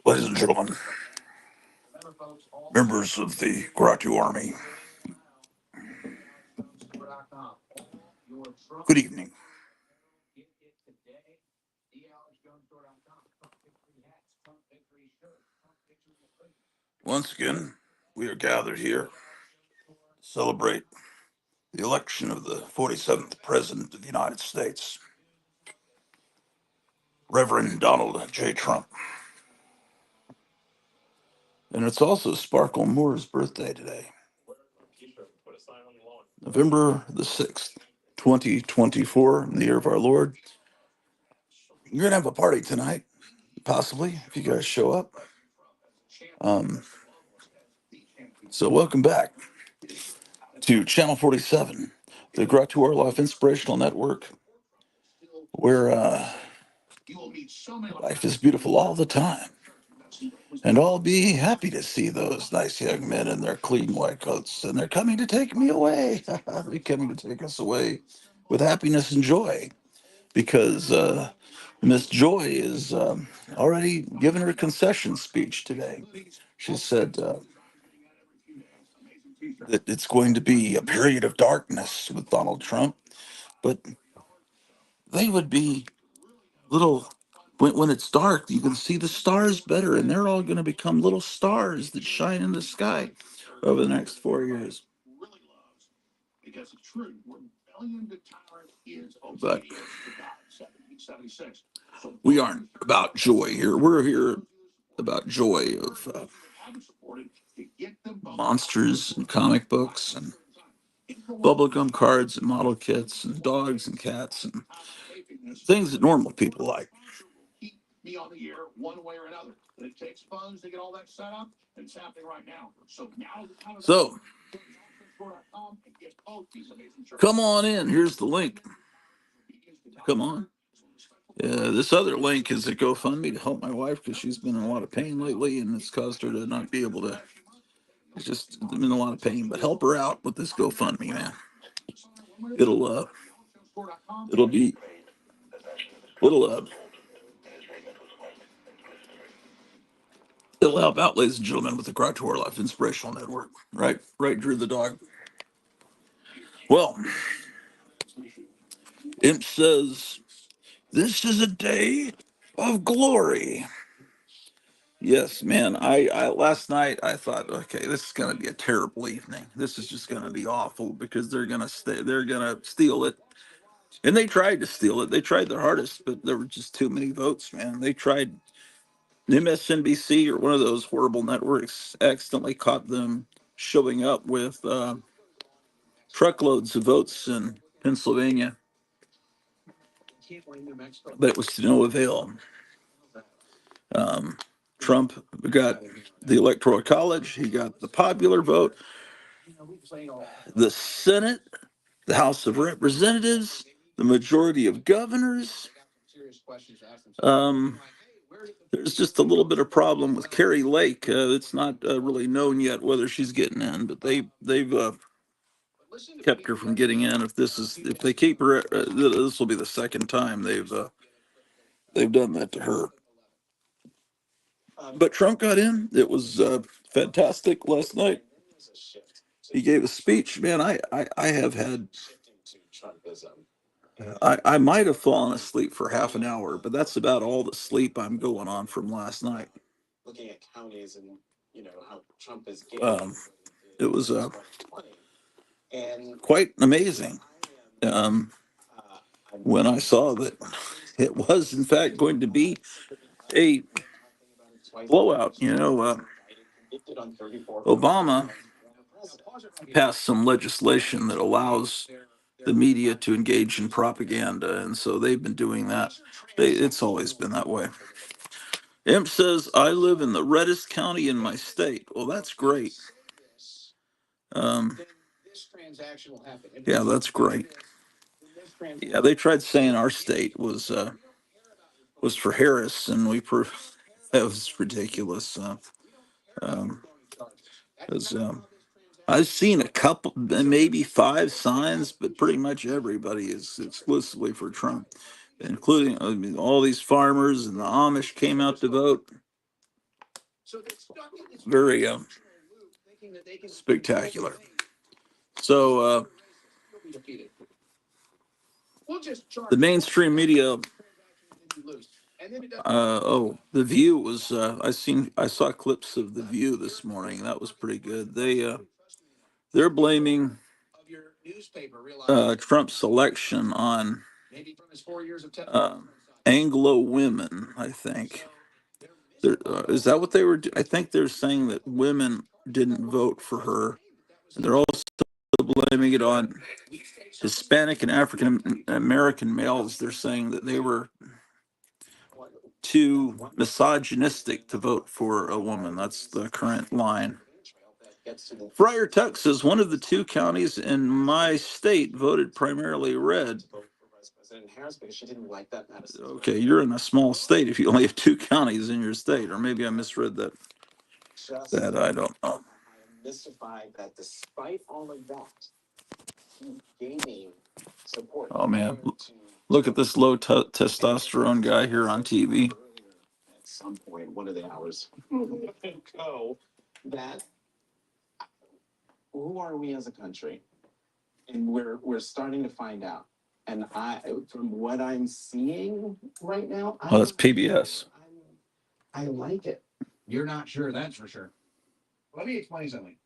Ladies and gentlemen, members of the Gratu Army, good evening. Once again, we are gathered here to celebrate the election of the 47th President of the United States, Reverend Donald J. Trump. And it's also Sparkle Moore's birthday today, November the 6th, 2024, in the year of our Lord. You're going to have a party tonight, possibly, if you guys show up. So welcome back to Channel 47, the Gratu Orloff Inspirational Network, where life is beautiful all the time. And I'll be happy to see those nice young men in their clean white coats, and they're coming to take me away. They're coming to take us away with happiness and joy, because Miss Joy is already given her concession speech today. She said that it's going to be a period of darkness with Donald Trump, but they would be little. When it's dark, you can see the stars better, and they're all going to become little stars that shine in the sky over the next 4 years. But we aren't about joy here. We're here about joy of monsters and comic books and bubblegum cards and model kits and dogs and cats and things that normal people like. Me on the air one way or another. And it takes funds to get all that set up, and it's happening right now. So come on in. Here's the link. Come on. This other link is a GoFundMe to help my wife, because she's been in a lot of pain lately, and it's caused her to not be able to. It's just in a lot of pain. But help her out with this GoFundMe, man. It'll be it'll help out, ladies and gentlemen, with the Gratu Orloff Inspirational Network. Right, Drew the dog. Well, Imp says, this is a day of glory. Yes, man. I last night I thought, okay, this is gonna be a terrible evening. This is just gonna be awful, because they're gonna steal it. And they tried to steal it. They tried their hardest, but there were just too many votes, man. They tried. MSNBC, or one of those horrible networks, accidentally caught them showing up with truckloads of votes in Pennsylvania, but it was to no avail. Trump got the Electoral College, he got the popular vote, the Senate, the House of Representatives, the majority of governors. There's just a little bit of problem with Carrie Lake. It's not really known yet whether she's getting in, but they've kept her from getting in. If they keep her, this will be the second time they've done that to her. But Trump got in. It was fantastic last night. He gave a speech. Man, I have had. I might have fallen asleep for half an hour, but that's about all the sleep I'm going on from last night. Looking at counties and how Trump is getting. It was quite amazing when I saw that it was in fact going to be a blowout. Obama passed some legislation that allows the media to engage in propaganda, and so they've been doing that. It's always been that way. Imp says, I live in the reddest county in my state. Well, that's great. Yeah, that's great. Yeah, they tried saying our state was for Harris, and we proved that was ridiculous. I've seen a couple, maybe 5 signs, but pretty much everybody is exclusively for Trump. including, I mean, all these farmers and the Amish came out to vote. Very spectacular. So the mainstream media, the View was. I saw clips of the View this morning. That was pretty good. They're blaming Trump's election on uh, Anglo women. I think. Is that what they were? I think they're saying that women didn't vote for her. And they're also blaming it on Hispanic and African American males. They're saying that they were too misogynistic to vote for a woman. That's the current line. Friar Tuck says one of the two counties in my state voted primarily red. Okay, you're in a small state if you only have two counties in your state, or maybe I misread that. That I don't know. Oh man, look at this low testosterone guy here on TV. At some point, one of the hours. That who are we as a country? And we're starting to find out. And from what I'm seeing right now, oh, that's PBS. I like it. You're not sure, that's for sure. Let me explain something.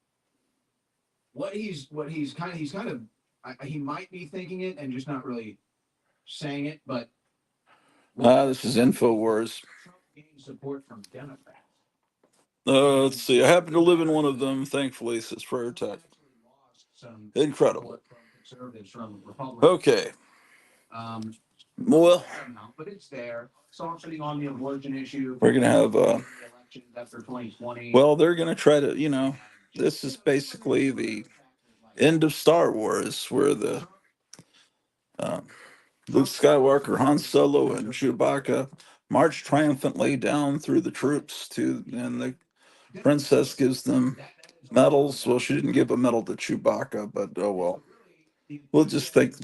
He might be thinking it and just not really saying it, but this is InfoWars. Trump gained support from Democrats. Let's see. I happen to live in one of them, thankfully, says Friar Tuck. Incredible. Okay. Well, but it's there. Softening on the abortion issue. We're gonna have after 2020. Well, they're gonna try to, this is basically the end of Star Wars, where the Luke Skywalker, Han Solo, and Chewbacca march triumphantly down through the troops and the princess gives them medals. Well, she didn't give a medal to Chewbacca, but oh well. We'll just think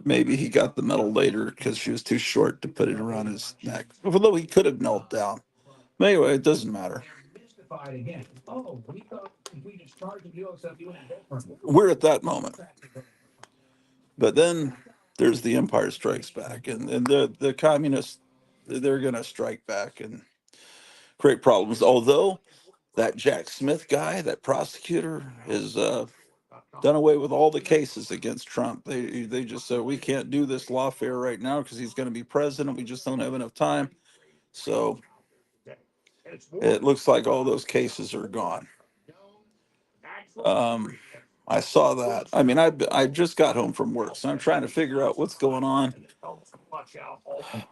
maybe he got the medal later because she was too short to put it around his neck. Although he could have knelt down. But anyway, it doesn't matter. We're at that moment. But then there's the Empire Strikes Back, and the communists, they're going to strike back and create problems. Although that Jack Smith guy, that prosecutor, is done away with all the cases against Trump. They just said we can't do this lawfare right now because he's going to be president. We just don't have enough time. So it looks like all those cases are gone. I saw that. I mean, I just got home from work, so I'm trying to figure out what's going on.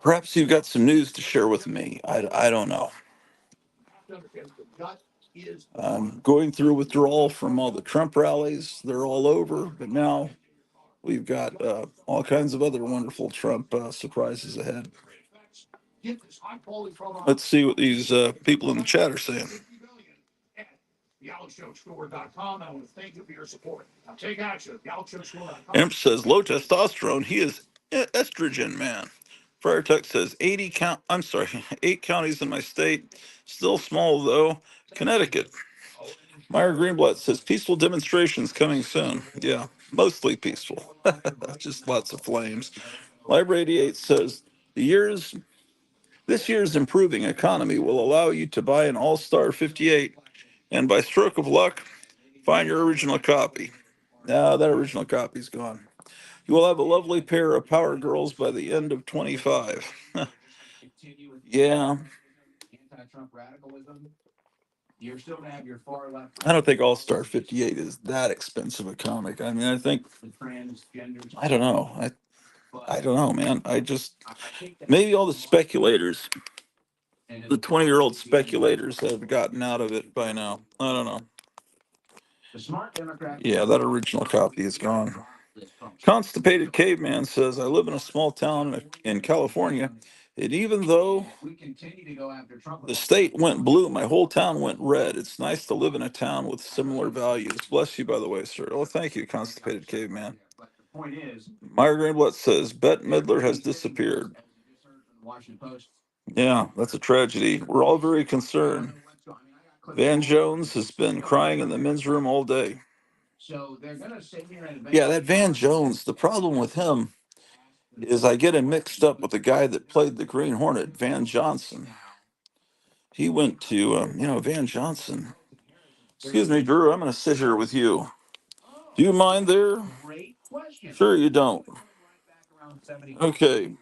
Perhaps you've got some news to share with me. I don't know. Going through withdrawal from all the Trump rallies. They're all over, but now we've got all kinds of other wonderful Trump surprises ahead. Let's see what these people in the chat are saying. YalexShowStore.com. I want to thank you for your support. Now take action. YalexShowStore.com. Imp says low testosterone. He is estrogen man. Friar Tuck says 8 counties in my state. Still small though. Connecticut. Meyer Greenblatt says peaceful demonstrations coming soon. Yeah, mostly peaceful. Just lots of flames. Library 88 says this year's improving economy will allow you to buy an All-Star 58 and by stroke of luck, find your original copy. Now that original copy's gone. You will have a lovely pair of Power Girls by the end of 25. Yeah. I don't think All Star 58 is that expensive a comic. I mean, I don't know. I don't know, man. Maybe all the speculators, the 20-year-old speculators have gotten out of it by now. I don't know. Yeah, that original copy is gone. Constipated Caveman says, I live in a small town in California, and even though the state went blue, my whole town went red. It's nice to live in a town with similar values. Bless you, by the way, sir. Oh, thank you, Constipated Caveman. Meyer Greenblatt says, Bette Midler has disappeared. Yeah, that's a tragedy. We're all very concerned. Van Jones has been crying in the men's room all day. Yeah, that Van Jones, the problem with him is I get him mixed up with the guy that played the Green Hornet, Van Johnson. He went to, Van Johnson. Excuse me, Drew, I'm going to sit here with you. Do you mind there? Sure, you don't. Okay.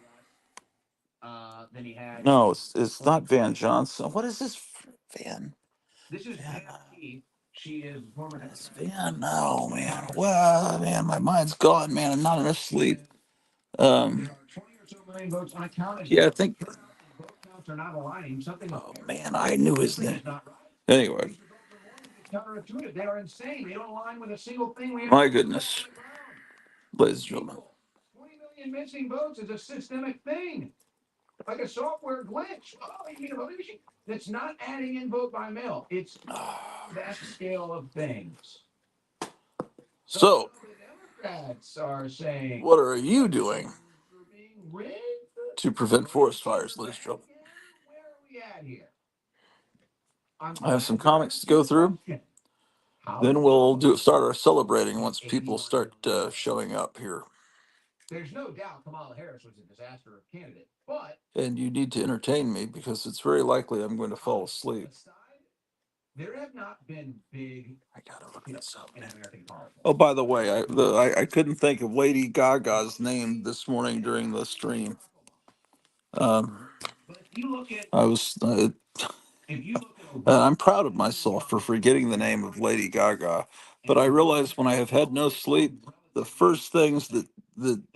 No, it's not Van Johnson. What is this? Van? Van. It's Van. Oh, man. Well, man, my mind's gone, man. I'm not enough sleep. Yeah, I think. Oh, man, I knew his name. Anyway. My goodness. Ladies and gentlemen. 20 million missing votes is a systemic thing. Like a software glitch. Oh, you mean a voting machine that's not adding in vote by mail. It's that scale of things. So, the Democrats are saying, what are you doing to prevent forest fires, ladies and gentlemen? Where are we at here? I have some comics to go through. Then we'll start our celebrating once people start showing up here. There's no doubt Kamala Harris was a disaster of candidate, but and you need to entertain me because it's very likely I'm going to fall asleep. There have not been big. I gotta look this up in American politics. Oh, by the way, I couldn't think of Lady Gaga's name this morning during the stream. I was. I'm proud of myself for forgetting the name of Lady Gaga, but I realize when I have had no sleep, the first things that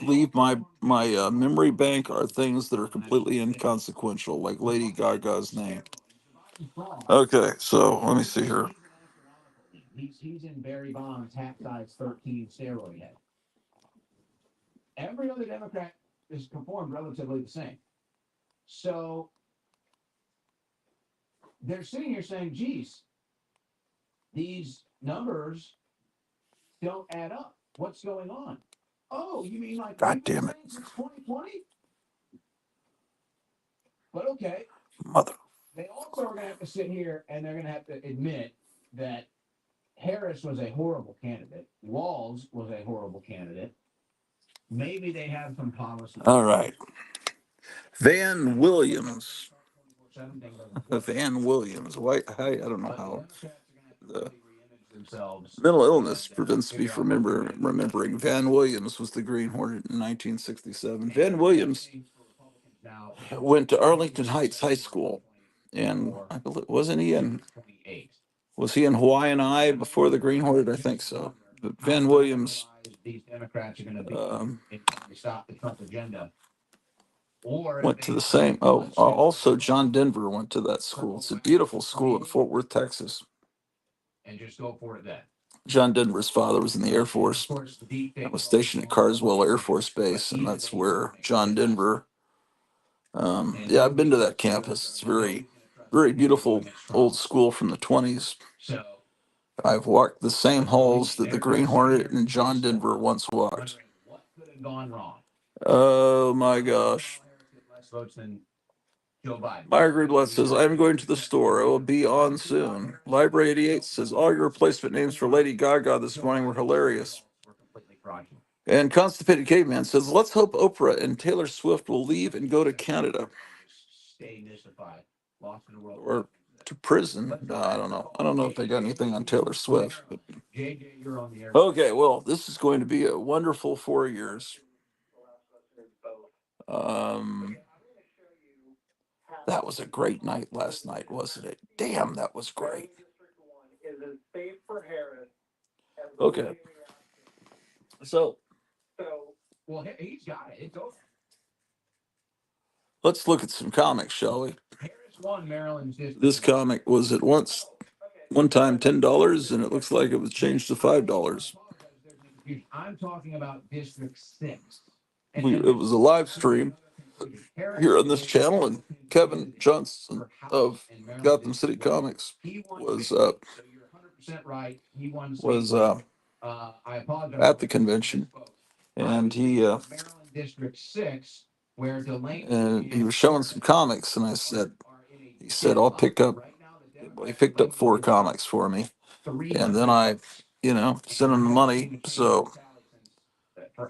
leave my memory bank are things that are completely inconsequential, like Lady Gaga's name. Okay, so let me see here. He's in Barry Bonds' hat size 13 steroid head. Every other Democrat is performed relatively the same. So they're sitting here saying, geez, these numbers don't add up. What's going on? Oh, you mean like God damn it. Since 2020? But okay. Mother. They also are going to have to sit here and they're going to have to admit that Harris was a horrible candidate. Walz was a horrible candidate. Maybe they have some policy. All right. Van Williams. Van Williams. Why? I don't know how. The mental illness prevents me from remembering. Van Williams was the Green Hornet in 1967. Van Williams went to Arlington Heights High School, and I believe was he in Hawaiian Eye before the Green Hornet? I think so. But Van Williams went to the same. Oh, also John Denver went to that school. It's a beautiful school in Fort Worth, Texas. And just go for it then. John Denver's father was in the Air Force. I was stationed at Carswell Air Force Base, and that's where John Denver. Yeah, I've been to that campus. It's very, very beautiful old school from the 20s. I've walked the same halls that the Green Hornet and John Denver once walked. Oh my gosh. Margaret Blood says, I'm going to the store. I will be on soon. Library 88 says, all your replacement names for Lady Gaga this morning were hilarious. And Constipated Caveman says, let's hope Oprah and Taylor Swift will leave and go to Canada. Or to prison. No, I don't know. I don't know if they got anything on Taylor Swift. But... Okay, well, this is going to be a wonderful 4 years. That was a great night last night, wasn't it? Damn, that was great. Okay. So, well, he's got it. It's over. Let's look at some comics, shall we? This comic was at one time $10, and it looks like it was changed to $5. I'm talking about District 6. It was a live stream here on this channel, and Kevin Johnson of Gotham City Comics was at the convention, and he District 6 and he was showing some comics, and he said, I'll pick up. Well, he picked up 4 comics for me, and then I, sent him the money. So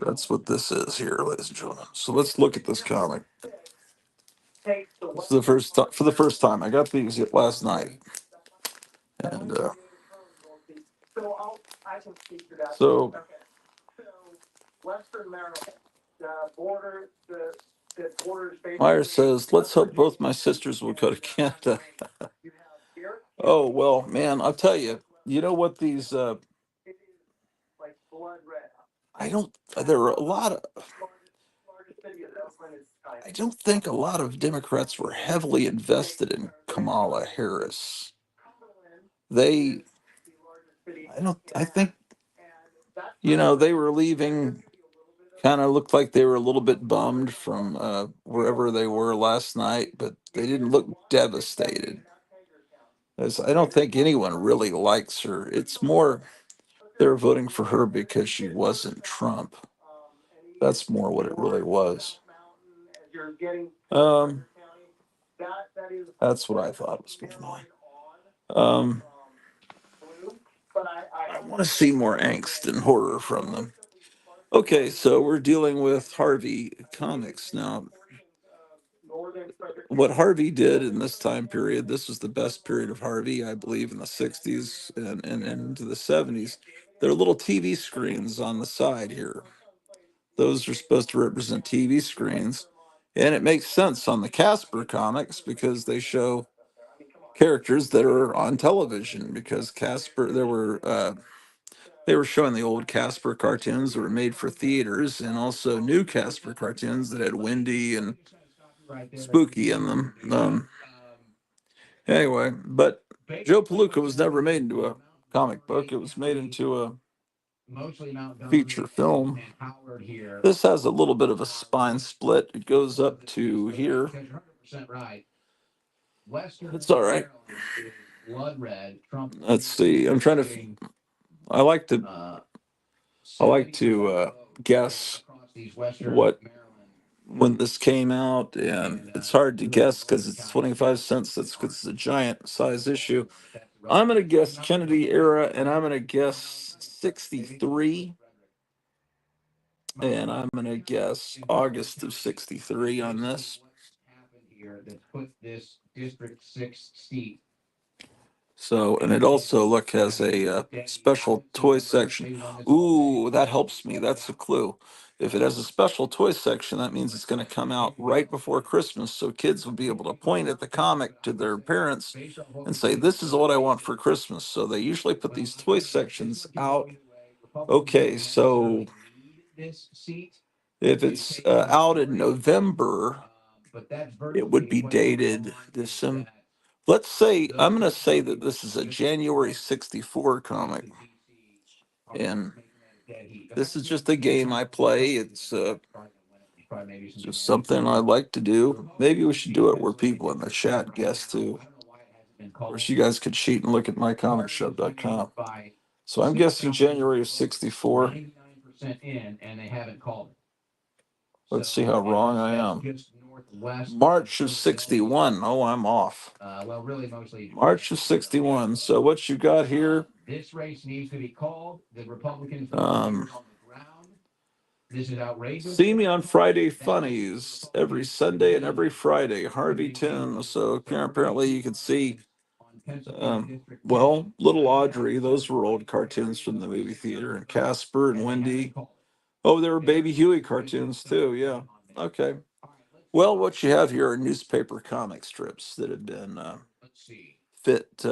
that's what this is here, ladies and gentlemen. So let's look at this comic. This is the first time for the first time. I got these last night, and so Meyer says, "Let's hope both my sisters will go to Canada." Oh well, man, I'll tell you. You know what these? I don't. There are a lot of. I don't think a lot of Democrats were heavily invested in Kamala Harris. They, I don't. I think they were leaving. Kind of looked like they were a little bit bummed from wherever they were last night, but they didn't look devastated. I don't think anyone really likes her. It's more they're voting for her because she wasn't Trump. That's more what it really was. Um, that's what I thought was going on. Um, I want to see more angst and horror from them. Okay, so we're dealing with Harvey Comics now. What Harvey did in this time period, this was the best period of Harvey, I believe, in the 60s and into the 70s. There are little TV screens on the side here. Those are supposed to represent TV screens. And it makes sense on the Casper comics because they show characters that are on television because Casper, they were showing the old Casper cartoons that were made for theaters and also new Casper cartoons that had Wendy and Spooky in them. Anyway, but Joe Palooka was never made into a comic book. It was made into a feature film. This has a little bit of a spine split. It goes up to here. It's all right. Let's see. I like to. I like to guess what when this came out, and it's hard to guess because it's 25 cents. That's because it's a giant size issue. I'm gonna guess Kennedy era, and I'm gonna guess 63, and I'm gonna guess August of 63 on this. So, and it also has a special toy section. Ooh, that helps me. That's a clue. If it has a special toy section, that means it's going to come out right before Christmas. So kids will be able to point at the comic to their parents and say, "This is what I want for Christmas." So they usually put these toy sections out. Okay, so if it's out in November, it would be dated December. Let's say I'm going to say that this is a January 64 comic. And this is just a game I play. It's just something I like to do. Maybe we should do it where people in the chat guess too. Of course, you guys could cheat and look at mycomicshow.com. So I'm guessing January of 64. Let's see how wrong I am. March of 61. Oh, I'm off. March of 61. So what you got here? See me on Friday Funnies every Sunday and every Friday. Harvey Tim. So apparently you can see, Little Audrey. Those were old cartoons from the movie theater, and Casper and Wendy. Oh, there were Baby Huey cartoons too. Yeah. Okay. Well, what you have here are newspaper comic strips that have been fit.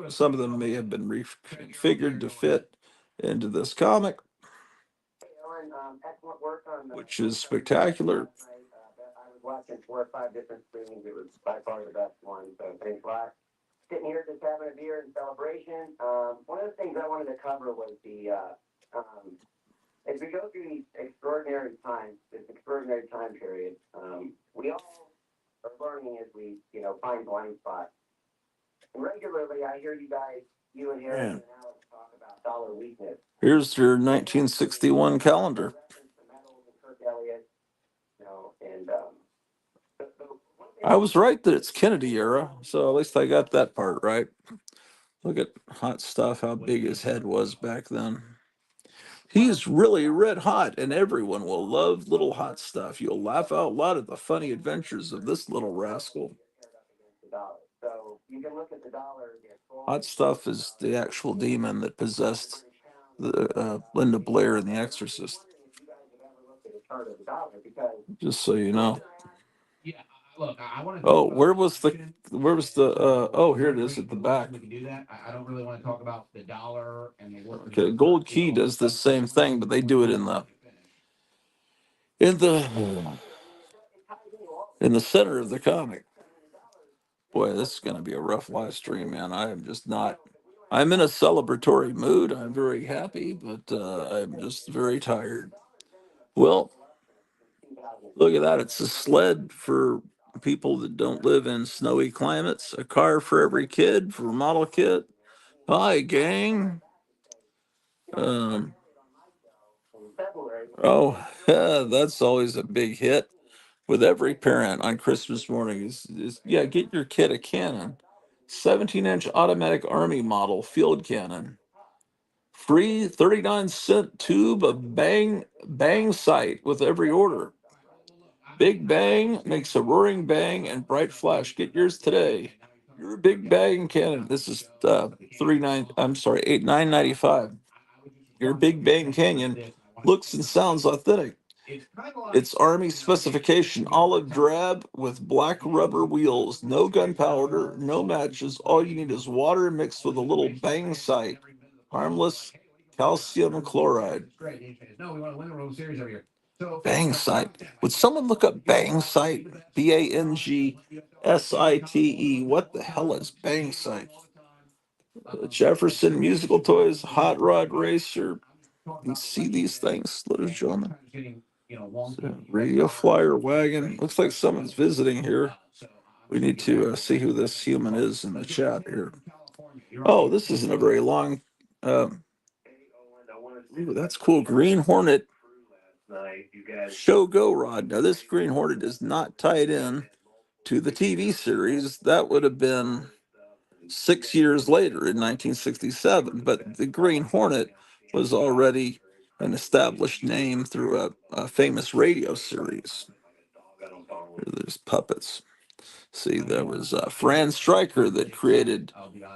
Some of them may have been reconfigured to fit into this comic, which is spectacular. I was watching 4 or 5 different screenings. It was by far the best one. So thanks a lot. Sitting here just having a beer in celebration. One of the things I wanted to cover was as we go through these extraordinary times, this extraordinary time period, we all are learning as we, find blind spots. And regularly, I hear you and Harris and Alex talk about dollar weakness. Here's your 1961 calendar. I was right that it's Kennedy era, so at least I got that part right. Look at hot stuff, how big his head was back then. He's really red hot, and everyone will love little hot stuff. You'll laugh out loud at the funny adventures of this little rascal. Hot stuff is the actual demon that possessed Linda Blair in The Exorcist. Just so you know. Oh, oh, here it is at the back. Okay, Gold Key does the same thing, but they do it in the in the center of the comic. Boy, this is going to be a rough live stream, man. I am just not. I'm in a celebratory mood. I'm very happy, but I'm just very tired. Well, look at that. It's a sled for people that don't live in snowy climates, a car for every kid for a model kit. Hi, gang. Um, oh, that's always a big hit with every parent on Christmas morning yeah, get your kid a cannon. 17-inch automatic army model field cannon. Free 39-cent tube of bang sight with every order. Big bang makes a roaring bang and bright flash. Get yours today. Your big bang cannon. This is 39. I'm sorry, 9.95. Your Big Bang Canyon looks and sounds authentic. It's Army specification, olive drab with black rubber wheels, no gunpowder, no matches. All you need is water mixed with a little bang sight. Harmless calcium chloride. Bang sight. Would someone look up bang sight? Bangsite. What the hell is bang sight? Jefferson musical toys, hot rod racer. You see these things, ladies and gentlemen. Radio flyer wagon. Looks like someone's visiting here. We need to see who this human is in the chat here. Oh, this isn't a very long. Ooh, that's cool. Green Hornet show go rod. Now, this Green Hornet is not tied in to the TV series. That would have been 6 years later in 1967. But the Green Hornet was already an established name through a famous radio series. There's puppets. See, there was Fran Stryker that created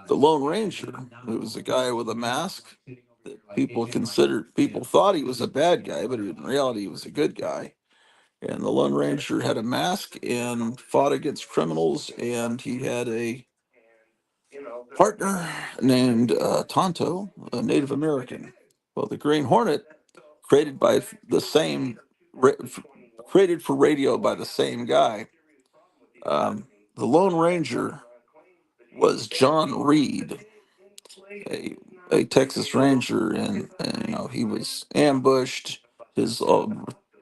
the Lone Ranger. It was a guy with a mask that people thought he was a bad guy, but in reality, he was a good guy. And the Lone Ranger had a mask and fought against criminals, and he had a partner named Tonto, a Native American. Well, the Green Hornet, created by the same, created for radio by the same guy. The Lone Ranger was John Reed, a Texas Ranger, and he was ambushed. His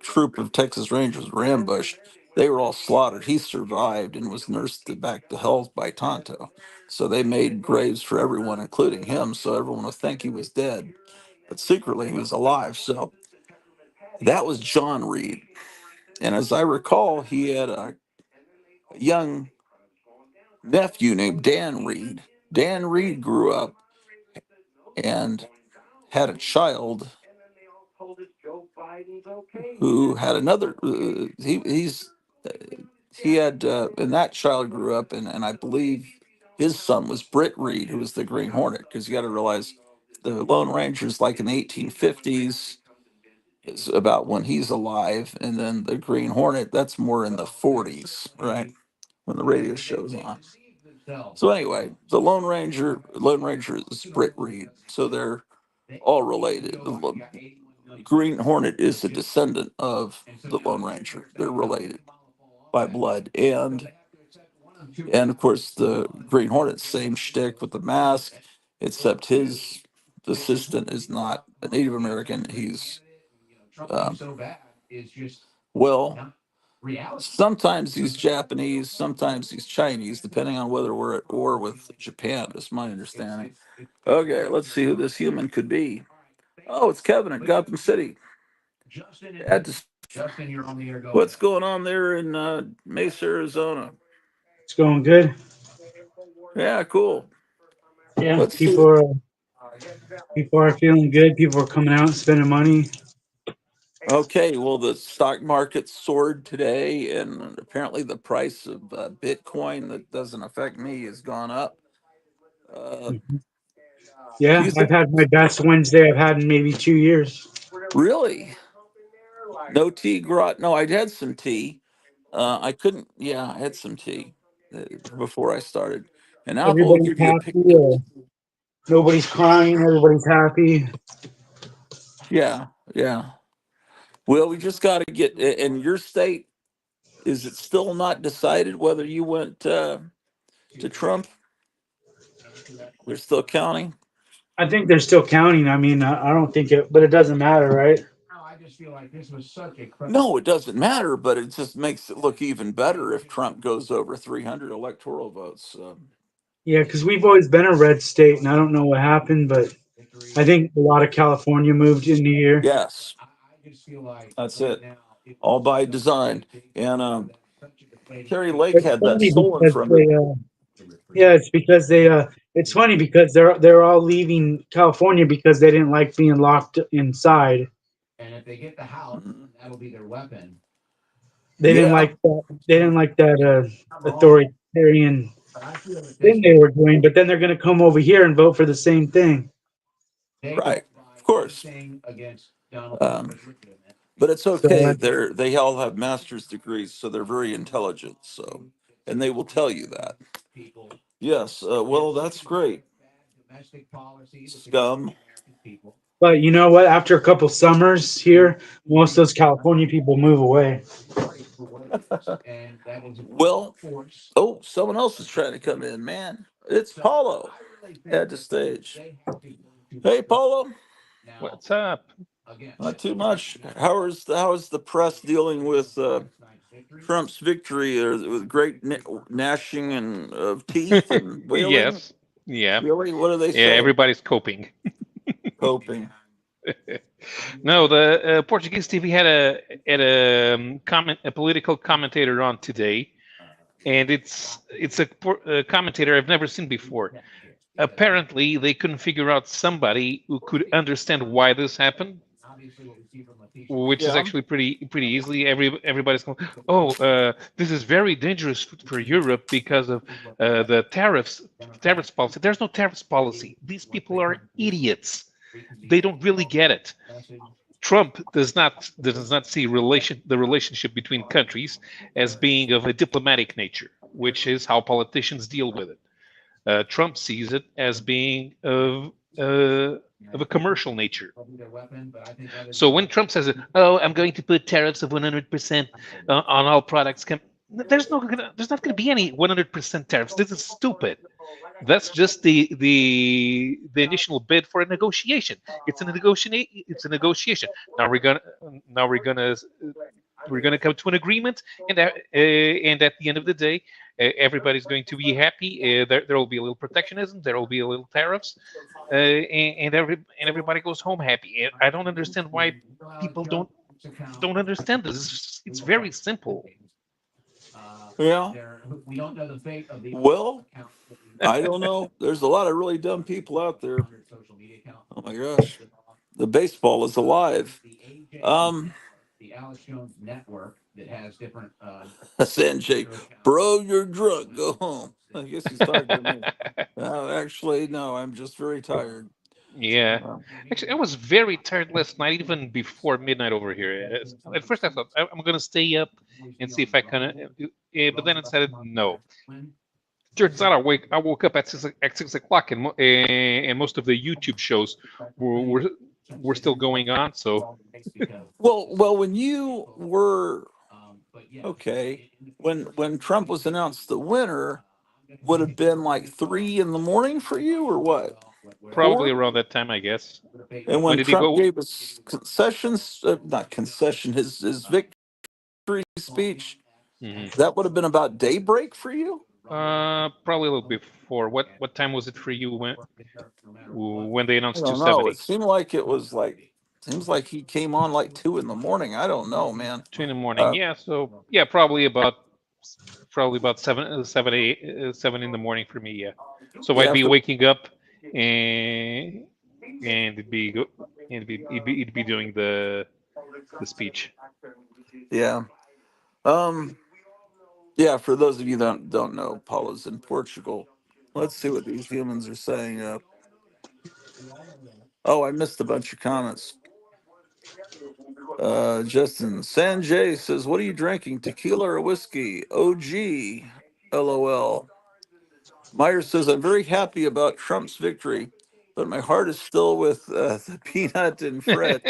troop of Texas Rangers were ambushed. They were all slaughtered. He survived and was nursed back to health by Tonto. So they made graves for everyone, including him, so everyone would think he was dead. But secretly, he was alive. So that was John Reed. And as I recall, he had a young nephew named Dan Reed. Dan Reed grew up and had a child who had another. He had and that child grew up, and I believe his son was Britt Reed, who was the Green Hornet. Because you got to realize the Lone Ranger's like in the 1850s is about when he's alive, and then the Green Hornet that's more in the 40s, right? When the radio show's on. So anyway, the Lone Ranger is Britt Reed, so they're all related. The Green Hornet is a descendant of the Lone Ranger. They're related by blood, and of course the Green Hornet, same shtick with the mask, except his assistant is not a Native American. He's um, well, sometimes he's Japanese, sometimes he's Chinese, depending on whether we're at war with Japan. Is my understanding. Okay, let's see who this human could be. Oh, it's Kevin at Gotham City. Add to What's going on there in Mesa, Arizona? It's going good. Yeah, cool. Yeah, Let's see. people are feeling good. People are coming out and spending money. Okay, well, the stock market soared today, and apparently the price of Bitcoin, that doesn't affect me, has gone up. Uh, Mhm. do Yeah, you I've think, had my best Wednesday I've had in maybe 2 years. really? No tea, grot? No, I had some tea. I couldn't, yeah, I had some tea before I started. And Apple will Everybody's give you a pick. happy. Nobody's crying. Everybody's happy. Yeah, yeah. Well, we just got to get, in your state, is it still not decided whether you went to Trump? They're still counting? I think they're still counting. I mean, I don't think it, but it doesn't matter, right? No, it doesn't matter, but it just makes it look even better if Trump goes over 300 electoral votes. Yeah, because we've always been a red state, and I don't know what happened, but I think a lot of California moved into here. Yes, that's it. All by design. And Kerry Lake It's had that funny stolen because from they, you. yeah, it's because they, it's funny because they're all leaving California because they didn't like being locked inside. Mhm. They didn't Yeah, like that. They didn't like that authoritarian thing they were doing. But then they're going to come over here and vote for the same thing. right. Of course. But it's So okay. They all have master's degrees, so they're very intelligent. So, and they will tell you that. Yes. Well, that's great. Scum. but you know what? After a couple summers here, most of those California people move away. Well, oh, someone else is trying to come in, man. It's Paulo at the stage. Hey, Paulo. What's up? Not too much. How is the press dealing with Trump's victory, or with great gnashing and of teeth and wailing? Yes. Yeah. Really? What do they Yeah. say? Everybody's coping. Coping. No, the Portuguese TV had a political commentator on today, and it's a commentator I've never seen before. Apparently, they couldn't figure out somebody who could understand why this happened, which is Yeah. actually pretty easily. Everybody's going, oh, this is very dangerous for Europe because of the tariffs policy. There's no tariffs policy. These people are idiots. They don't really get it. Trump does not see the relationship between countries as being of a diplomatic nature, which is how politicians deal with it. Trump sees it as being of a commercial nature. So when Trump says, "Oh, I'm going to put tariffs of 100% on all products," there's not going to be any 100% tariffs. This is stupid. That's just the initial bid for a negotiation. It's a negotiation. Now we're gonna come to an agreement, and at the end of the day, everybody's going to be happy. There will be a little protectionism. There will be a little tariffs, and everybody goes home happy. I don't understand why people don't understand this. It's very simple. Yeah. Well, I don't know. There's a lot of really dumb people out there. Oh my gosh. The baseball is alive. Um, Sanjay, bro, you're drunk. Go home. I guess he's talking to me. Actually, no, I'm just very tired. Yeah, Uh, actually, I was very tired last night, even before midnight over here. At first, I thought I'm gonna stay up and see if I can, but then I decided no. Turns out I woke up at 6 o'clock, and most of the YouTube shows were were, were still going on. So well, when you were okay, when Trump was announced the winner, would have been like 3 in the morning for you, or what? probably 4? around that time, I guess. And When when did he Trump go? gave his concessions, not concession, his victory speech, Hmm. that would have been about daybreak for you. Probably a little before. What time was it for you when they I announced don't know. It 270? seemed like it was like Seems like he came on like 2 in the morning. I don't know, man. 2 in the morning. Uh, Yeah, so yeah, probably about 7 in the morning for me. Yeah, so I'd yeah, be for, waking up and it'd be it'd be doing the speech. yeah. Um, yeah. For those of you that don't know, Paula's in Portugal. Let's see what these humans are saying. Oh, I missed a bunch of comments. Justin Sanjay says, "What are you drinking? Tequila or whiskey?" OG, LOL. Myers says, "I'm very happy about Trump's victory, but my heart is still with the Peanut and Fred."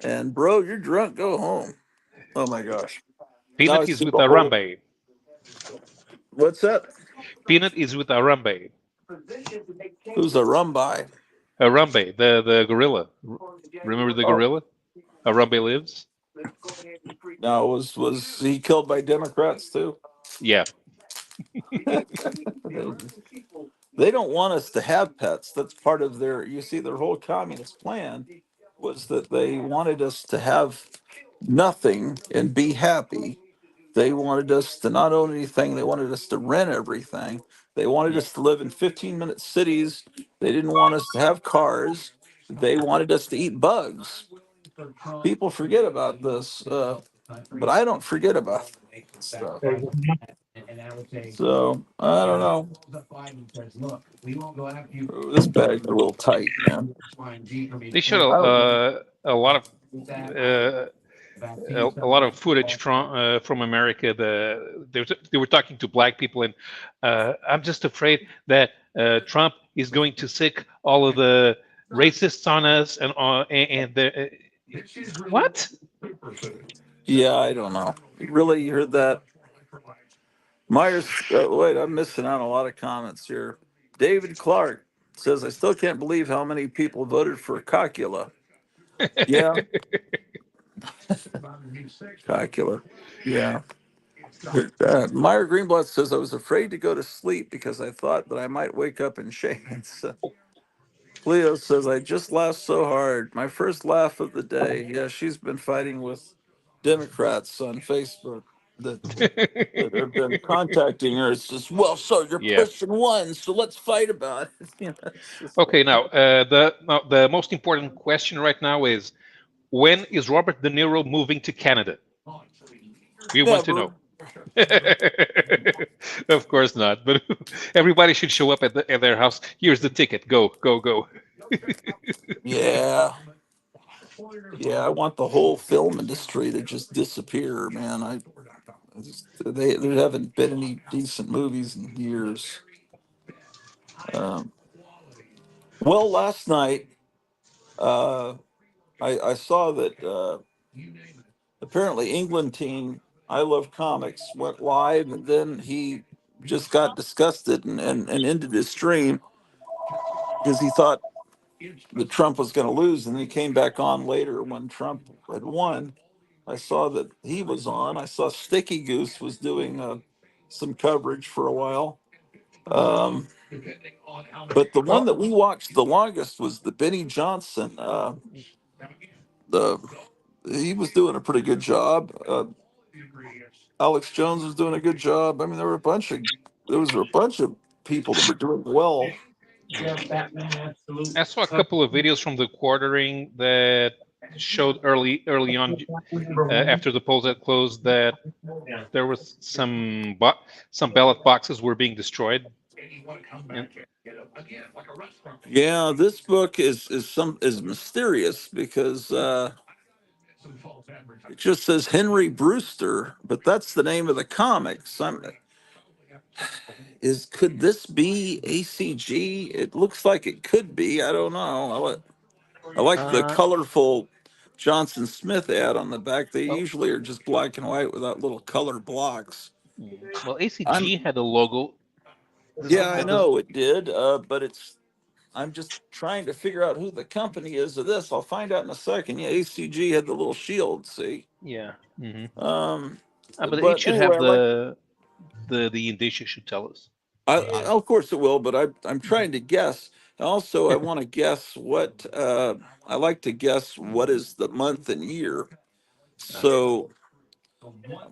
And bro, you're drunk. Go home. Oh my gosh. Now I Peanut is see with the whole. Arambe. What's that? Peanut is with Arambe. Who's a rum by? Arambe, the gorilla. Remember the Oh, gorilla? Arambe lives. now was he killed by Democrats too? Yeah. They don't want us to have pets. That's part of their. You see, their whole communist plan was that they wanted us to have nothing and be happy. They wanted us to not own anything. They wanted us to rent everything. They wanted Mm. us to live in 15-minute cities. They didn't want us to have cars. They wanted us to eat bugs. People forget about this, but I don't forget about stuff. So I don't know. Ooh, this bag a little tight, man. They showed I don't. a lot of a lot of footage from America. They were talking to black people, and I'm just afraid that Trump is going to sick all of the racists on us, and the what? Yeah, I don't know. Really, you heard that? Myers. Wait, I'm missing out on a lot of comments here. David Clark says, "I still can't believe how many people voted for Cocula." Yeah, Cocula. Yeah. Meyer Greenblatt says, "I was afraid to go to sleep because I thought that I might wake up in chains." Leo says, "I just laughed so hard. My first laugh of the day." Yeah, she's been fighting with Democrats on Facebook that, that have been contacting her. It's just, well, so you're Yeah. pushing one, so let's fight about it. It's just like, Okay. Now the most important question right now is when is Robert De Niro moving to Canada? We want to never. know. Of course not. But everybody should show up at their house. Here's the ticket. Go, go, go. Yeah. Yeah, I want the whole film industry to just disappear, man. I just, there haven't been any decent movies in years. Um, well, last night uh, I saw that apparently England team I Love Comics went live, and then he just got disgusted and ended his stream because he thought that Trump was going to lose, and then he came back on later when Trump had won. I saw that he was on. I saw Sticky Goose was doing some coverage for a while. Um, but the one Well, that we watched the longest was the Benny Johnson. The He was doing a pretty good job. Alex Jones was doing a good job. I mean, there was a bunch of people that were doing well. I saw a couple of videos from the quartering that showed early on after the polls had closed that there was some ballot boxes were being destroyed. And Yeah, this book is mysterious because it just says Henry Brewster, but that's the name of the comics. Could this be ACG? It looks like it could be. I don't know. I like the uh, colorful Johnson Smith ad on the back. They well, usually are just black and white without little color blocks. well, I'm ACG had a logo. Yeah, I That does know it did, but I'm just trying to figure out who the company is of this. I'll find out in a second. Yeah, ACG had the little shield. See, yeah. um, But it but should anyway, have I like. the indicia should tell us. Of course it will, but I'm trying to guess. Also, I want to guess what I like to guess what is the month and year. So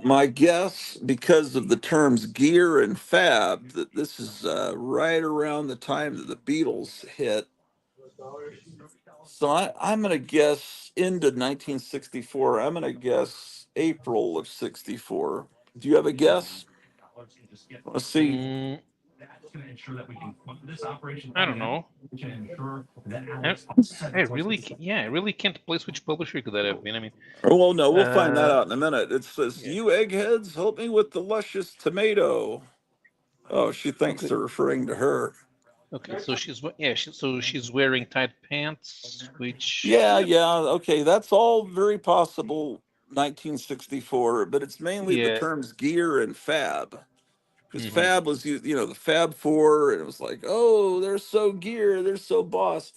my guess, because of the terms gear and fab, that this is right around the time that the Beatles hit. So I'm going to guess into 1964. I'm going to guess April of 64. Do you have a guess? Let's see. Mm, I don't know. I, I really, yeah, I really can't place which publisher could that have been. I mean, Oh, well, no, we'll find that uh, out in a minute. It says, yeah. "You eggheads, help me with the luscious tomato." Oh, she thinks Okay, they're referring to her. okay. So yeah, so she's wearing tight pants, which, Yeah, yeah, yeah, okay, that's all very possible. 1964, but it's mainly the yeah. terms gear and fab. Because Hmm. fab was, the Fab Four, and it was like, oh, they're so gear, they're so boss.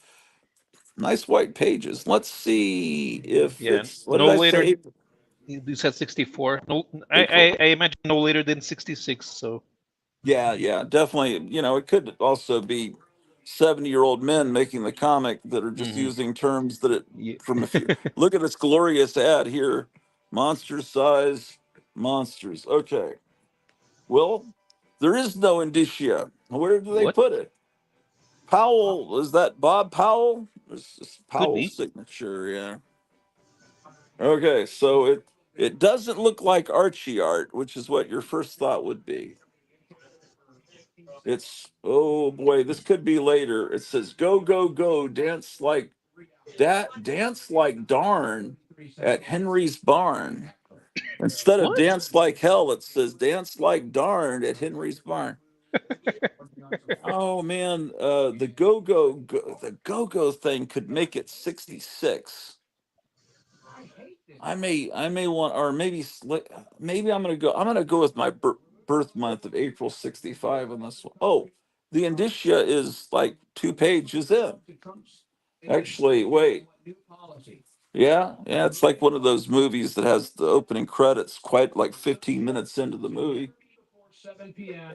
Nice white pages. Let's see if Yeah, it's, what did no I later. say? You said 64. No, April. I imagine no later than 66. So, Yeah, yeah, definitely. It could also be 70-year-old men making the comic that are just hmm, using terms that it yeah. from a few. Look at this glorious ad here. Monster size monsters. Okay. Well, there is no indicia. Where do they What? put it? Powell, is that Bob Powell? It's just Could Powell's be. signature, yeah. Okay, so it doesn't look like Archie art, which is what your first thought would be. It's, oh boy, this could be later. It says go go go dance like darn at Henry's barn. Instead of What? dance like hell, it says dance like darn at Henry's barn. Oh man, the go go thing could make it 66. I may want, or maybe I'm gonna go with my birth month of April 65 on this one. Oh, the indicia is like 2 pages in. Actually, wait. Yeah, yeah, it's like one of those movies that has the opening credits quite like 15 minutes into the movie.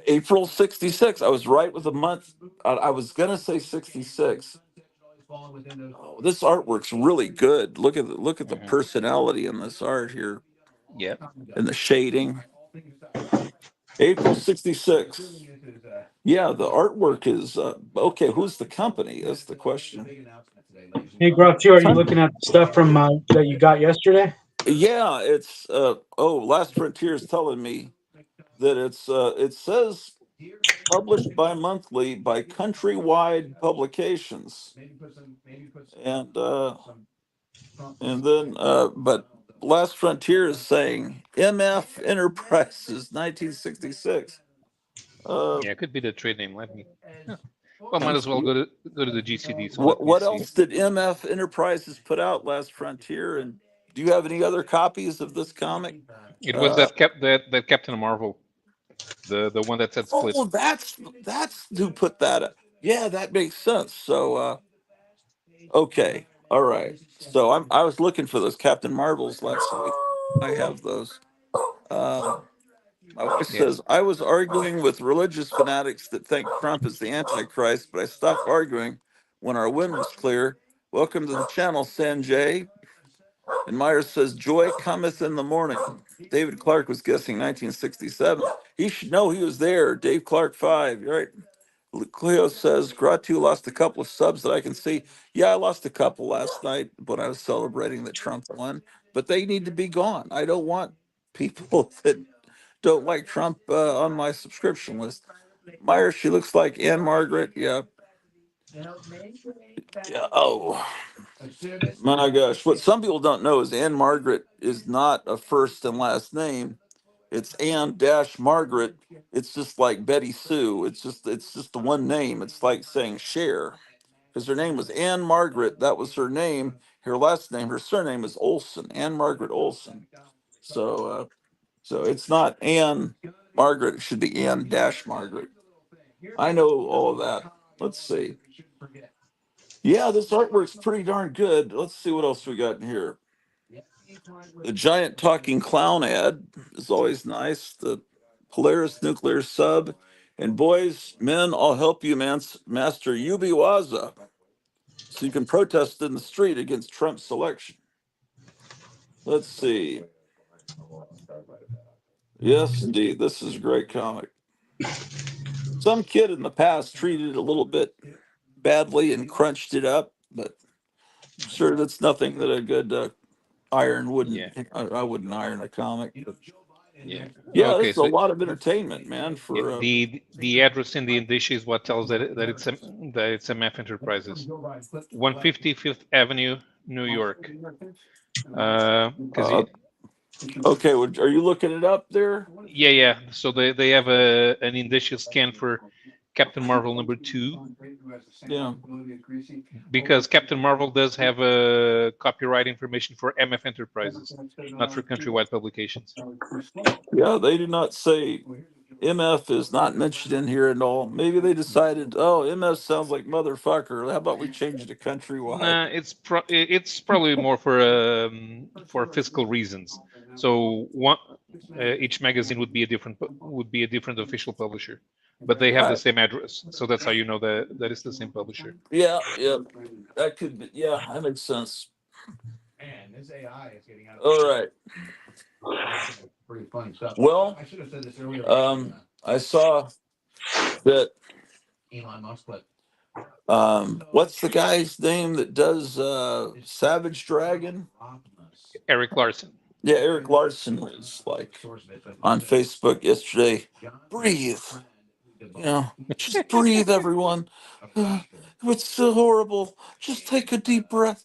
April 66. I was right with the month. I was gonna say 66. Oh, this artwork's really good. Look at the Hmm. personality in this art here Yeah. and the shading. April 66. Yeah, the artwork is okay. Who's the company? That's the question. Hey, Grouchy, are you looking at stuff from that you got yesterday? Yeah, it's Last Frontier is telling me that it says published bi-monthly by Countrywide Publications. And then but Last Frontier is saying MF Enterprises 1966. Uh Yeah, it could be the trade name. Let me. Huh. Well, might as well go to the GCD. So let me what see. else did MF Enterprises put out Last Frontier? And do you have any other copies of this comic? It was Uh that Captain Marvel, the one that said split. oh, that's who put that up. Yeah, that makes sense. So okay. All right. So I was looking for those Captain Marvels last week. I have those. Uh, my wife Yeah. says I was arguing with religious fanatics that think Trump is the Antichrist, but I stopped arguing when our win was clear. Welcome to the channel, Sanjay. And Myers says joy cometh in the morning. David Clark was guessing 1967. He should know he was there. Dave Clark 5. You're right. Cleo says Gratu lost a couple of subs that I can see. Yeah, I lost a couple last night when I was celebrating that Trump won, but they need to be gone. I don't want people that don't like Trump on my subscription list. Meyer, she looks like Anne Margaret. Yeah. Yeah. Oh, my gosh. What some people don't know is Anne Margaret is not a first and last name. It's Anne dash Margaret. It's just like Betty Sue. It's just the one name. It's like saying Cher, because her name was Anne Margaret. That was her name. Her last name, her surname is Olson, Anne Margaret Olson. So it's not Anne Margaret. It should be Anne dash Margaret. I know all of that. Let's see. Yeah, this artwork's pretty darn good. Let's see what else we got in here. The giant talking clown ad is always nice. The Polaris nuclear sub. And boys, men, I'll help you, Master Yubiwaza, so you can protest in the street against Trump's selection. Let's see. Yes, indeed. This is a great comic. Some kid in the past treated it a little bit badly and crunched it up, but I'm sure that's nothing that a good iron Yeah, wouldn't. I wouldn't iron a comic. But yeah. yeah, this Okay, is a so lot of entertainment, man. yeah, For the address in the indicia is what tells that it's a MF Enterprises, 155th Avenue, New York. Because uh, okay, are you looking it up there? yeah, yeah. So they have an indicia scan for Captain Marvel #2, Yeah. because Captain Marvel does have a copyright information for MF Enterprises, not for Countrywide Publications. Yeah, they do not say MF is not mentioned in here at all. Maybe they decided, oh, MF sounds like motherfucker. How about we change it to countrywide? Nah, it's probably more for fiscal reasons. So each magazine would be a different official publisher, but they have the Right. same address. So that's how you know that it's the same publisher. Yeah, yeah. That could be, yeah, that makes sense. All right. Well, I saw that what's the guy's name that does Savage Dragon? Eric Larson. Yeah, Eric Larson was like on Facebook yesterday. Breathe, just breathe, everyone. It's so horrible. Just take a deep breath.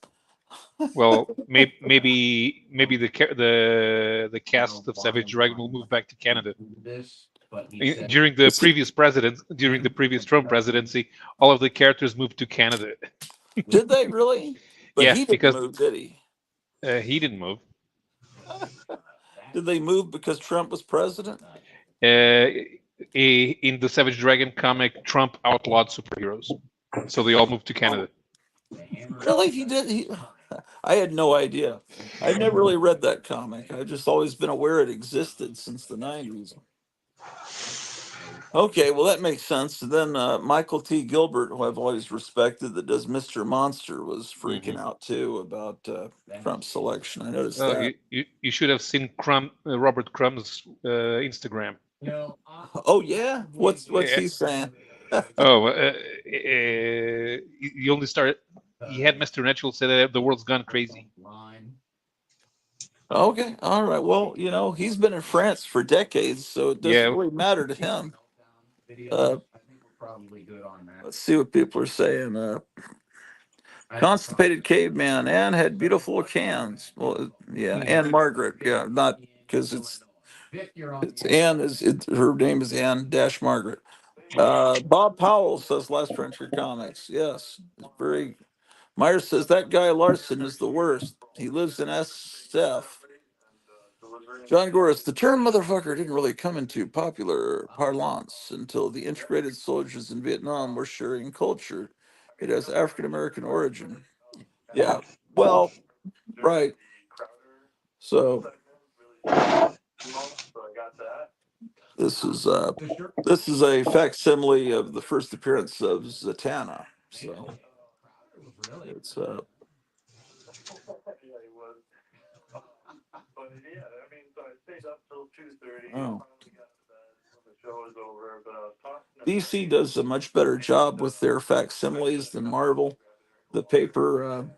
Well, maybe the cast of Savage Dragon will move back to Canada. During the previous Trump presidency, all of the characters moved to Canada. Did they really? But Yeah, he didn't because move, did he? he didn't move. Did they move because Trump was president? In the Savage Dragon comic, Trump outlawed superheroes, so they all moved to Canada. Really? He did? I had no idea. I never really read that comic. I've just always been aware it existed since the 90s. Okay, well, that makes sense. And then Michael T. Gilbert, who I've always respected, that does Mr. Monster, was freaking Hmm. out too about Trump's selection. I noticed Oh, that. you should have seen Robert Crumb's Instagram. Oh yeah, what's Yeah. he saying? Oh, he only started. He had Mr. Natural say that the world's gone crazy. Okay, all right. Well, he's been in France for decades, so it doesn't Yeah. really matter to him. Uh, let's see what people are saying. Constipated caveman. Anne had beautiful cans. Well, yeah, Mhm. Anne Margaret. Yeah, not because it's Anne her name is Anne Dash Margaret. Bob Powell says last Frontier Comics. Yes, very. Myers says that guy Larson is the worst. He lives in SF. John Goris, the term motherfucker didn't really come into popular parlance until the integrated soldiers in Vietnam were sharing culture. It has African American origin. Yeah, well, right. So this is uh this is a facsimile of the first appearance of Zatanna. So it's oh. DC does a much better job with their facsimiles than Marvel. The paper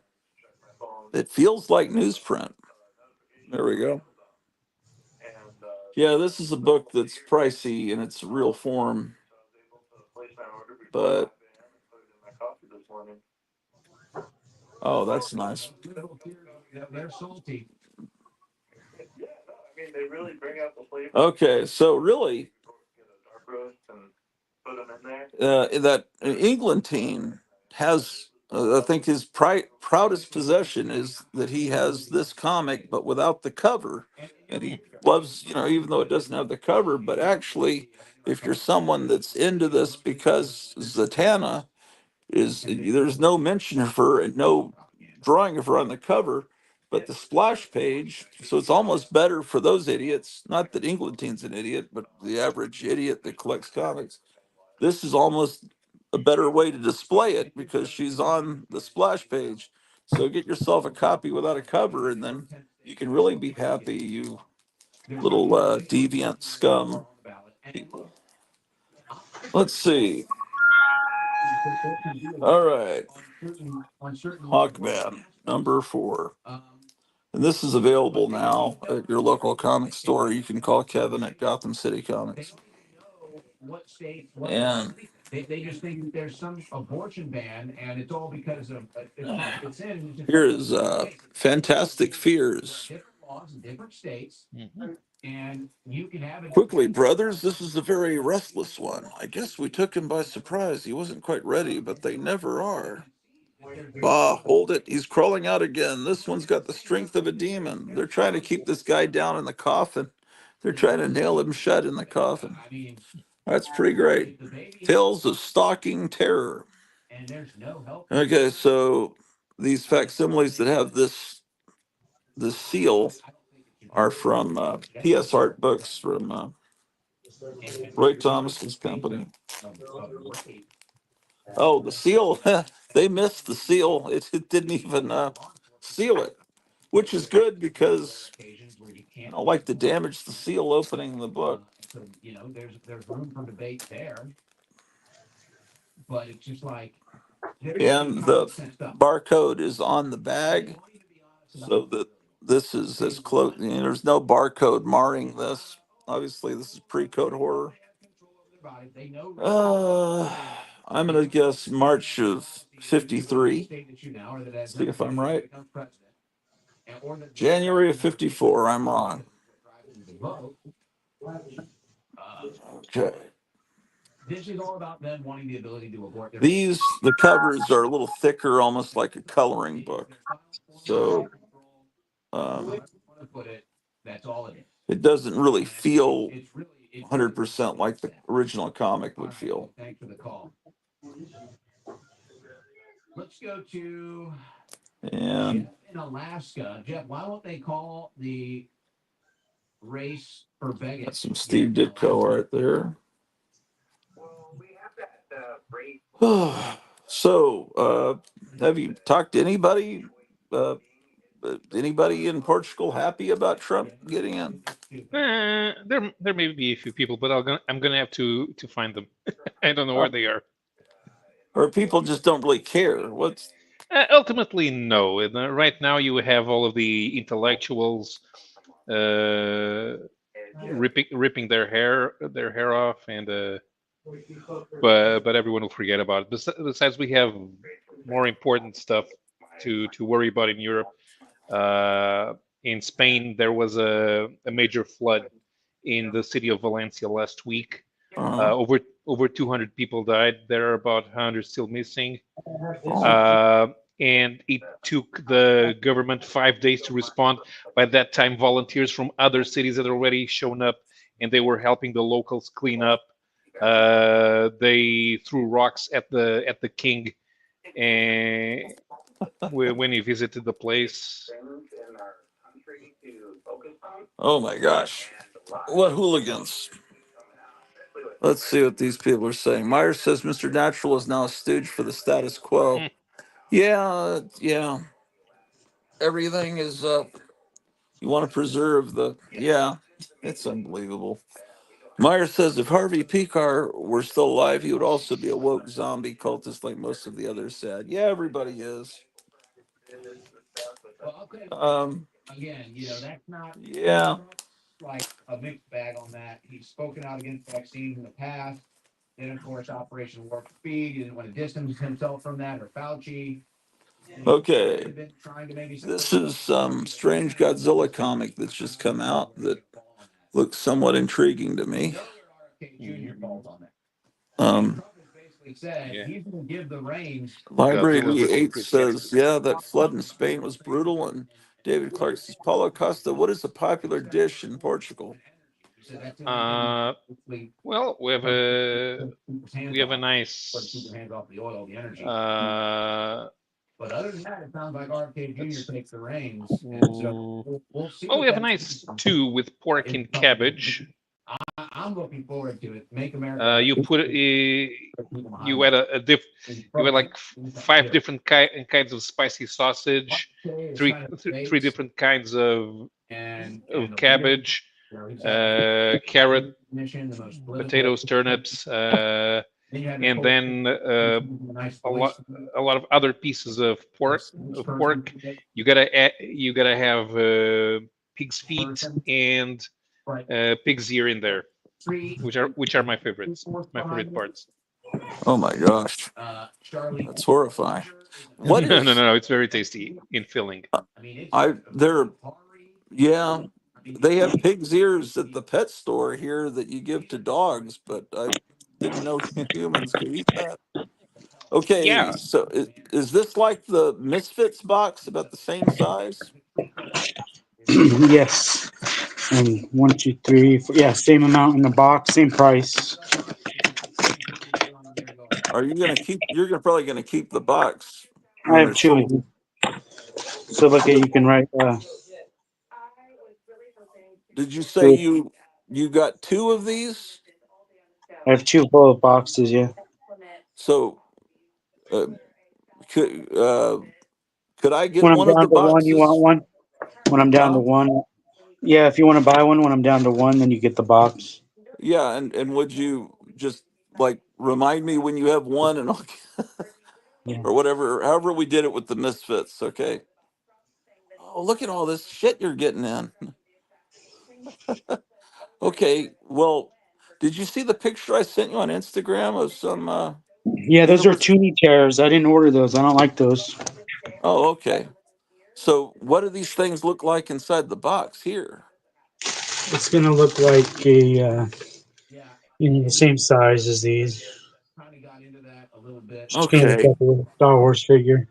it feels like newsprint. There we go. Yeah, this is a book that's pricey in its real form, but oh, that's nice. Okay, so really, that England team has, I think his proudest possession is that he has this comic, but without the cover. And he loves, even though it doesn't have the cover, but actually, if you're someone that's into this because Zatanna there's no mention of her and no drawing of her on the cover, but the splash page. So it's almost better for those idiots. Not that Englantine's an idiot, but the average idiot that collects comics. This is almost a better way to display it because she's on the splash page. So get yourself a copy without a cover, and then you can really be happy, you little deviant scum people. Let's see. All right. Hawkman, number 4. And this is available now at your local comic store. You can call Kevin at Gotham City Comics. And here is Fantastic Fears. Mhm. Quickly, brothers, this is a very restless one. I guess we took him by surprise. He wasn't quite ready, but they never are. Bah, hold it. He's crawling out again. This one's got the strength of a demon. They're trying to keep this guy down in the coffin. They're trying to nail him shut in the coffin. That's pretty great. Tales of Stalking Terror. Okay, so these facsimiles that have this seal are from PS Art Books from Roy Thomas's company. Oh, the seal. They missed the seal. It didn't even seal it, which is good because I don't like to damage the seal opening the book. And the barcode is on the bag, so that this is as close. There's no barcode marring this. Obviously, this is pre-code horror. Uh, I'm gonna guess March of '53. See if I'm right. January of '54. I'm wrong. Okay. The covers are a little thicker, almost like a coloring book. So um, it doesn't really feel 100% like the original comic would feel. And that's some Steve Ditko art there. So, have you talked to anybody? Anybody in Portugal happy about Trump getting in? There may be a few people, but I'm gonna have to find them. I don't know where Uh, they are. or people just don't really care? What's Ultimately, no. And, right now, you have all of the intellectuals uh, ripping their hair off, and but everyone will forget about it. Besides, we have more important stuff to worry about in Europe. Uh, in Spain, there was a major flood in the city of Valencia last week. uh, Over 200 people died. There are about 100 still missing. oh, Uh, and it took the government 5 days to respond. By that time, volunteers from other cities had already shown up, and they were helping the locals clean up. They threw rocks at the king, and when he visited the place. oh my gosh! What hooligans? Let's see what these people are saying. Myers says Mr. Natural is now a stooge for the status quo. Mm, Yeah, yeah. Everything is you want to preserve the yeah. It's unbelievable. Myers says if Harvey Picar were still alive, he would also be a woke zombie cultist like most of the others said. Yeah, everybody is. Um, yeah. Okay. This is some strange Godzilla comic that's just come out that looks somewhat intriguing to me. Um, yeah, Godzilla's Library looking 8 pretty scary. says, yeah, that flood in Spain was brutal. And David Clark says, Paulo Costa, what is a popular dish in Portugal? Uh, well, we have a nice. Let's. Ooh. Well, we have a nice stew with pork and cabbage. You put you add you add like five different kinds of spicy sausage, three different kinds of cabbage, carrot, potatoes, turnips, and then a lot a lot of other pieces of pork. You gotta have pig's feet and pig's ear in there, which are my favorites, my favorite parts. Oh my gosh, that's horrifying. What No, no, no, is no. It's very tasty in filling. I they're yeah, they have pig's ears at the pet store here that you give to dogs, but I didn't know humans could eat that. Okay, Yeah, so is this like the Misfits box, about the same size? Yes. And one, two, three, four. Yeah, same amount in the box, same price. Are you gonna keep? You're gonna probably gonna keep the box I when have they're two of sold. these. So look at you can write. Did you say So you got two of these? I have two full boxes. Yeah. So uh, could could I get When I'm one of down the to one, you want boxes? one. When I'm down to Huh? one, yeah. If you want to buy one, when I'm down to one, then you get the box. Yeah, and would you just like remind me when you have one and I'll Yeah. or whatever, however we did it with the Misfits, okay? Oh, look at all this shit you're getting in. Okay, well, did you see the picture I sent you on Instagram of some Yeah, those are universe? toonie chairs. I didn't order those. I don't like those. Oh, okay. So what do these things look like inside the box here? It's gonna look like the same size as these. It's gonna look Okay, like a little Star Wars figure.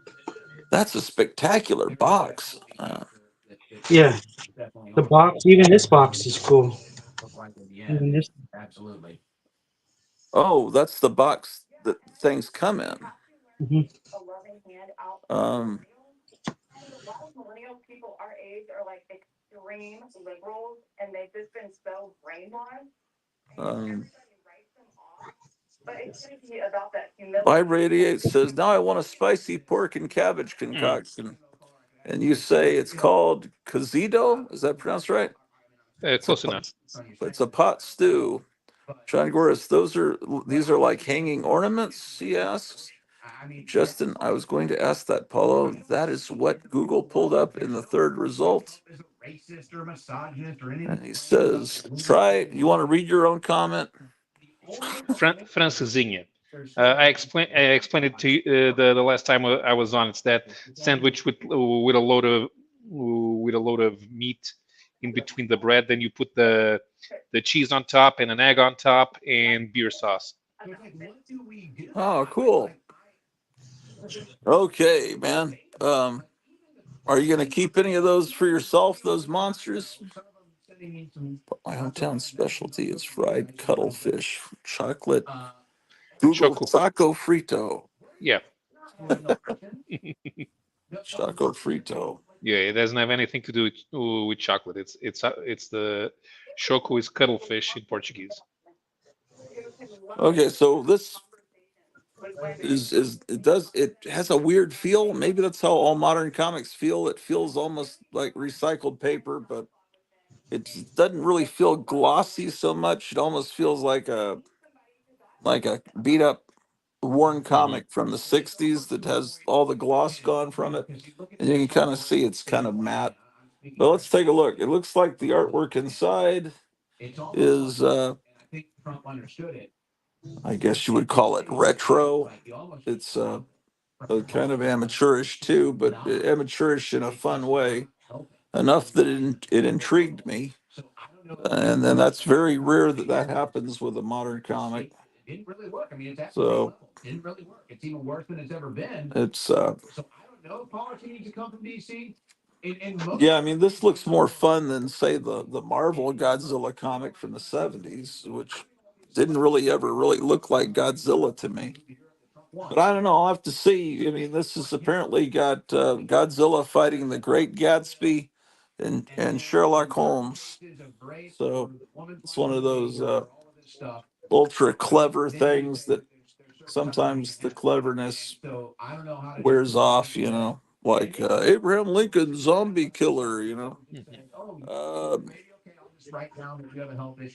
that's a spectacular box. Yeah, the box. Even this box is cool. Even this. Oh, that's the box that things come in. Mhm. Um, um, Radiate says, now I want a spicy pork and cabbage mm, concoction. And you say it's called cozito? Is that pronounced right? It's a close enough. pot, it's a pot stew. John Goris, these are like hanging ornaments, he asks. Justin, I was going to ask that, Paulo. That is what Google pulled up in the third result. And he says, try, you want to read your own comment? Francesinha. I explained it to you the last time I was on. It's that sandwich with a load of meat in between the bread. Then you put the cheese on top and an egg on top and beer sauce. Oh, cool. Okay, man. Are you going to keep any of those for yourself, those monsters? My hometown specialty is fried cuttlefish, chocolate, Google Choco. taco frito. Yeah, Choco frito. yeah. It doesn't have anything to do with chocolate. It's the choco is cuttlefish in Portuguese. Okay, so this is it has a weird feel. Maybe that's how all modern comics feel. It feels almost like recycled paper, but it doesn't really feel glossy so much. It almost feels like a beat up worn Hmm. comic from the 60s that has all the gloss gone from it. And you can kind of see it's kind of matte. But let's take a look. It looks like the artwork inside is I guess you would call it retro. It's kind of amateurish too, but amateurish in a fun way. Enough that it intrigued me. And then that's very rare that that happens with a modern comic. So it's yeah, I mean this looks more fun than say the Marvel Godzilla comic from the 70s, which didn't really ever really look like Godzilla to me. But I don't know. I'll have to see. I mean, this has apparently got Godzilla fighting the Great Gatsby and Sherlock Holmes. So it's one of those. ultra clever things that sometimes the cleverness wears off, like Abraham Lincoln zombie killer, Mhm. Uh,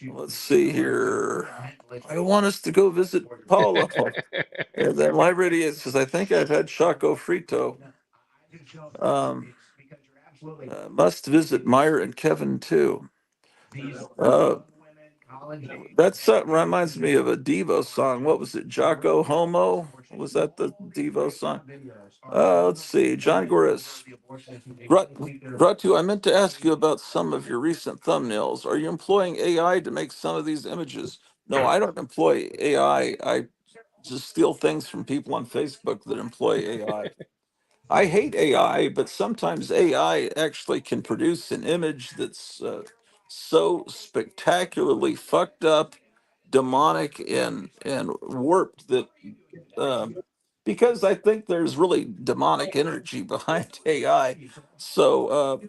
let's see here. I want us to go visit Paulo. And then library, it says, I think I've had Choco Frito. Um, must visit Meyer and Kevin too. Uh, that reminds me of a Devo song. What was it? Jocko Homo? Was that the Devo song? Let's see. John Goris. Ratu, I meant to ask you about some of your recent thumbnails. Are you employing AI to make some of these images? No, I don't employ AI. I just steal things from people on Facebook that employ AI. I hate AI, but sometimes AI actually can produce an image that's so spectacularly fucked up, demonic, and warped that because I think there's really demonic energy behind AI. So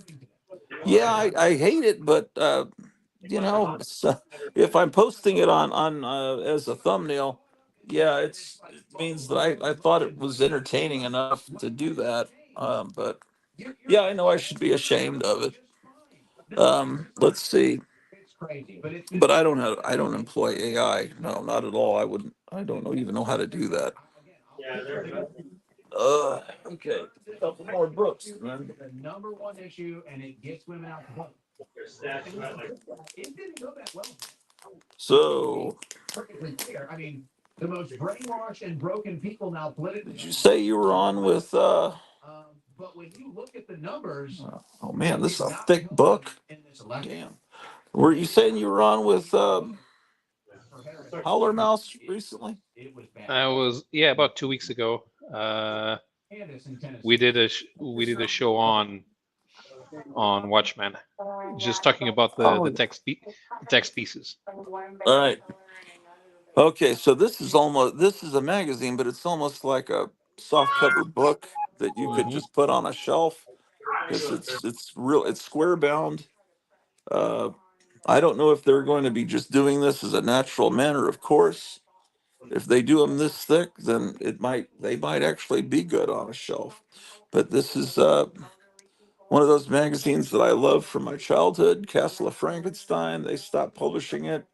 yeah, I hate it, but so if I'm posting it on as a thumbnail, yeah, it means that I thought it was entertaining enough to do that. But yeah, I know I should be ashamed of it. Let's see, but I don't employ AI. No, not at all. I don't even know how to do that. Okay, a couple more books, man. So, did you say you were on with? Oh man, this is a thick book. Damn. Were you saying you were on with Howler Mouse recently? I was, yeah, about 2 weeks ago. We did a show on Watchmen, just talking about the Oh, text pieces. all right. Okay, so this is a magazine, but it's almost like a soft cover book that you could Hmm. just put on a shelf because it's square bound. Uh, I don't know if they're going to be just doing this as a natural manner of course. If they do them this thick, then they might actually be good on a shelf. But this is one of those magazines that I love from my childhood, Castle of Frankenstein. They stopped publishing it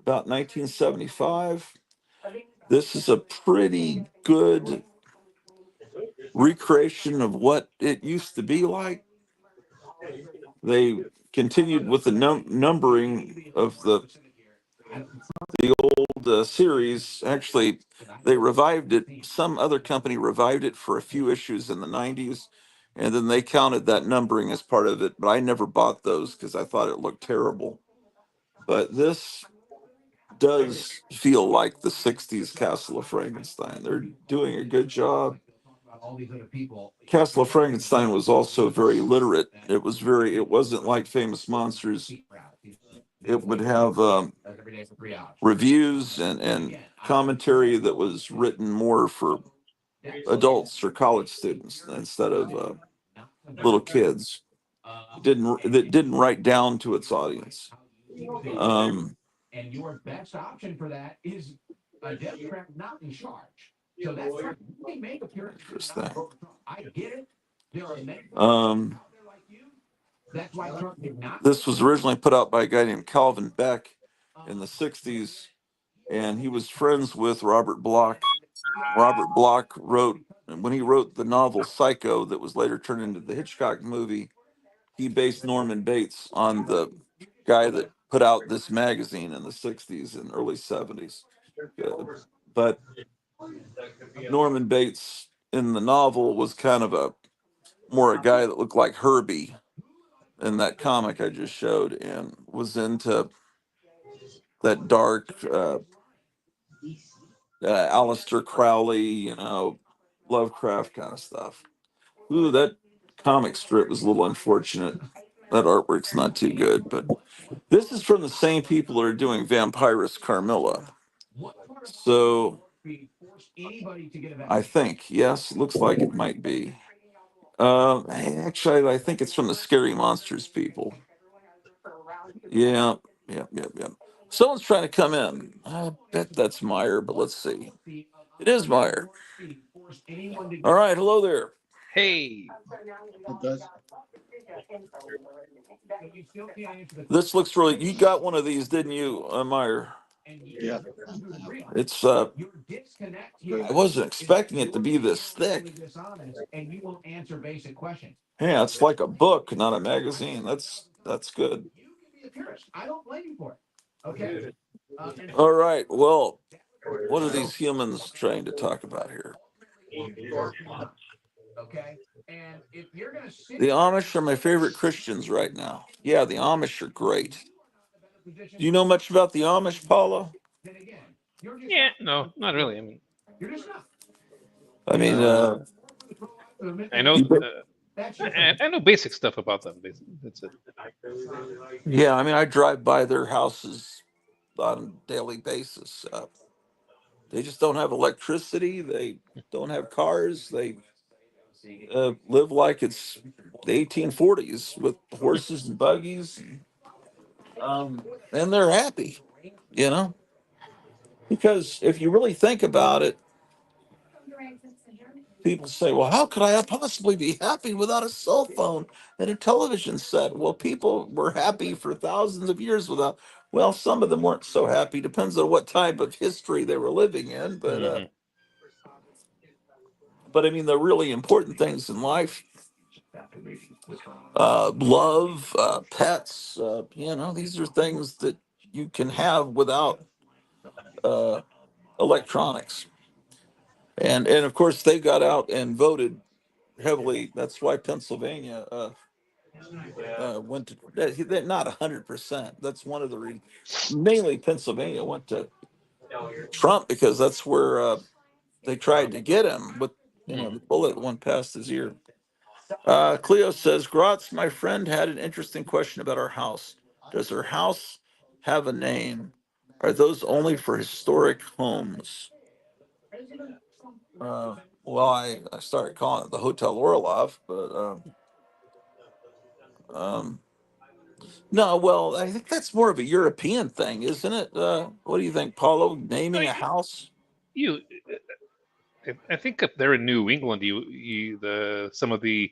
about 1975. This is a pretty good recreation of what it used to be like. They continued with the numbering of the old series. Actually, they revived it. Some other company revived it for a few issues in the 90s, and then they counted that numbering as part of it. But I never bought those because I thought it looked terrible. But this does feel like the 60s Castle of Frankenstein. They're doing a good job. Castle of Frankenstein was also very literate. It wasn't like Famous Monsters. It would have reviews and commentary that was written more for adults or college students instead of little kids. That didn't write down to its audience. Um, Interesting. Um, this was originally put out by a guy named Calvin Beck in the 60s, and he was friends with Robert Bloch. Robert Bloch wrote, when he wrote the novel Psycho, that was later turned into the Hitchcock movie, he based Norman Bates on the guy that put out this magazine in the 60s and early 70s. But Norman Bates in the novel was kind of a guy that looked like Herbie in that comic I just showed and was into that dark Aleister Crowley, Lovecraft kind of stuff. Ooh, that comic strip was a little unfortunate. That artwork's not too good, but this is from the same people that are doing Vampirus Carmilla. So I think, yes, looks like it might be. Actually, I think it's from the Scary Monsters people. Yeah, yeah, yeah, yeah. Someone's trying to come in. I bet that's Meyer, but let's see. It is Meyer. All right, hello there. Hey, It does. This looks really. You got one of these, didn't you, Meyer? Yeah, I have one. It's. I wasn't expecting it to be this thick. Yeah, it's like a book, not a magazine. That's good. All right. Well, what are these humans trying to talk about here? The Amish are my favorite Christians right now. Yeah, the Amish are great. Do you know much about the Amish, Paula? yeah, no, not really. I mean, I mean, uh, I know, you- I know basic stuff about them. That's it. yeah, I mean, I drive by their houses on a daily basis. They just don't have electricity. They don't have cars. They live like it's the 1840s with horses and buggies, and they're happy, you know. Because if you really think about it, people say, well, how could I possibly be happy without a cell phone and a television set? Well, people were happy for thousands of years without. Well, some of them weren't so happy. Depends on what type of history they were living in. Hmm. But I mean, the really important things in life, love, pets, these are things that you can have without uh, electronics. And of course, they got out and voted heavily. That's why Pennsylvania went to not 100%. That's one of the mainly Pennsylvania went to Trump because that's where they tried to get him with the bullet that went past his ear. Cleo says, Grotz, my friend had an interesting question about our house. Does her house have a name? Are those only for historic homes? Uh, well, I started calling it the Hotel Orloff, but um, no, well, I think that's more of a European thing, isn't it? What do you think, Paulo? No, Naming a house? you. I think up there in New England, the some of the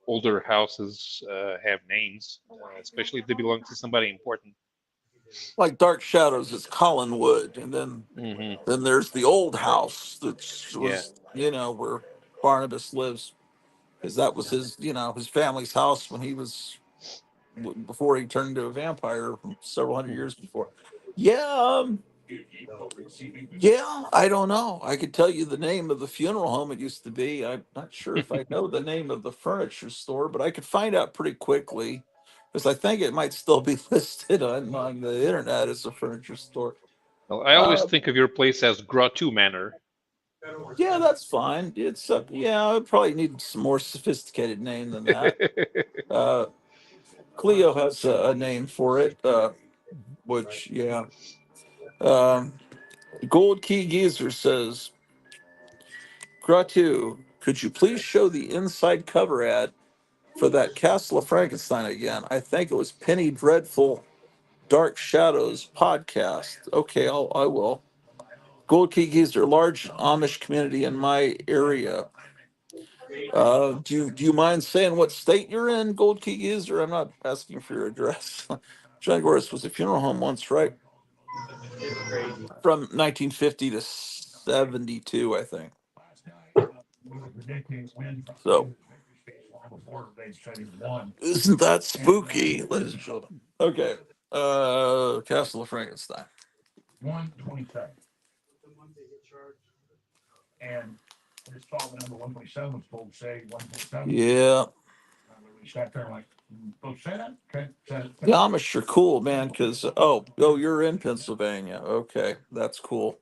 older houses have names, especially if they belong to somebody important. Like Dark Shadows, it's Collinwood, and then Hmm. then there's the old house that Yeah. was, where Barnabas lives, because that was his family's house when he was before he turned into a vampire several hundred Mhm. years before. Yeah, yeah, I don't know. I could tell you the name of the funeral home it used to be. I'm not sure if I know the name of the furniture store, but I could find out pretty quickly because I think it might still be listed on the internet as a furniture store. Well, I always Uh, think of your place as Grottu Manor. yeah, that's fine. Yeah, I would probably need some more sophisticated name than that. Uh, Cleo has a name for it, which yeah. Um, Gold Key Geezer says, Gratu, could you please show the inside cover ad for that Castle of Frankenstein again? I think it was Penny Dreadful Dark Shadows podcast. Okay, I will. Gold Key Geezer, large Amish community in my area. Do you mind saying what state you're in, Gold Key Geezer? I'm not asking for your address. John Goris was a funeral home once, right? From 1950 to 72, I think. So, isn't that spooky, ladies and gentlemen? Okay. Castle of Frankenstein. Yeah. The Amish are cool, man, because you're in Pennsylvania. Okay, that's cool.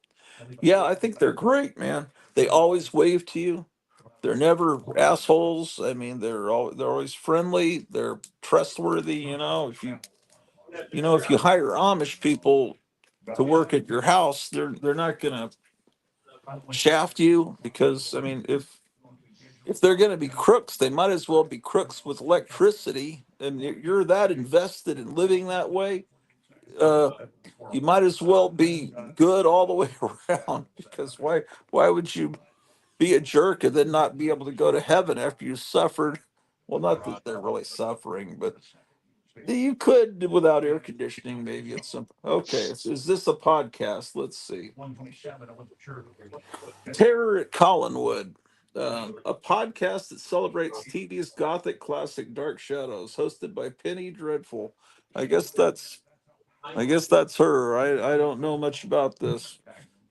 Yeah, I think they're great, man. They always wave to you. They're never assholes. I mean, they're always friendly. They're trustworthy. If you hire Amish people to work at your house, they're not gonna shaft you because I mean, if they're gonna be crooks, they might as well be crooks with electricity. And you're that invested in living that way. you might as well be good all the way around, because why would you be a jerk and then not be able to go to heaven after you suffered? Well, not that they're really suffering, but you could without air conditioning, maybe it's some. Okay, is this a podcast? Let's see. Terror at Collinwood, a podcast that celebrates TV's gothic classic Dark Shadows, hosted by Penny Dreadful. I guess that's I guess that's her. I don't know much about this.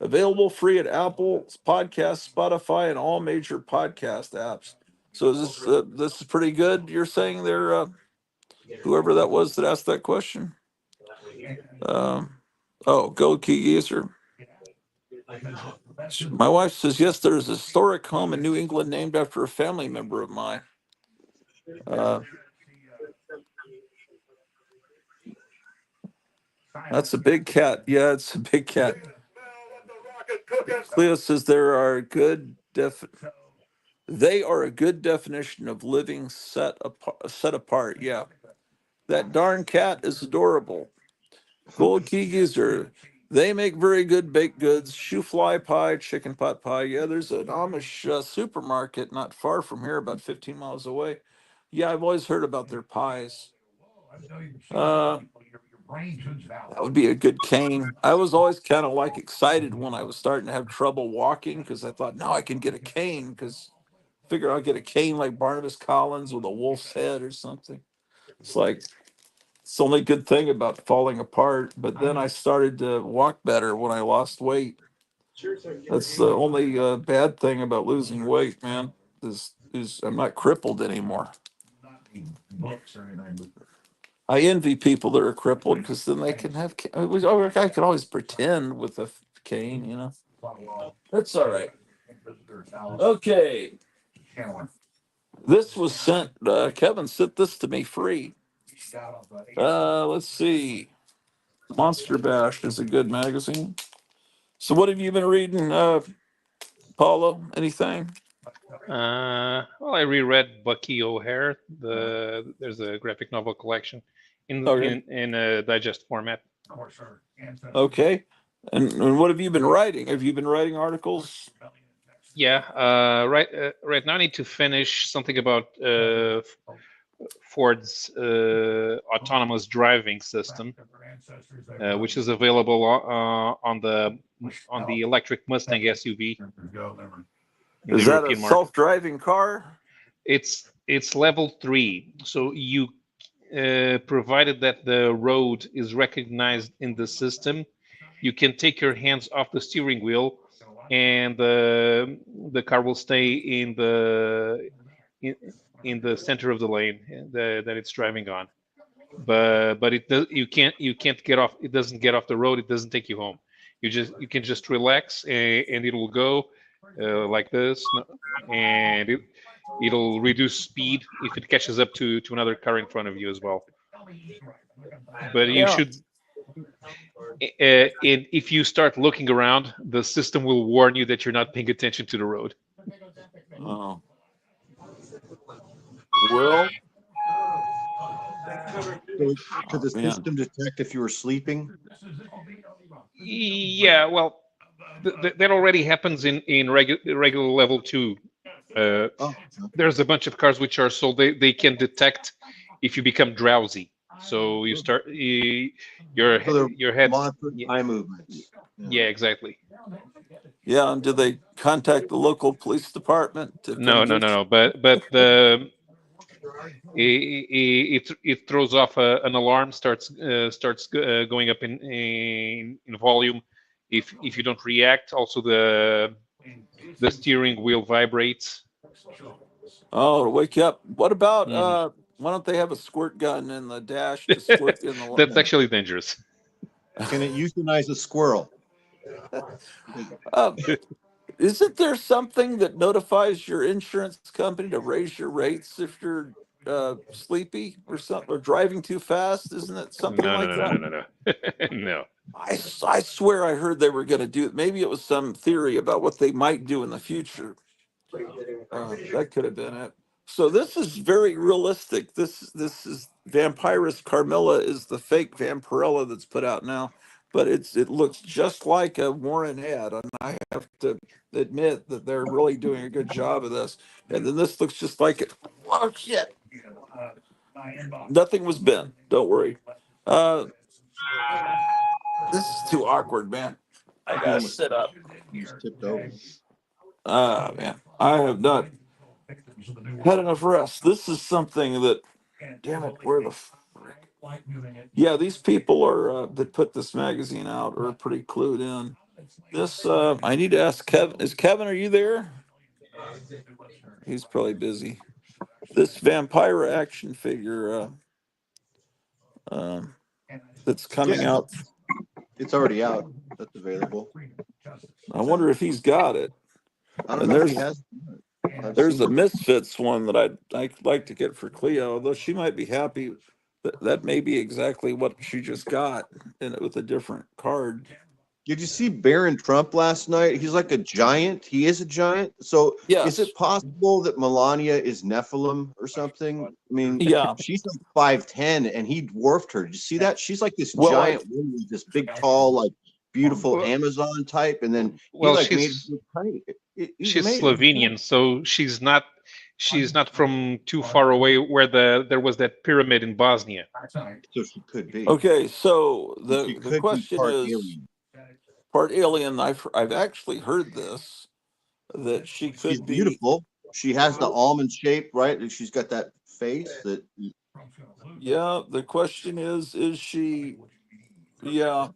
Available free at Apple Podcasts, Spotify, and all major podcast apps. So this is pretty good? You're saying there, whoever that was that asked that question. Um, oh, go Key Geezer. My wife says yes. There's a historic home in New England named after a family member of mine. Uh, that's a big cat. Yeah, it's a big cat. Cleo says they are a good definition of living set apart. Yeah, that darn cat is adorable. Gold Key Geezer. They make very good baked goods, shoe fly pie, chicken pot pie. Yeah, there's an Amish supermarket not far from here, about 15 miles away. Yeah, I've always heard about their pies. That would be a good cane. I was always kind of like excited when I was starting to have trouble walking, because I thought, now I can get a cane, because I figure I'll get a cane like Barnabas Collins with a wolf's head or something. It's like, it's the only good thing about falling apart. But then I started to walk better when I lost weight. That's the only bad thing about losing weight, man. Is I'm not crippled anymore. I envy people that are crippled, because then they can have. I could always pretend with a cane, you know. That's all right. Okay. This was sent. Kevin sent this to me free. Let's see. Monster Bash is a good magazine. So, what have you been reading, Paulo? Anything? Well, I reread Bucky O'Hare. There's a graphic novel collection Okay. in a digest format. Okay. And what have you been writing? Have you been writing articles? Yeah. Right now I need to finish something about Ford's autonomous driving system, which is available on the electric Mustang SUV in the Is that a European market. self-driving car? It's level 3, so you provided that the road is recognized in the system, you can take your hands off the steering wheel, and the car will stay in the center of the lane that it's driving on. But you can't get off. It doesn't get off the road. It doesn't take you home. You can just relax, and it will go like this, and it'll reduce speed if it catches up to another car in front of you as well. But you Yeah. should, if you start looking around, the system will warn you that you're not paying attention to the road. Oh. Well, So could oh, the man. system detect if you were sleeping? Yeah, well, that already happens in regular level 2. Oh, There's a bunch of cars which are sold. They can detect if you become drowsy. So you start so they're your head's monitoring eye movements. yeah, exactly. Yeah, and do they contact the local police department to come No, no, get no, you? no. But the it throws off an alarm, starts going up in volume if you don't react. Also, the steering wheel vibrates. Oh, to wake you up. What about Mhm. why don't they have a squirt gun in the dash to squirt in the That's actually dangerous. Can it euthanize a squirrel? uh, isn't there something that notifies your insurance company to raise your rates if you're sleepy or something, or driving too fast? Isn't it something No, no, like no, no, that? no, no, no. No. I swear I heard they were going to do it. Maybe it was some theory about what they might do in the future. That could have been it. So this is very realistic. This is Vampirus Carmilla is the fake Vampirella that's put out now, but it looks just like a Warren ad, and I have to admit that they're really doing a good job of this. And then this looks just like it. Oh shit! Nothing was bent. Don't worry. Uh, this is too awkward, man. I He gotta almost sit up. just tipped over. Man, I have not had enough rest. This is something that, damn it, where the frick? Yeah, these people are that put this magazine out are pretty clued in. This I need to ask Kevin. Is Kevin? Are you there? He's probably busy. This vampire action figure um, that's coming Yeah, out. it's already out. That's available. I wonder if he's got it. I don't And know if he has. I've there's seen a it. Misfits one that I'd like to get for Cleo, although she might be happy. That may be exactly what she just got, and with a different card. Did you see Barron Trump last night? He's like a giant. He is a giant. So is Yes. it possible that Melania is Nephilim or something? I mean, Yeah. she's like 5'10" and he dwarfed her. Did you see that? She's like this Well, giant woman with this big, tall, like beautiful Well, Amazon type, and then he well, like made it look tiny. He's she's amazing. Slovenian, so she's not from too far away where there was that pyramid in Bosnia. So she could be. okay. So She the could be question part is, alien. part alien. I've actually heard this that she She's could be. beautiful. She has the almond shape, right? And she's got that face that Yeah. The question is she? Yeah.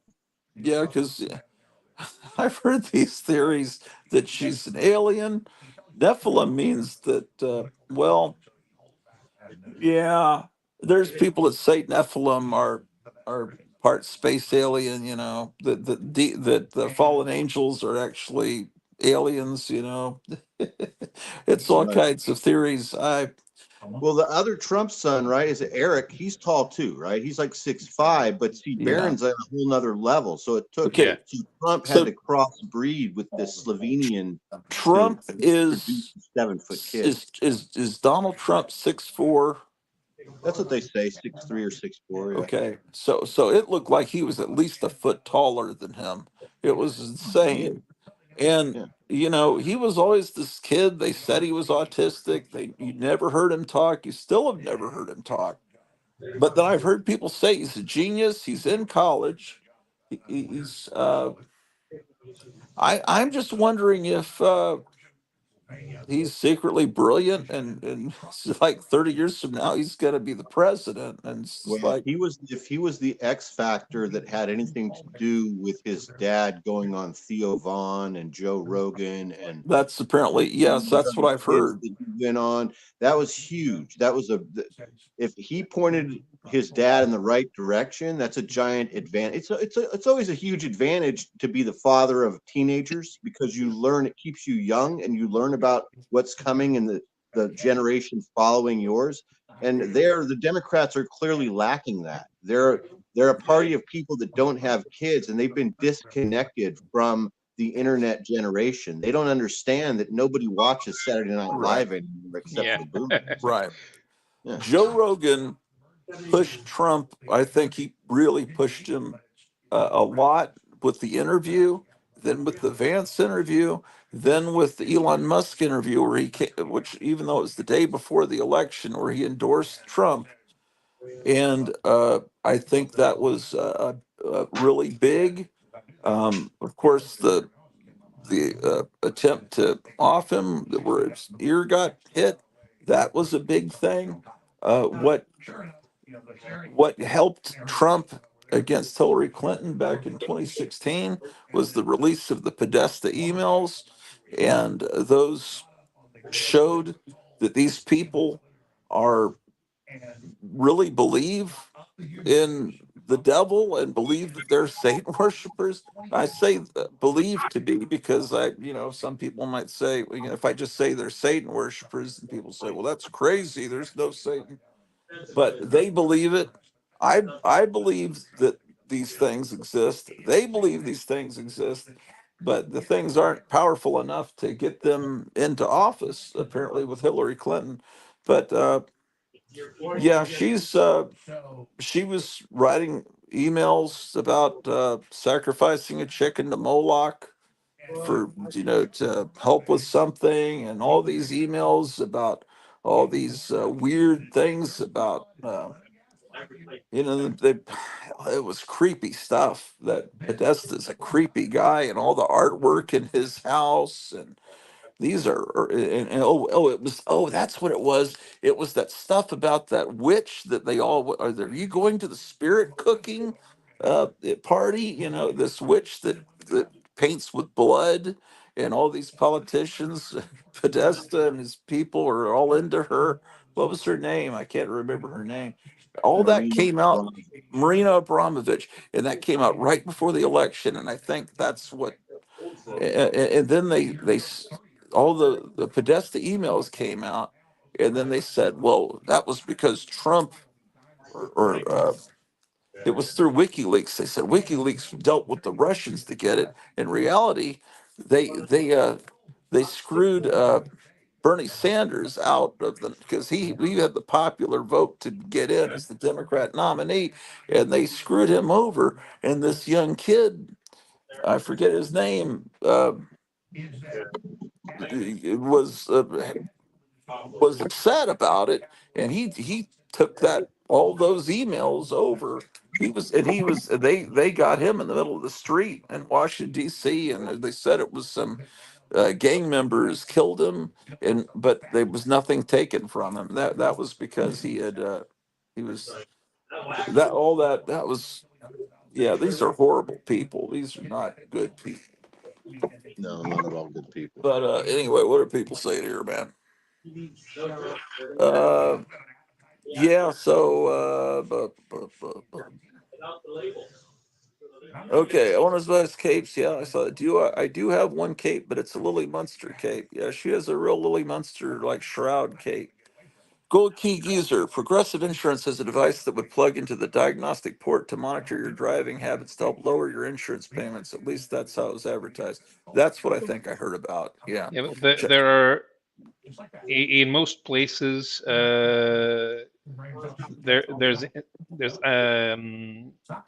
Yeah. Because I've heard these theories that she's an alien. Nephilim means that. Well, yeah. There's people that say Nephilim are part space alien. You know that the fallen angels are actually aliens. You know, it's all right. kinds of theories. Well, the other Trump son, right, is Eric. He's tall too, right? He's like 6'5", but see, Yeah. Barron's at a whole nother level. So it took Okay. Yeah. so Trump had So to crossbreed with this Slovenian to Trump produce is a 7-foot kid. is Donald Trump 6'4"? That's what they say, 6'3" or 6'4". Yeah. Okay, so it looked like he was at least a foot taller than him. It was insane. And Yeah. he was always this kid. They said he was autistic. You never heard him talk. You still have never heard him talk. But then I've heard people say he's a genius. He's in college. He's I'm just wondering if he's secretly brilliant, and it's like 30 years from now he's going to be the president, and it's just Well, like, if he was the X factor that had anything to do with his dad going on Theo Vaughn and Joe Rogan and that's apparently, yes, that's what I've kids heard. that he went on, that was huge. That was if he pointed his dad in the right direction, that's a giant advantage. It's always a huge advantage to be the father of teenagers because you learn, it keeps you young and you learn about what's coming in the generation following yours. And the Democrats are clearly lacking that. They're a party of people that don't have kids and they've been disconnected from the internet generation. They don't understand that nobody watches Saturday Night Right. Live anymore except Yeah. for the boomers. Right. Yeah. Joe Rogan pushed Trump. I think he really pushed him a lot with the interview, then with the Vance interview, then with the Elon Musk interview, where which, even though it was the day before the election, where he endorsed Trump. And I think that was really big. Of course, the attempt to off him, where his ear got hit, that was a big thing. What helped Trump against Hillary Clinton back in 2016 was the release of the Podesta emails, and those showed that these people are really believe in the devil and believe that they're Satan worshipers. I say believe to be because some people might say, if I just say they're Satan worshipers, and people say, well, that's crazy. There's no Satan, but they believe it. I believe that these things exist. They believe these things exist, but the things aren't powerful enough to get them into office. Apparently, with Hillary Clinton. But yeah, she was writing emails about sacrificing a chicken to Moloch for to help with something, and all these emails about all these weird things about they it was creepy stuff. That Podesta's a creepy guy, and all the artwork in his house, and these and it was, that's what it was. It was that stuff about that witch that they all are you going to the spirit cooking party? This witch that paints with blood, and all these politicians, Podesta and his people are all into her. What was her name? I can't remember her name. All that Marina came out, Abramovich. Marina Abramovich, and that came out right before the election. And I think that's what and then all the Podesta emails came out, and then they said, well, that was because Trump, or it was through WikiLeaks. They said WikiLeaks dealt with the Russians to get it. In reality, they screwed Bernie Sanders out of the, because he had the popular vote to get in as the Democrat nominee, and they screwed him over. And this young kid, I forget his name, was upset about it, and he took that all those emails over. They got him in the middle of the street in Washington D.C., and they said it was some gang members killed him, and but there was nothing taken from him. That was because he was that all that was, yeah. These are horrible people. These are not good people. No, not at all good people. But anyway, what are people saying here, man? Uh, yeah. So, okay. Ona's best capes. Yeah, I saw it. I do have one cape, but it's a Lily Munster cape. Yeah, she has a real Lily Munster like shroud cape. Gold Key Geezer. Progressive Insurance has a device that would plug into the diagnostic port to monitor your driving habits to help lower your insurance payments. At least that's how it was advertised. That's what I think I heard about. Yeah. Yeah, but there are in most places there's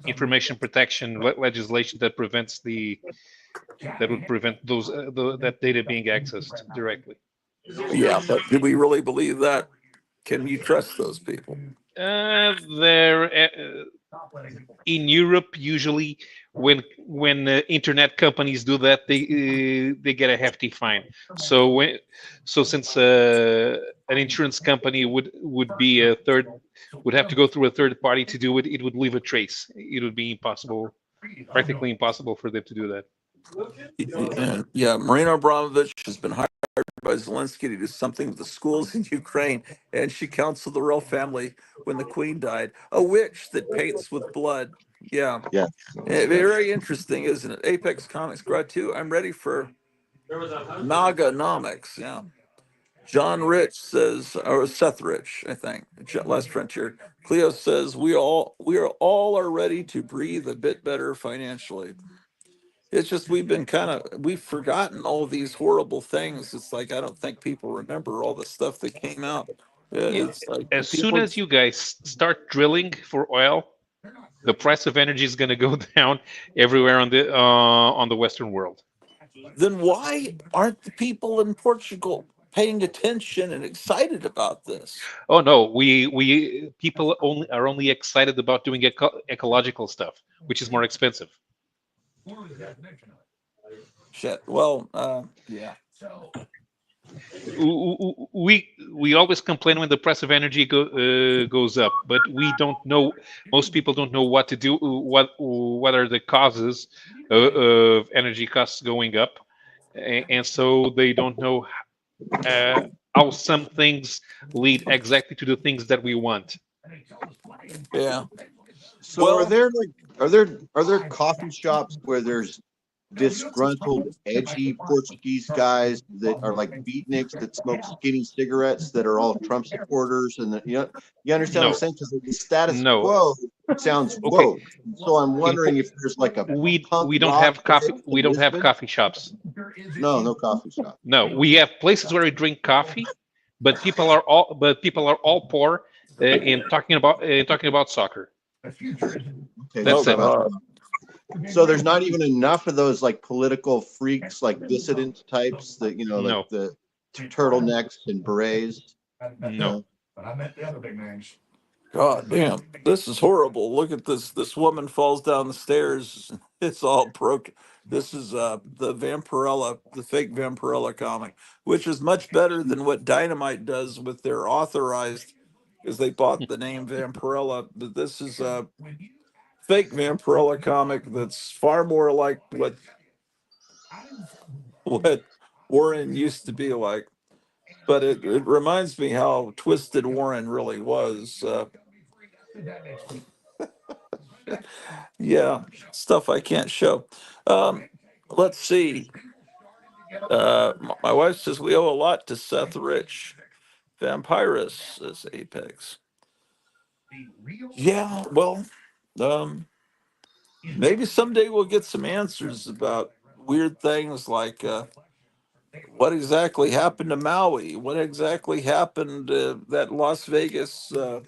information protection legislation that would prevent that data being accessed directly. Yeah, but do we really believe that? Can you trust those people? There in Europe, usually when internet companies do that, they get a hefty fine. So since an insurance company would be would have to go through a third party to do it, it would leave a trace. It would be impossible, practically impossible for them to do that. And yeah, Marina Abramovich has been hired by Zelensky to do something with the schools in Ukraine, and she counseled the royal family when the queen died. A witch that paints with blood. Yeah. Yeah. Very interesting, isn't it? Apex Comics, Grad 2. I'm ready for Naganomics. Yeah. John Rich says, or Seth Rich, I think, Last Frontier. Cleo says, we are ready to breathe a bit better financially. It's just we've forgotten all these horrible things. It's like I don't think people remember all the stuff that came out. Yeah. It's like As soon people. as you guys start drilling for oil, the price of energy is going to go down everywhere on the Western world. Then why aren't the people in Portugal paying attention and excited about this? Oh no, we people only excited about doing ecological stuff, which is more expensive. Shit. Well, yeah. We always complain when the price of energy goes up, but we don't know. Most people don't know what to do. What are the causes of energy costs going up, and so they don't know how some things lead exactly to the things that we want. Yeah. So Well, are there coffee shops where there's disgruntled, edgy Portuguese guys that are like beatniks that smoke skinny cigarettes that are all Trump supporters, and you understand what I'm No, saying? Because the status no. quo sounds Okay. woke. So I'm wondering if there's like a punk We don't rock have coffee. band We in don't have Lisbon? coffee shops. No coffee shop. No, we have places where we drink coffee, People are all poor in talking about soccer. Okay, That's Oh it. God. so there's not even enough of those like political freaks, like dissident types that like No, the turtlenecks and berets. no. No. God damn, this is horrible. Look at this. This woman falls down the stairs. It's all broken. This is the Vampirella, the fake Vampirella comic, which is much better than what Dynamite does with their authorized, because they bought the name Vampirella. But this is a fake Vampirella comic that's far more like what Warren used to be like. But it reminds me how twisted Warren really was. Yeah, stuff I can't show. Let's see. My wife says we owe a lot to Seth Rich. Vampirus says Apex. Yeah, well, um, maybe someday we'll get some answers about weird things like what exactly happened to Maui? What exactly happened that Las Vegas I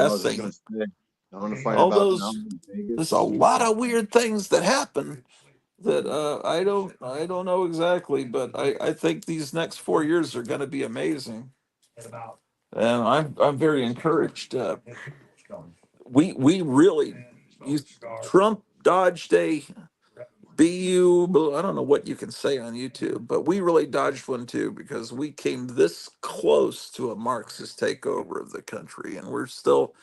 was just gonna essay? say, I want to find All about now those, in there's a Vegas. lot of weird things that happen that I don't know exactly, but I think these next 4 years are going to be amazing, and I'm very encouraged. We really you, Trump dodged a I don't know what you can say on YouTube, but we really dodged one too because we came this close to a Marxist takeover of the country, and we're still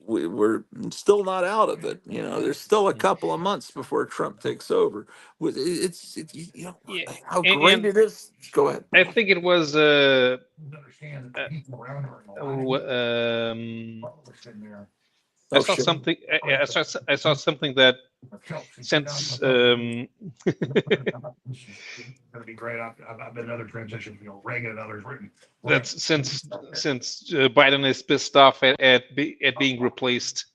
not out of it. You know, there's still a couple of months before Trump takes over. You know Yeah, how great and it is. Go ahead. I think it was uh, I Oh saw shit. something. I saw something that since that's since Biden is pissed off at being replaced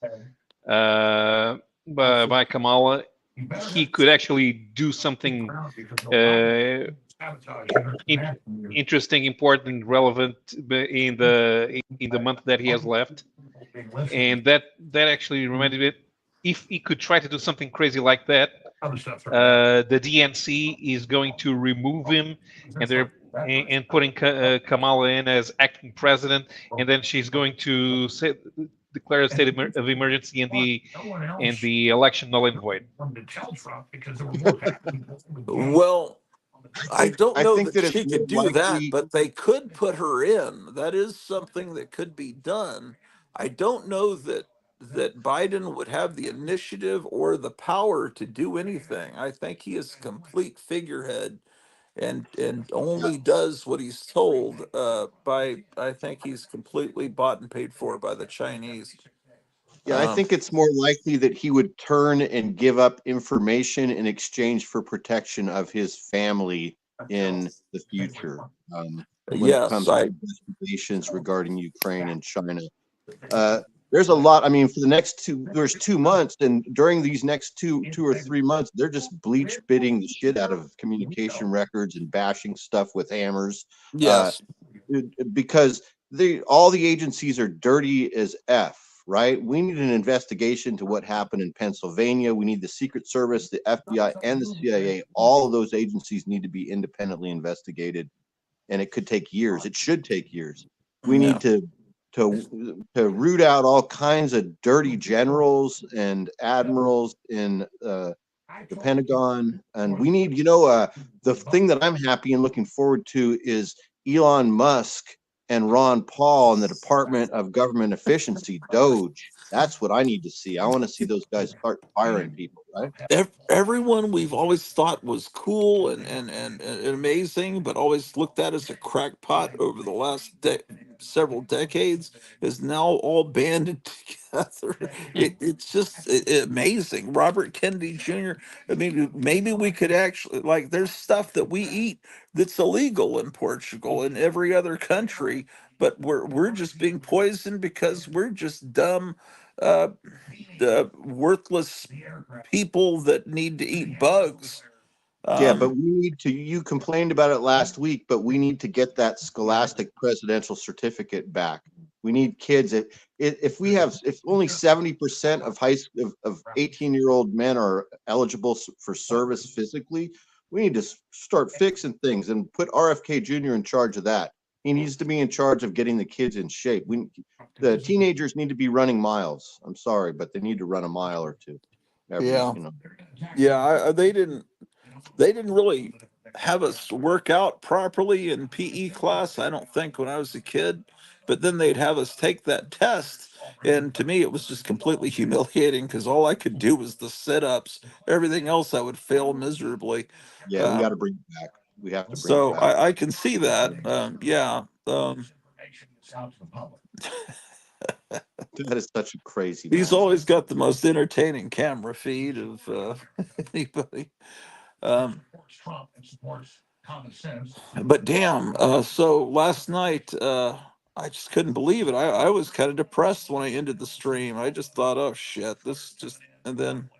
by Kamala, he could actually do something uh, in, interesting, important, relevant in the month that he has left, and that actually reminded me. If he could try to do something crazy like that, the DNC is going to remove him, and they're and putting Kamala in as acting president, and then she's going to declare a state of emergency and the election null and void. Well, I don't I know think that that it's she more could do that, likely. but they could put her in. That is something that could be done. I don't know that Biden would have the initiative or the power to do anything. I think he is a complete figurehead and only does what he's told by I think he's completely bought and paid for by the Chinese. Yeah, I Um, think it's more likely that he would turn and give up information in exchange for protection of his family in the future. When it yes, comes to I investigations regarding Ukraine and China. Uh, there's a lot. I mean, for the next there's 2 months, and during these next 2 or 3 months, they're just bleach bidding the shit out of communication records and bashing stuff with hammers, uh, yes, because all the agencies are dirty as f. Right? We need an investigation to what happened in Pennsylvania. We need the Secret Service, the FBI, and the CIA. All of those agencies need to be independently investigated, and it could take years. It should take years. We yeah. need to root out all kinds of dirty generals and admirals in the Pentagon, and we need, the thing that I'm happy and looking forward to is Elon Musk and Ron Paul in the Department of Government Efficiency, Doge. That's what I need to see. I want to see those guys start firing people, right? Everyone we've always thought was cool and amazing, but always looked at as a crackpot over the last several decades, is now all banded together. It's just amazing. Robert Kennedy Jr. I mean, maybe we could actually, like, there's stuff that we eat that's illegal in Portugal and every other country, but we're just being poisoned because we're just dumb, uh, worthless people that need to eat bugs. Yeah, but we need to. You complained about it last week, but we need to get that Scholastic Presidential Certificate back. We need kids. If we have, if only 70% of of 18-year-old men are eligible for service physically, we need to start fixing things and put RFK Jr. in charge of that. He needs to be in charge of getting the kids in shape. The teenagers need to be running miles. I'm sorry, but they need to run a mile or two. Yeah. Yeah. They didn't really have us work out properly in PE class, I don't think, when I was a kid. But then they'd have us take that test. And to me, it was just completely humiliating because all I could do was the sit ups. Everything else I would fail miserably. Yeah, we got to bring it back. We have to bring So it back. I can see that. Yeah. That is such a crazy. He's nonsense. always got the most entertaining camera feed of anybody. But damn, so last night, I just couldn't believe it. I was kind of depressed when I ended the stream. I just thought, oh shit, this just, and then,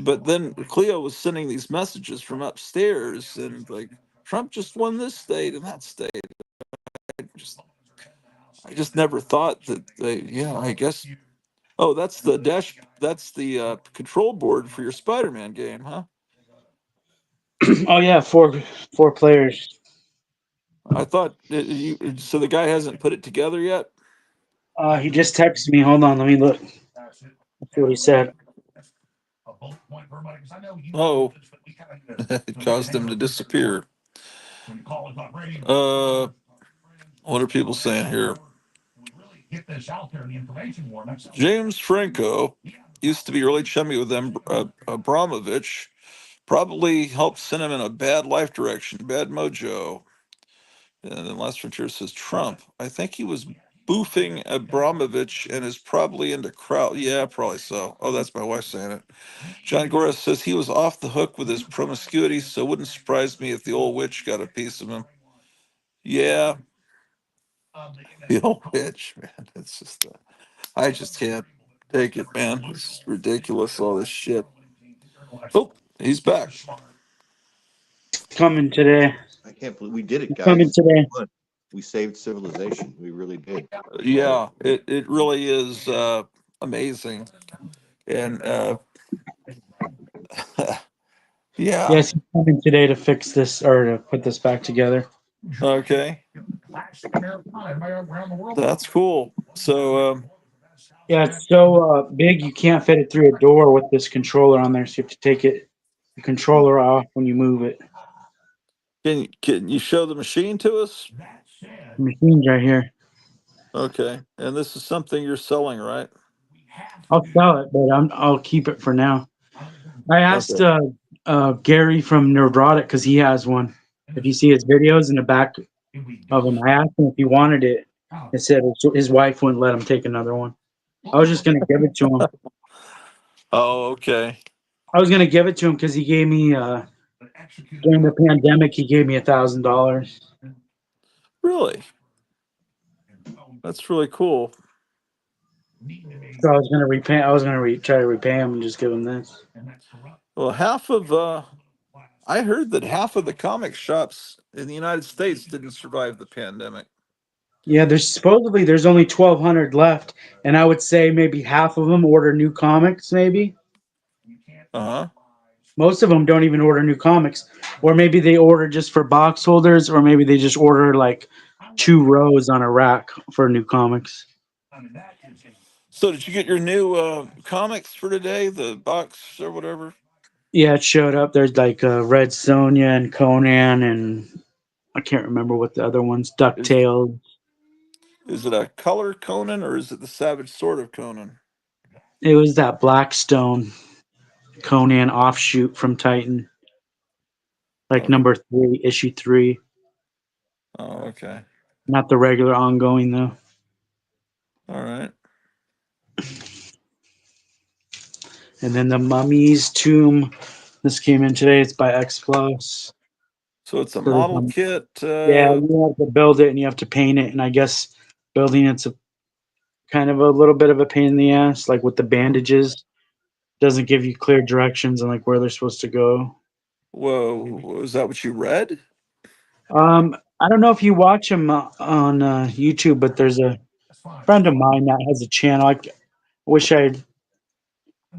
but then Cleo was sending these messages from upstairs and like, Trump just won this state and that state. I just never thought that they, yeah, I guess. Oh, that's the that's the control board for your Spider-Man game, huh? Oh yeah, four players. I thought so the guy hasn't put it together yet. He just texted me. Hold on, let me look. Let's see what he said. Oh, it caused him to disappear. What are people saying here? James Franco used to be really chummy with them. Abramovich probably helped send him in a bad life direction, bad mojo. And then Last Frontier says Trump. I think he was boofing Abramovich and is probably into crowd. Yeah, probably so. Oh, that's my wife saying it. John Gora says he was off the hook with his promiscuity, so it wouldn't surprise me if the old witch got a piece of him. Yeah, the old witch, man. It's just, I just can't take it, man. It's ridiculous, all this shit. Oh, he's back. Coming today. I can't believe we did it, Coming guys. today. We saved civilization. We really did. Yeah, it really is amazing. And yeah, Yes, he's coming today to fix this or to put this back together. okay. That's cool. So, Yeah, it's so big you can't fit it through a door with this controller on there, so you have to take the controller off when you move it. can you show the machine to us? The machine's right here. Okay. And this is something you're selling, right? I'll sell it, but I'll keep it for now. I asked Okay. Gary from Neurotic because he has one. If you see his videos in the back of him, I asked him if he wanted it. He said his wife wouldn't let him take another one. I was just gonna give it to him. Oh, okay. I was gonna give it to him because he gave me during the pandemic. He gave me $1,000. Really? That's really cool. So I was gonna repay. I was gonna try to repay him and just give him this. Well, I heard that half of the comic shops in the United States didn't survive the pandemic. Yeah, there's only 1,200 left, and I would say maybe half of them order new comics. Maybe Uh-huh. most of them don't even order new comics, or maybe they order just for box holders, or maybe they just order like 2 rows on a rack for new comics. So did you get your new comics for today, the box or whatever? Yeah, it showed up. There's like Red Sonja and Conan, and I can't remember what the other ones. Is DuckTales. is it a color Conan or is it the Savage Sword of Conan? It was that Blackstone Conan offshoot from Titan, like Okay. number 3, issue 3. Oh, okay. Not the regular ongoing though. All right. And then the Mummy's Tomb. This came in today. It's by X Plus. So it's a So model kit. yeah, you have to build it and you have to paint it. And I guess building it's a kind of a little bit of a pain in the ass, like with the bandages. Doesn't give you clear directions on like where they're supposed to go. Whoa, was that what you read? I don't know if you watch him on YouTube, but there's a friend of mine that has a channel. I wish I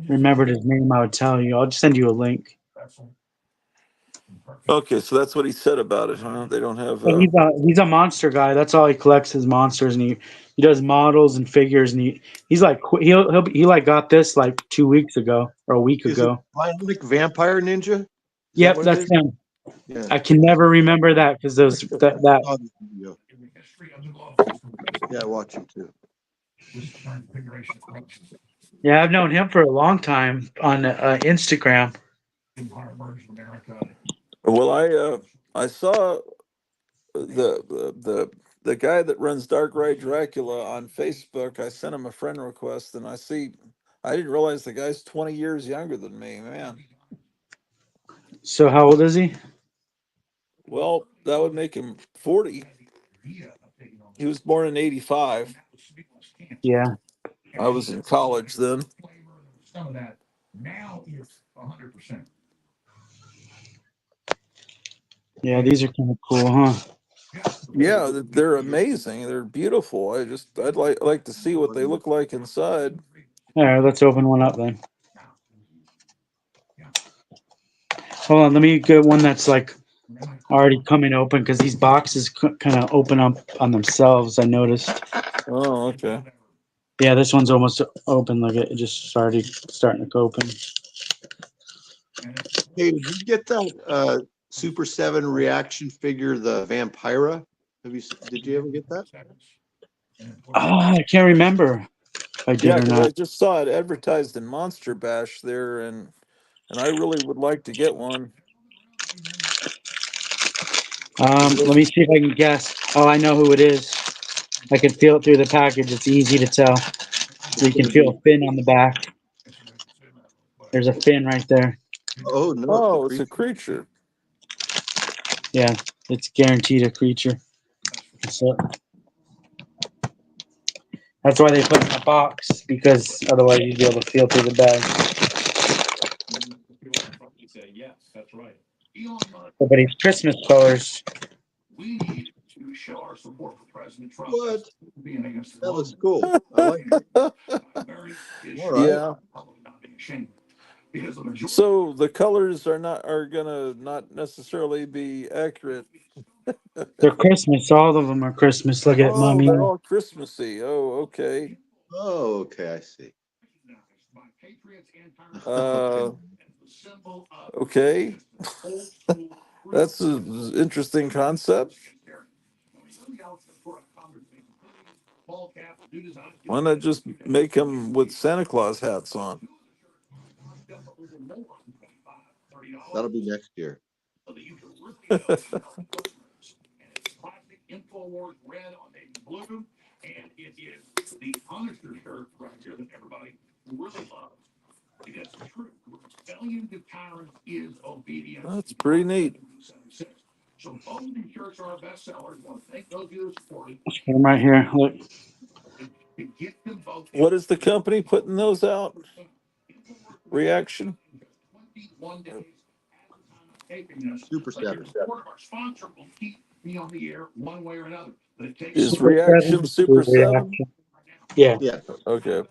remembered his name. I would tell you. I'll just send you a link. Okay, so that's what he said about it, huh? They don't have But he's a monster guy. That's all he collects his monsters, and he does models and figures, and he's like he like got this like 2 weeks ago or a week Is it ago. Bionic Vampire Ninja? Is that Yep, what it that's is? him. Yeah. I can never remember that because those that Saw the video. Yeah, I watch him too. yeah, I've known him for a long time on Instagram. Well, I saw the guy that runs Dark Ride Dracula on Facebook. I sent him a friend request, and I didn't realize the guy's 20 years younger than me, man. So how old is he? Well, that would make him 40. He was born in 85. Yeah, I was in college then. yeah, these are kind of cool, huh? Yeah, they're amazing. They're beautiful. I'd like to see what they look like inside. All right, let's open one up then. Hold on, let me get one that's like already coming open because these boxes kind of open up on themselves. I noticed. Oh, okay. Yeah, this one's almost open. Like it just starting to open. Hey, did you get that Super 7 reaction figure, the Vampira? Did you ever get that? I can't remember if I did Yeah, or because I not. just saw it advertised in Monster Bash there, and I really would like to get one. Let me see if I can guess. Oh, I know who it is. I can feel it through the package. It's easy to tell. So It's you can gonna feel be. a fin on the back. There's a fin right there. Oh no, it's a Oh, it's a creature. creature. Yeah, it's guaranteed a creature. So that's why they put it in a box because otherwise you'd be able to feel through the bag. But he's Christmas colors. What? That looks cool. I like it. All right. Yeah. So the colors are gonna not necessarily be accurate. They're Christmas. All of them are Christmas. Look at Oh, mommy. they're all Christmassy. Oh, okay. Oh, okay, I see. Okay. Uh, okay. That's an interesting concept. Why not just make them with Santa Claus hats on? That'll be next year. That's pretty neat. I'm right here. Look. What is the company putting those out? Reaction Super 7. is Super Reaction 7 Super 7. reaction. Yeah. Yeah. Okay.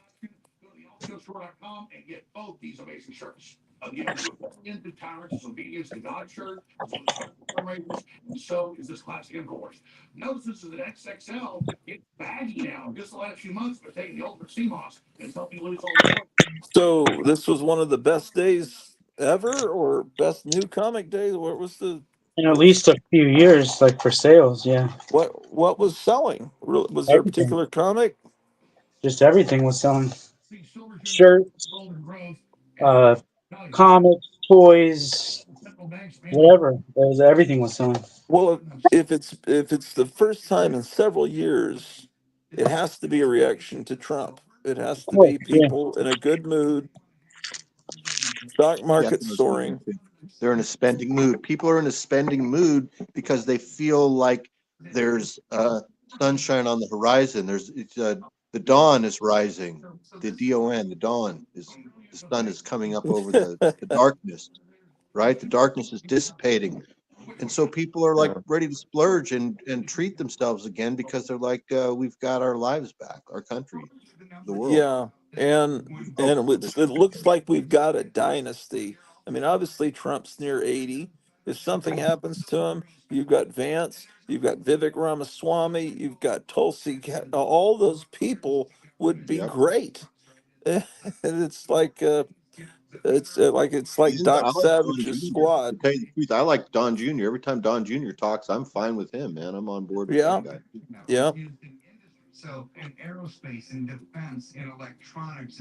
So this was one of the best days ever, or best new comic days. What was the In at what was least a few years, like for sales. Yeah. what was selling? Was there a Everything. particular comic? Just everything was selling. Shirts, uh, comics, toys, whatever. Everything was selling. Well, if it's the first time in several years, it has to be a reaction to Trump. It has Of to course. be Yeah. people in a good mood, stock Yeah. market soaring. They're in a spending mood. People are in a spending mood because they feel like there's sunshine on the horizon. The dawn is rising. The dawn, the dawn is the sun is coming up over the darkness, right? The darkness is dissipating. And so people are like ready to splurge and treat themselves again because they're like, we've got our lives back, our country, the world. Yeah, and Oh, it looks like we've got a dynasty. I mean, obviously Trump's near 80. If something happens to him, you've got Vance, you've got Vivek Ramaswamy, you've got Tulsi. All those people would be yep. great. And it's like it's like And I Doc like Don Savage's Jr. To squad. tell you the truth, I like Don Jr. Every time Don Jr. talks, I'm fine with him, man. I'm on board with that Yeah, guy. yeah.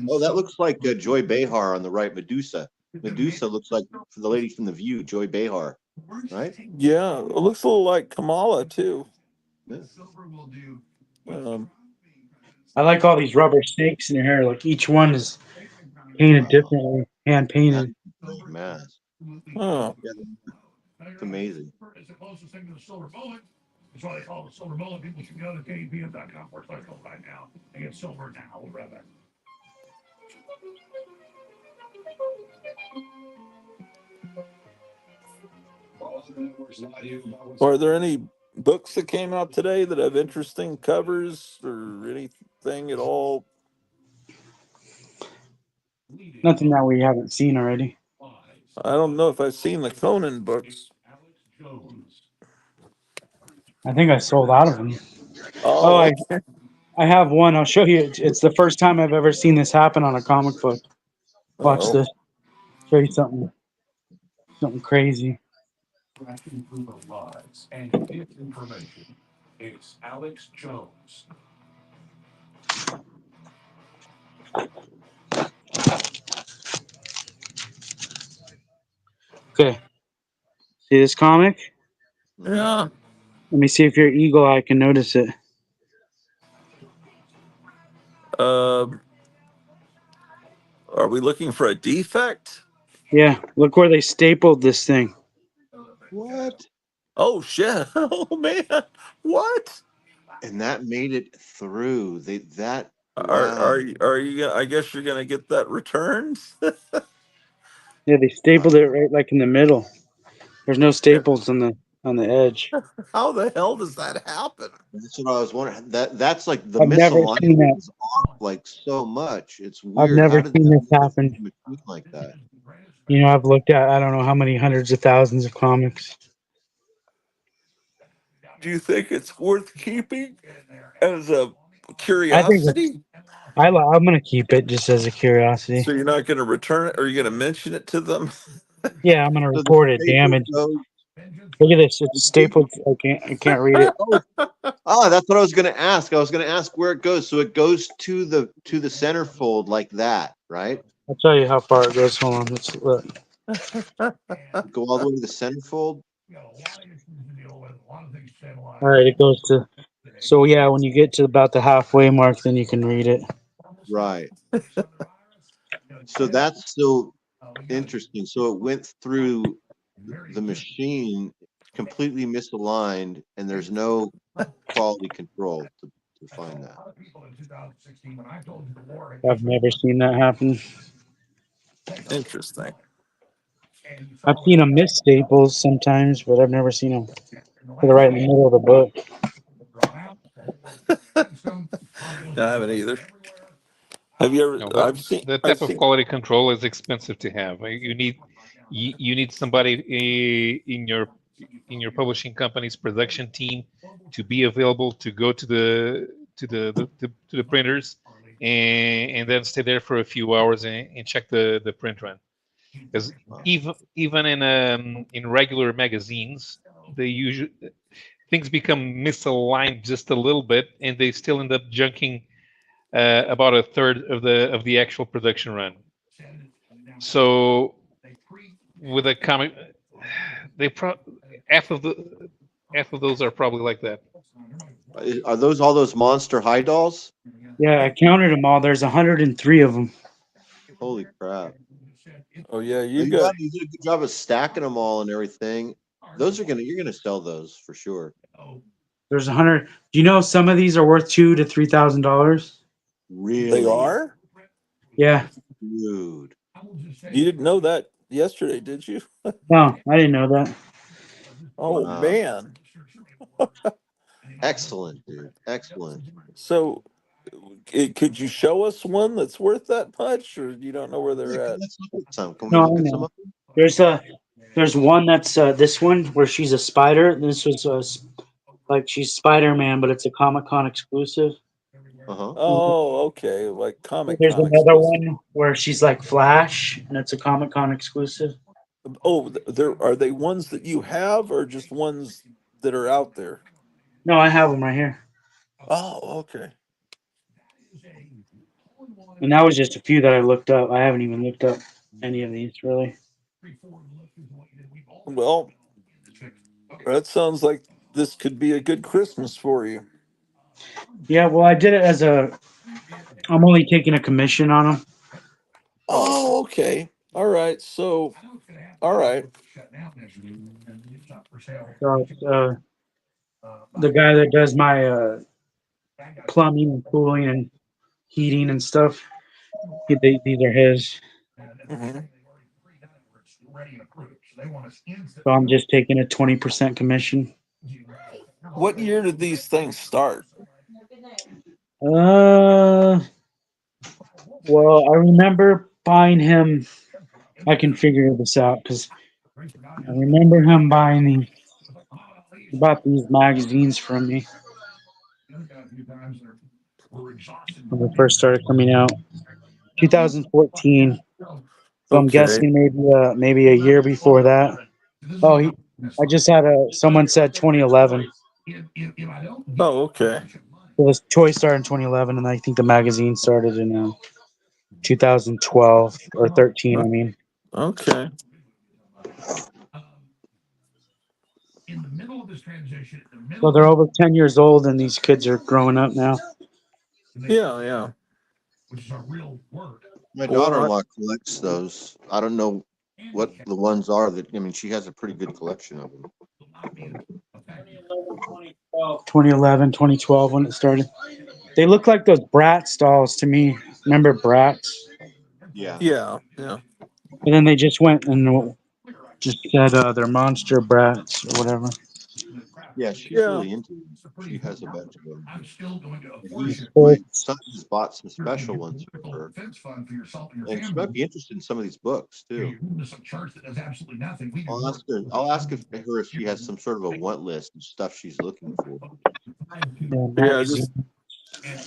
Oh, that looks like Joy Behar on the right, Medusa. Medusa looks like the lady from The View, Joy Behar, right? Yeah, it looks a little like Kamala too. Yeah. Um, I like all these rubber snakes in your hair. Like each one is painted Wow, differently, hand that's painted. a great mask. huh. Yeah, it's amazing. Are there any books that came out today that have interesting covers or anything at all? Nothing that we haven't seen already. I don't know if I've seen the Conan books. I think I sold out of them. Oh, Oh, I okay. I have one. I'll show you. It's the first time I've ever seen this happen on a comic book. Watch Oh, this. Show you something crazy. Okay, see this comic? Mhm. yeah. Let me see if your eagle eye can notice it. Um, are we looking for a defect? Yeah, look where they stapled this thing. What? Oh shit! Oh man, what? And that made it through. Are Wow. are you are you? I guess you're gonna get that returned. Yeah, they stapled it right like in the middle. There's no staples on the edge. How the hell does that happen? That's what I was wondering. That's like the I've never seen misalignment that. is off like so much. It's I've weird. never How did seen that this go through happen. the machine like that? You know, I've looked at I don't know how many hundreds of thousands of comics. Do you think it's worth keeping as a I think it's, curiosity? I'm gonna keep it just as a curiosity. So you're not going to return it, or you're going to mention it to them? Yeah, I'm gonna So the report it staple damaged. goes. Look at this. The It's staple, stapled. I can't read it. oh, that's what I was going to ask. I was going to ask where it goes. So it goes to the centerfold like that, right? I'll tell you how far it goes. Hold on. Let's look. Go all the way to the centerfold. All right, it goes to. So yeah, when you get to about the halfway mark, then you can read it. Right. So that's so interesting. So it went through the machine completely misaligned, and there's no quality control to find that. I've never seen that happen. Interesting. I've seen them miss staples sometimes, but I've never seen them put it right in the middle of the book. I haven't either. Have you No, ever? that I've seen. that I've type of seen. quality control is expensive to have. You need somebody in your publishing company's production team to be available to go to the printers and then stay there for a few hours and check the print run. Because even in regular magazines, they usually things become misaligned just a little bit, and they still end up junking about a third of the actual production run. So with a comic, they half of those are probably like that. Are those all those monster high dolls? Yeah, I counted them all. There's 103 of them. Holy crap! Oh yeah, Well, you got. you did a good job of stacking them all and everything. Those are you're gonna sell those for sure. There's 100. Do you know some of these are worth $2,000 to $3,000? They Really, are. Yeah, dude. You didn't know that. yesterday, did you? No, I didn't know that. Oh Wow. man. Excellent, dude. Excellent. So, could you show us one that's worth that much, or you don't know where Yeah, they're at? let's look at some. Can we No, I look at some know. of them? There's one that's this one where she's a spider. This was like she's Spider-Man, but it's a Comic-Con exclusive. Uh-huh. Oh, okay, like Comic There's Con another exclusive. one where she's like Flash, and it's a Comic-Con exclusive. Oh, there are they ones that you have, or just ones that are out there? No, I have them right here. Oh, okay. And that was just a few that I looked up. I haven't even looked up any of these really. Well, that sounds like this could be a good Christmas for you. Yeah, well, I did it as a. I'm only taking a commission on them. Oh, okay. All right. So, all right. So it's, the guy that does my plumbing and cooling and heating and stuff. These are his. Mhm. So I'm just taking a 20% commission. What year did these things start? Uh, well, I remember buying him. I can figure this out because I remember him buying these. He bought these magazines from me when they first started coming out, 2014. So I'm Okay. guessing maybe a year before that. Oh, I just had someone said 2011. Oh, okay. So this toy started in 2011, and I think the magazine started in 2012 or 13. I mean, Okay. so they're over 10 years old, and these kids are growing up now. Yeah, yeah. My Well, daughter-in-law collects those. I don't know what the ones are that, I mean, she has a pretty good collection of them. 2011, 2012 when it started. They look like those Bratz dolls to me. Remember Bratz? Yeah. yeah, yeah. And then they just went and just said they're monster brats or whatever. Yeah, she's Yeah. really into them. She has a bunch of them. And So my son has bought some special ones for her. And she might be interested in some of these books too. I'll ask her. I'll ask her if she has some sort of a want list of stuff she's looking for. yeah, Yeah, magazine.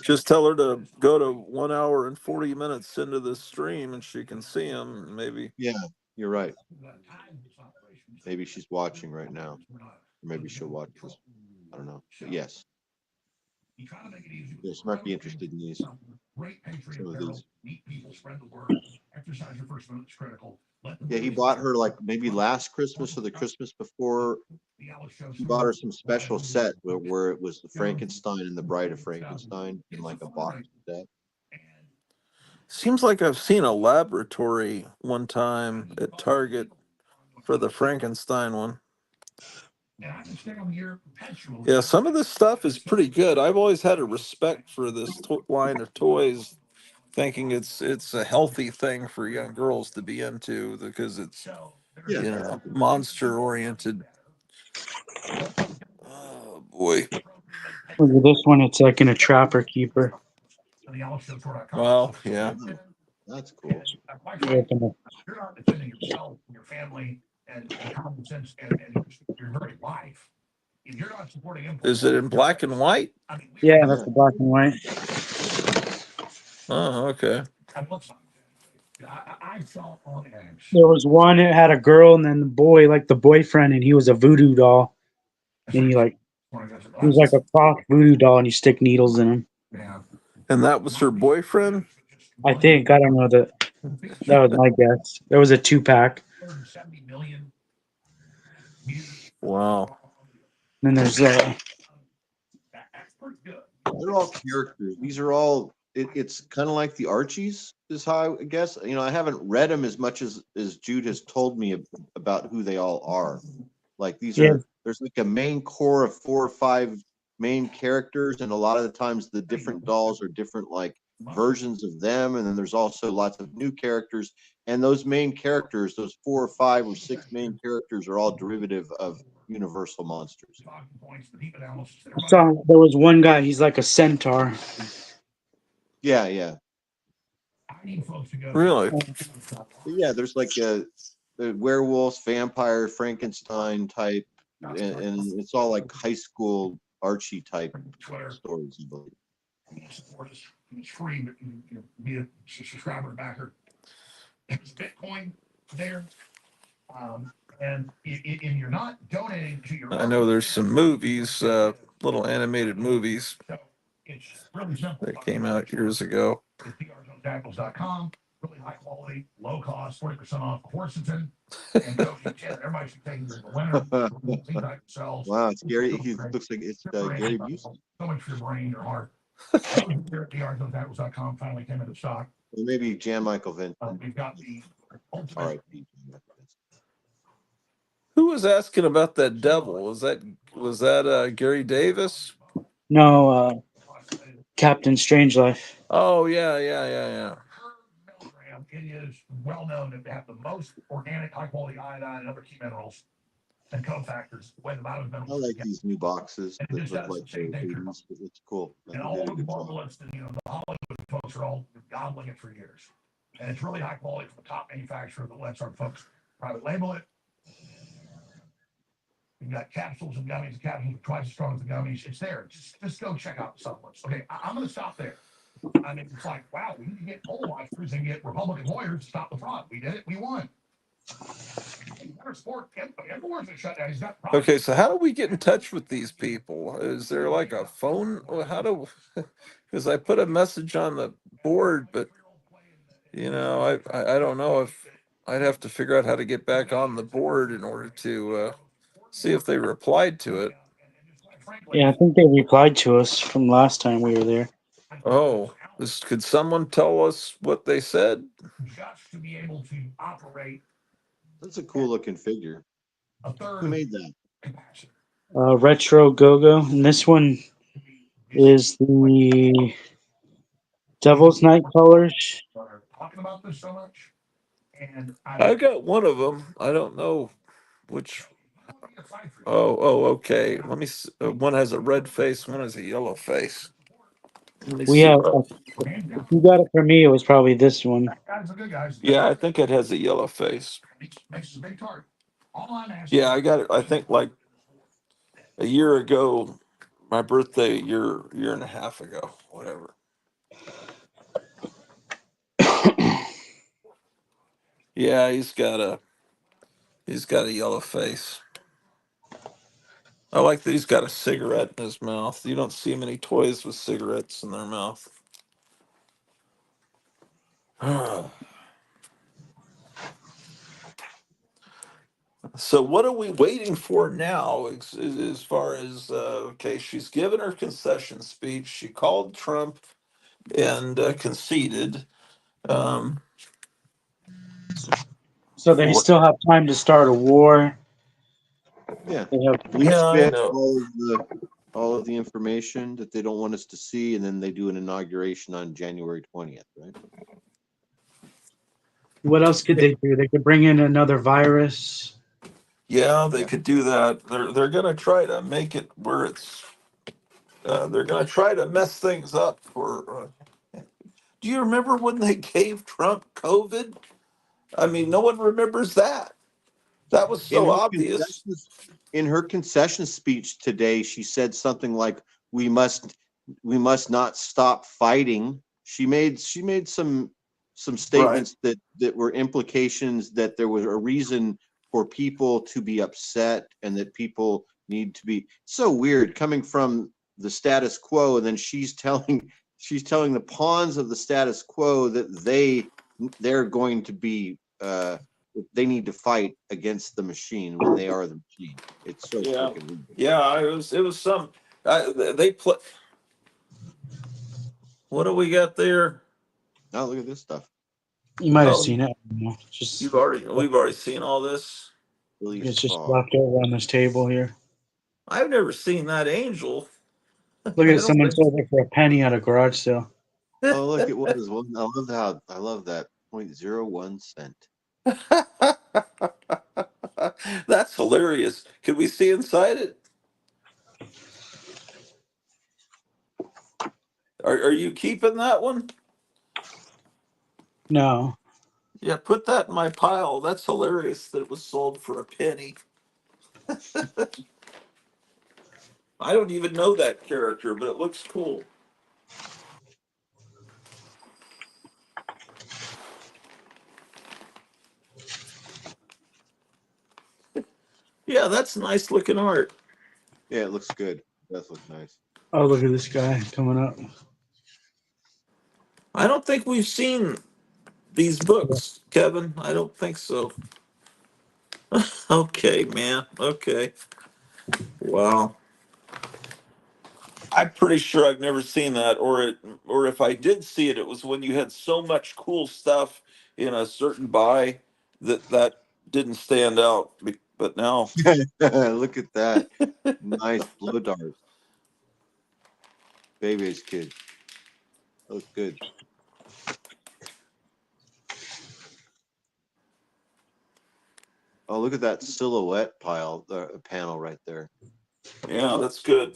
just tell her to go to 1 hour and 40 minutes into the stream and she can see them. Maybe. Yeah, you're right. Maybe she's watching right now. Or maybe she'll watch this. I don't know. But yes. Yeah, she might be interested in these. Some of these. Yeah, he bought her like maybe last Christmas or the Christmas before. He bought her some special set where it was the Frankenstein and the Bride of Frankenstein in like a box set. Seems like I've seen a laboratory one time at Target for the Frankenstein one. Yeah, some of this stuff is pretty good. I've always had a respect for this line of toys, thinking it's a healthy thing for young girls to be into because it's Yeah. monster oriented. Oh boy. Look at this one. It's like in a trapper keeper. Well, yeah. Oh, that's cool. You open it. Is it in black and white? Yeah, Yeah. that's the black and white. Oh, okay. There was one that had a girl and then the boy, like the boyfriend, and he was a voodoo doll. And he was like a cross voodoo doll, and you stick needles in him. And that was her boyfriend? I think I don't know that was my guess. There was a 2-pack. Wow. And then there's They're all characters. These are all. It's kind of like the Archies, is how I guess. You know, I haven't read them as much as Jude has told me about who they all are. Like these yeah, are. There's like a main core of 4 or 5 main characters, and a lot of the times the different dolls are different, like versions of them, and then there's also lots of new characters. And those main characters, those 4 or 5 or 6 main characters, are all derivative of Universal monsters. I saw there was one guy. He's like a centaur. Yeah, yeah. Really? But yeah, there's like a werewolves, vampire, Frankenstein type, and it's all like high school Archie type stories, I believe. Support us. It's free, but you be a subscriber backer. There's Bitcoin there. And you're not donating to your. I know there's some movies, little animated movies that came out years ago. PRZoneTackles.com. Really high quality, low cost, 40% off Quercetin and Coaching 10. Everybody should take the winner. Wow, it's Gary. He looks like it's Gary Busey. So much for your brain, your heart. PRZoneTackles.com finally came into stock. Or maybe Jan Michael Vince. We've got the ultimate. R.I.P. Who was asking about that devil? Was that Gary Davis? No, Captain Strangelove. Oh yeah. It is well known to have the most organic, high quality iodine and other key minerals and cofactors. The way the I like these new boxes that look like the 80s. It's cool. And all the marvelists and the Hollywood folks are all gobbling it for years. And it's really high quality from a top manufacturer that lets our folks private label it. We've got capsules and gummies. The capsules are twice as strong as the gummies. It's there. Just go check out the supplements. Okay, I'm going to stop there. I mean, it's like, wow, we need to get poll-watchers and get Republican lawyers to stop the fraud. We did it. We won. Okay, so how do we get in touch with these people? Is there like a phone? How do? Because I put a message on the board, but I don't know if I'd have to figure out how to get back on the board in order to see if they replied to it. Yeah, I think they replied to us from last time we were there. Oh, could someone tell us what they said? Just to be able to operate. That's a cool looking figure. Who made that? Retro Go-Go. And this one is the Devil's Night colors. Talking about this so much. And I got one of them. I don't know which. Oh, okay. Let me see. One has a red face, one has a yellow face. We have. If you got it for me, it was probably this one. Yeah, I think it has a yellow face. Yeah, I got it. I think like a year ago, my birthday, year and a half ago, whatever. Yeah, he's got a yellow face. I like that he's got a cigarette in his mouth. You don't see many toys with cigarettes in their mouth. So what are we waiting for now as far as, okay, she's given her concession speech. She called Trump and conceded. So they still have time to start a war. Yeah. They have, I know. All of the information that they don't want us to see, and then they do an inauguration on January 20th, right? what else could they do? They could bring in another virus. Yeah, they could do that. They're going to try to make it where it's. They're going to try to mess things up for. Do you remember when they gave Trump COVID? I mean, no one remembers that. That was so obvious. In her concession speech today, she said something like, "We must not stop fighting." She made some statements that were implications that there was a reason for people to be upset and that people need to be. So weird coming from the status quo, and then she's telling the pawns of the status quo that they're going to be they need to fight against the machine when they are the machine. It's so freaking weird. Yeah, it was some they play. What do we got there? Now look at this stuff. You might have seen it. We've already seen all this. It's just left over on this table here. I've never seen that angel. Look at someone sold it for a penny at a garage sale. Oh, look, it was one. I love that 0.01 cent. That's hilarious. Can we see inside it? Are you keeping that one? No. Yeah, put that in my pile. That's hilarious that it was sold for a penny. I don't even know that character, but it looks cool. Yeah, that's nice looking art. Yeah, it looks good. It does look nice. Oh, look at this guy coming up. I don't think we've seen these books, Kevin. I don't think so. Okay, man. Okay. Wow. I'm pretty sure I've never seen that, or if I did see it, it was when you had so much cool stuff in a certain buy that didn't stand out. But now, Look at that. Nice blow dart. Baby's kid. That looks good. Oh, look at that silhouette panel right there. yeah, that's good.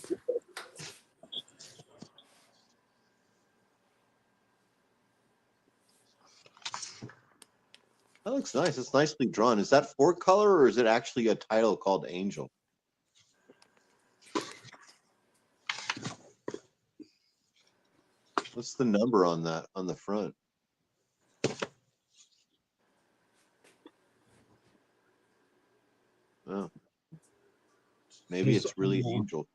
That looks nice. It's nicely drawn. Is that four color or is it actually a title called Angel? What's the number on that on the front? Oh, maybe These it's really Angel.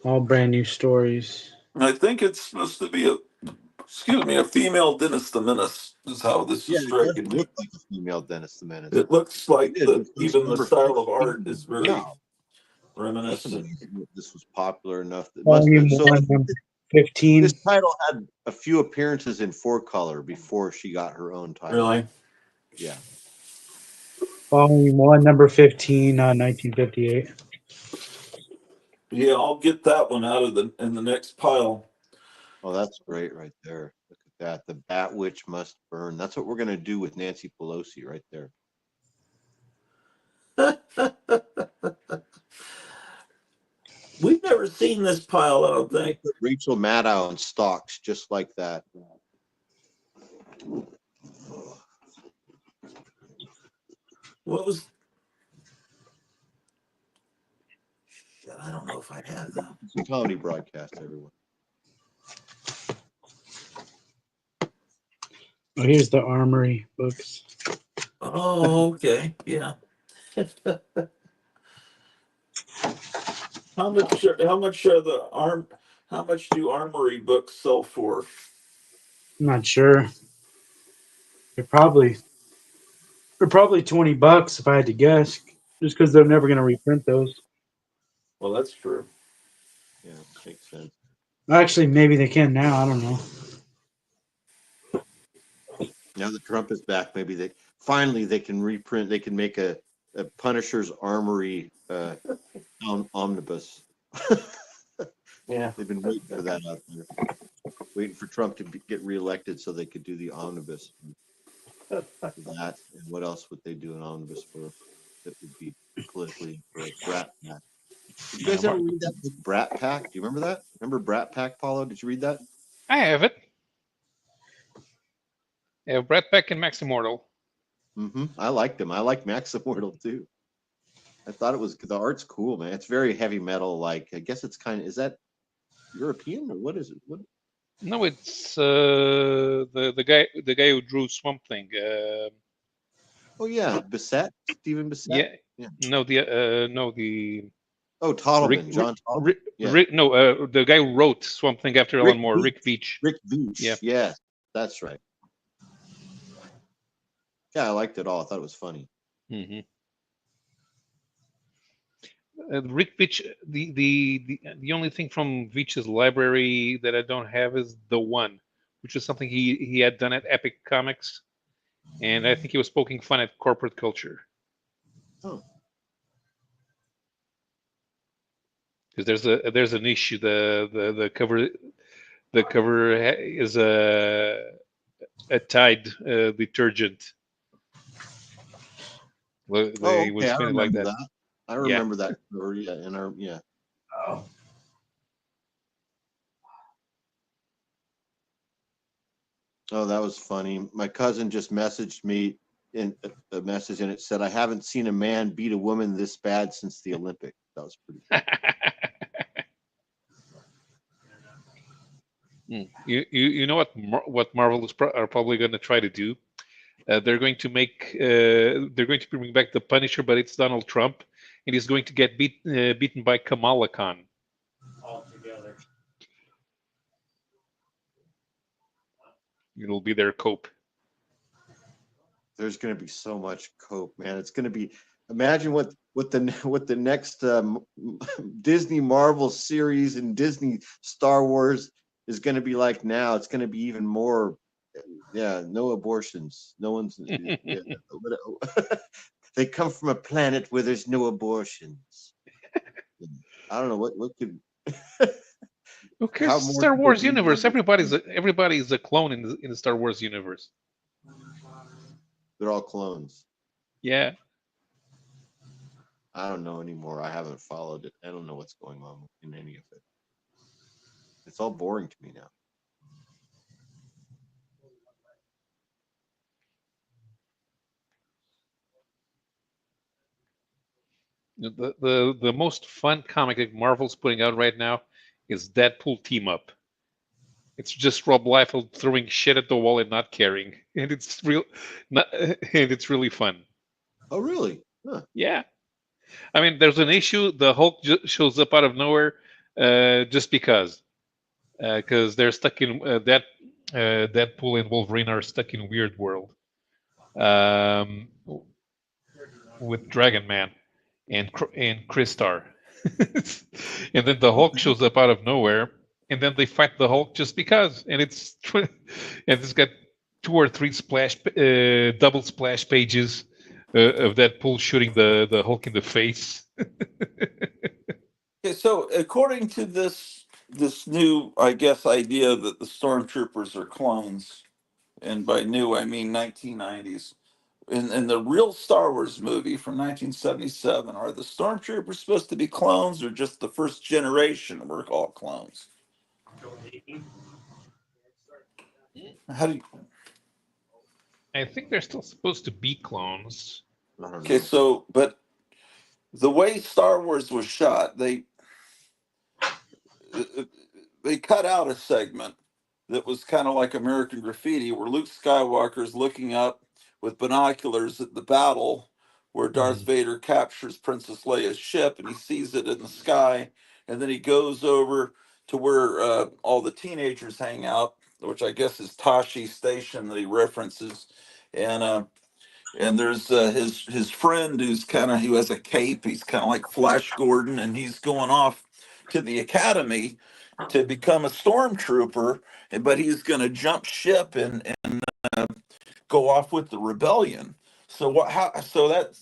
all brand new stories. I think it's supposed to be a female Dennis the Menace is how this Yeah, is it does striking me. look like a female Dennis the Menace. It looks It like is. even the Number style of 15. art is very Wow, that's reminiscent. amazing that this was popular enough. That must Volume so I 1, think number this 15. title had a few appearances in four color before she got her own title. Really? Yeah. Volume 1, number 15, 1958. Yeah, I'll get that one out of the next pile. Oh, that's great right there. Look at that. The Bat Witch must burn. That's what we're gonna do with Nancy Pelosi right there. We've never seen this pile, I don't We're gonna think. put Rachel Maddow in stocks just like that. What was I don't know if I have that. It's a comedy broadcast, everyone. Oh, here's the Armory books. Oh, okay. Yeah. How much do armory books sell for? I'm not sure. They're probably they're probably $20 if I had to guess, just because they're never going to reprint those. Well, that's true. Yeah, makes sense. Actually, maybe they can now. I don't know. Now that Trump is back, maybe they finally they can reprint. They can make a Punisher's Armory omnibus. Yeah. They've been waiting for that out there, waiting for Trump to get reelected so they could do the omnibus for that. And what else would they do an omnibus for that would be politically incorrect? Brat Pack. Did you guys ever read that book, Brat Pack? Do you remember that? Remember Brat Pack, Paulo? Did you read that? I have it. I have Brett Peck and Max Immortal. I liked him. I like Max Immortal too. I thought it was the art's cool, man. It's very heavy metal. Like I guess it's kind of is that European or what is it? What? No, it's the guy who drew Swamp Thing. Oh yeah, Bissett, Stephen Bissett. Yeah, Yeah. no the Oh, Rick, Tottleman, Rick, John Tottleman. Rick, Yeah, no the guy who wrote Swamp Thing after Alan Rick Moore, Veitch. Rick Veitch. Rick Veitch. Yeah. Yes, that's right. Yeah, I liked it all. I thought it was funny. hmm Rick Veitch. The only thing from Veitch's library that I don't have is the one, which is something he had done at Epic Comics, and I think he was poking fun at corporate culture. Oh, Because there's an issue, the cover The cover is a Tide detergent. Well, Oh, they would okay. I spin it like remember that. that. I Yeah. remember that cover. Yeah, in our yeah. Oh, that was funny. My cousin just messaged me in a message, and it said, "I haven't seen a man beat a woman this bad since the Olympics." That was pretty. You know what Marvel are probably going to try to do? They're going to they're going to bring back the Punisher, but it's Donald Trump, and he's going to get beaten by Kamala Khan. It'll be their cope. There's going to be so much cope, man. It's going to be. Imagine what the next Disney Marvel series and Disney Star Wars is going to be like now. It's going to be even more. Yeah, no abortions. No one's. Yeah, they come from a planet where there's no abortions. I don't know what could. Okay, How more Star could they Wars be universe. more? Everybody's a clone in the Star Wars universe. They're all clones. Yeah. I don't know anymore. I haven't followed it. I don't know what's going on in any of it. It's all boring to me now. The most fun comic that Marvel's putting out right now is Deadpool Team Up. It's just Rob Liefeld throwing shit at the wall and not caring, and it's really fun. Oh, really? Huh. Yeah, I mean, there's an issue. The Hulk shows up out of nowhere, just because they're stuck in Deadpool and Wolverine are stuck in a weird world, um, with Dragon Man and Crystar. And then the Hulk shows up out of nowhere, and then they fight the Hulk just because, and it's got 2 or 3 double splash pages of Deadpool shooting the Hulk in the face. Okay, so according to this new, I guess, idea that the stormtroopers are clones, and by new I mean 1990s. In the real Star Wars movie from 1977, are the stormtroopers supposed to be clones or just the first generation were all clones? How do you, I think they're still supposed to be clones. I don't okay, know. so but the way Star Wars was shot, they cut out a segment that was kind of like American Graffiti, where Luke Skywalker's looking up with binoculars at the battle where Darth Mhm. Vader captures Princess Leia's ship, and he sees it in the sky, and then he goes over to where all the teenagers hang out, which I guess is Tashi Station that he references, and there's his friend who has a cape. He's kind of like Flash Gordon, and he's going off to the academy to become a stormtrooper, but he's going to jump ship and go off with the rebellion. So what? How? So that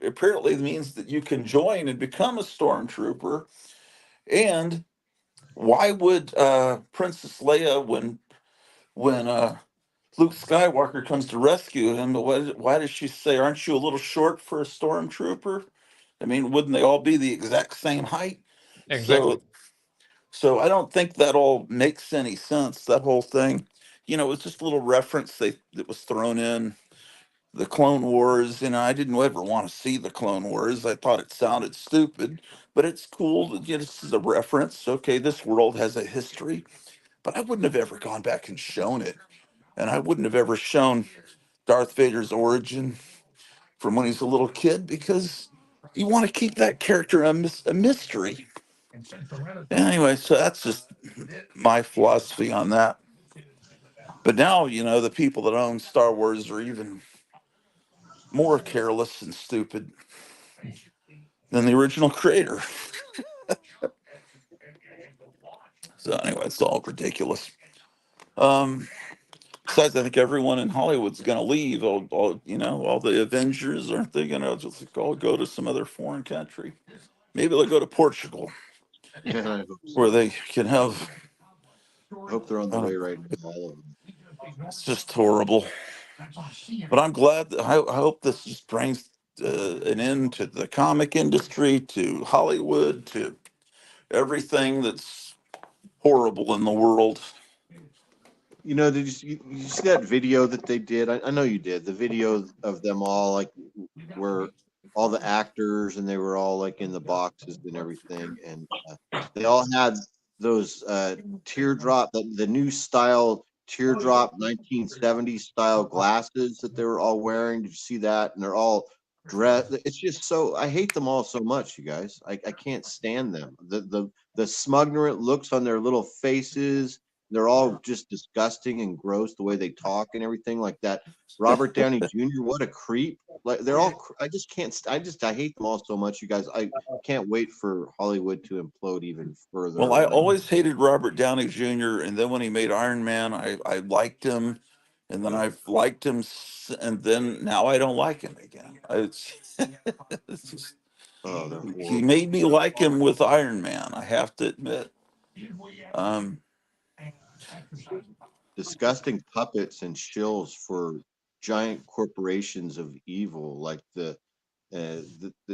apparently means that you can join and become a stormtrooper. And why would Princess Leia, when Luke Skywalker comes to rescue him, but why does she say, "Aren't you a little short for a stormtrooper?" I mean, wouldn't they all be the exact same height? Exactly. So I don't think that all makes any sense. That whole thing, it's just a little reference that was thrown in. The Clone Wars, I didn't ever want to see the Clone Wars. I thought it sounded stupid, but it's cool. This is a reference. Okay, this world has a history, but I wouldn't have ever gone back and shown it, and I wouldn't have ever shown Darth Vader's origin from when he's a little kid because you want to keep that character a mystery. Anyway, so that's just my philosophy on that. But now, the people that own Star Wars are even more careless and stupid than the original creator. So anyway, it's all ridiculous. Um, Besides, I think everyone in Hollywood's going to leave. All the Avengers, aren't they going to just all go to some other foreign country? Maybe they'll go to Portugal, Yeah, I hope where so. they can have I hope they're on the way right now, all of them. It's just horrible. But I'm glad. I hope this just brings an end to the comic industry, to Hollywood, to everything that's horrible in the world. You see that video that they did? I know you did. The video of them all, like, where all the actors and they were all like in the boxes and everything, and they all had those teardrop, the new style teardrop 1970s style glasses that they were all wearing. Did you see that? And they're all dressed. It's just so, I hate them all so much, you guys. I can't stand them. The smugnerant looks on their little faces. They're all just disgusting and gross the way they talk and everything like that. Robert Downey Jr., what a creep. Like, they're all, I just can't, I hate them all so much, you guys. I can't wait for Hollywood to implode even Well, further. I And always hated Robert Downey Jr., and then when he made Iron Man, I liked him, and then I've liked him, and then now I don't like him again. It's just, oh, they're he horrible. made me like him with Iron Man, I have to admit. Um, Disgusting puppets and shills for giant corporations of evil, like the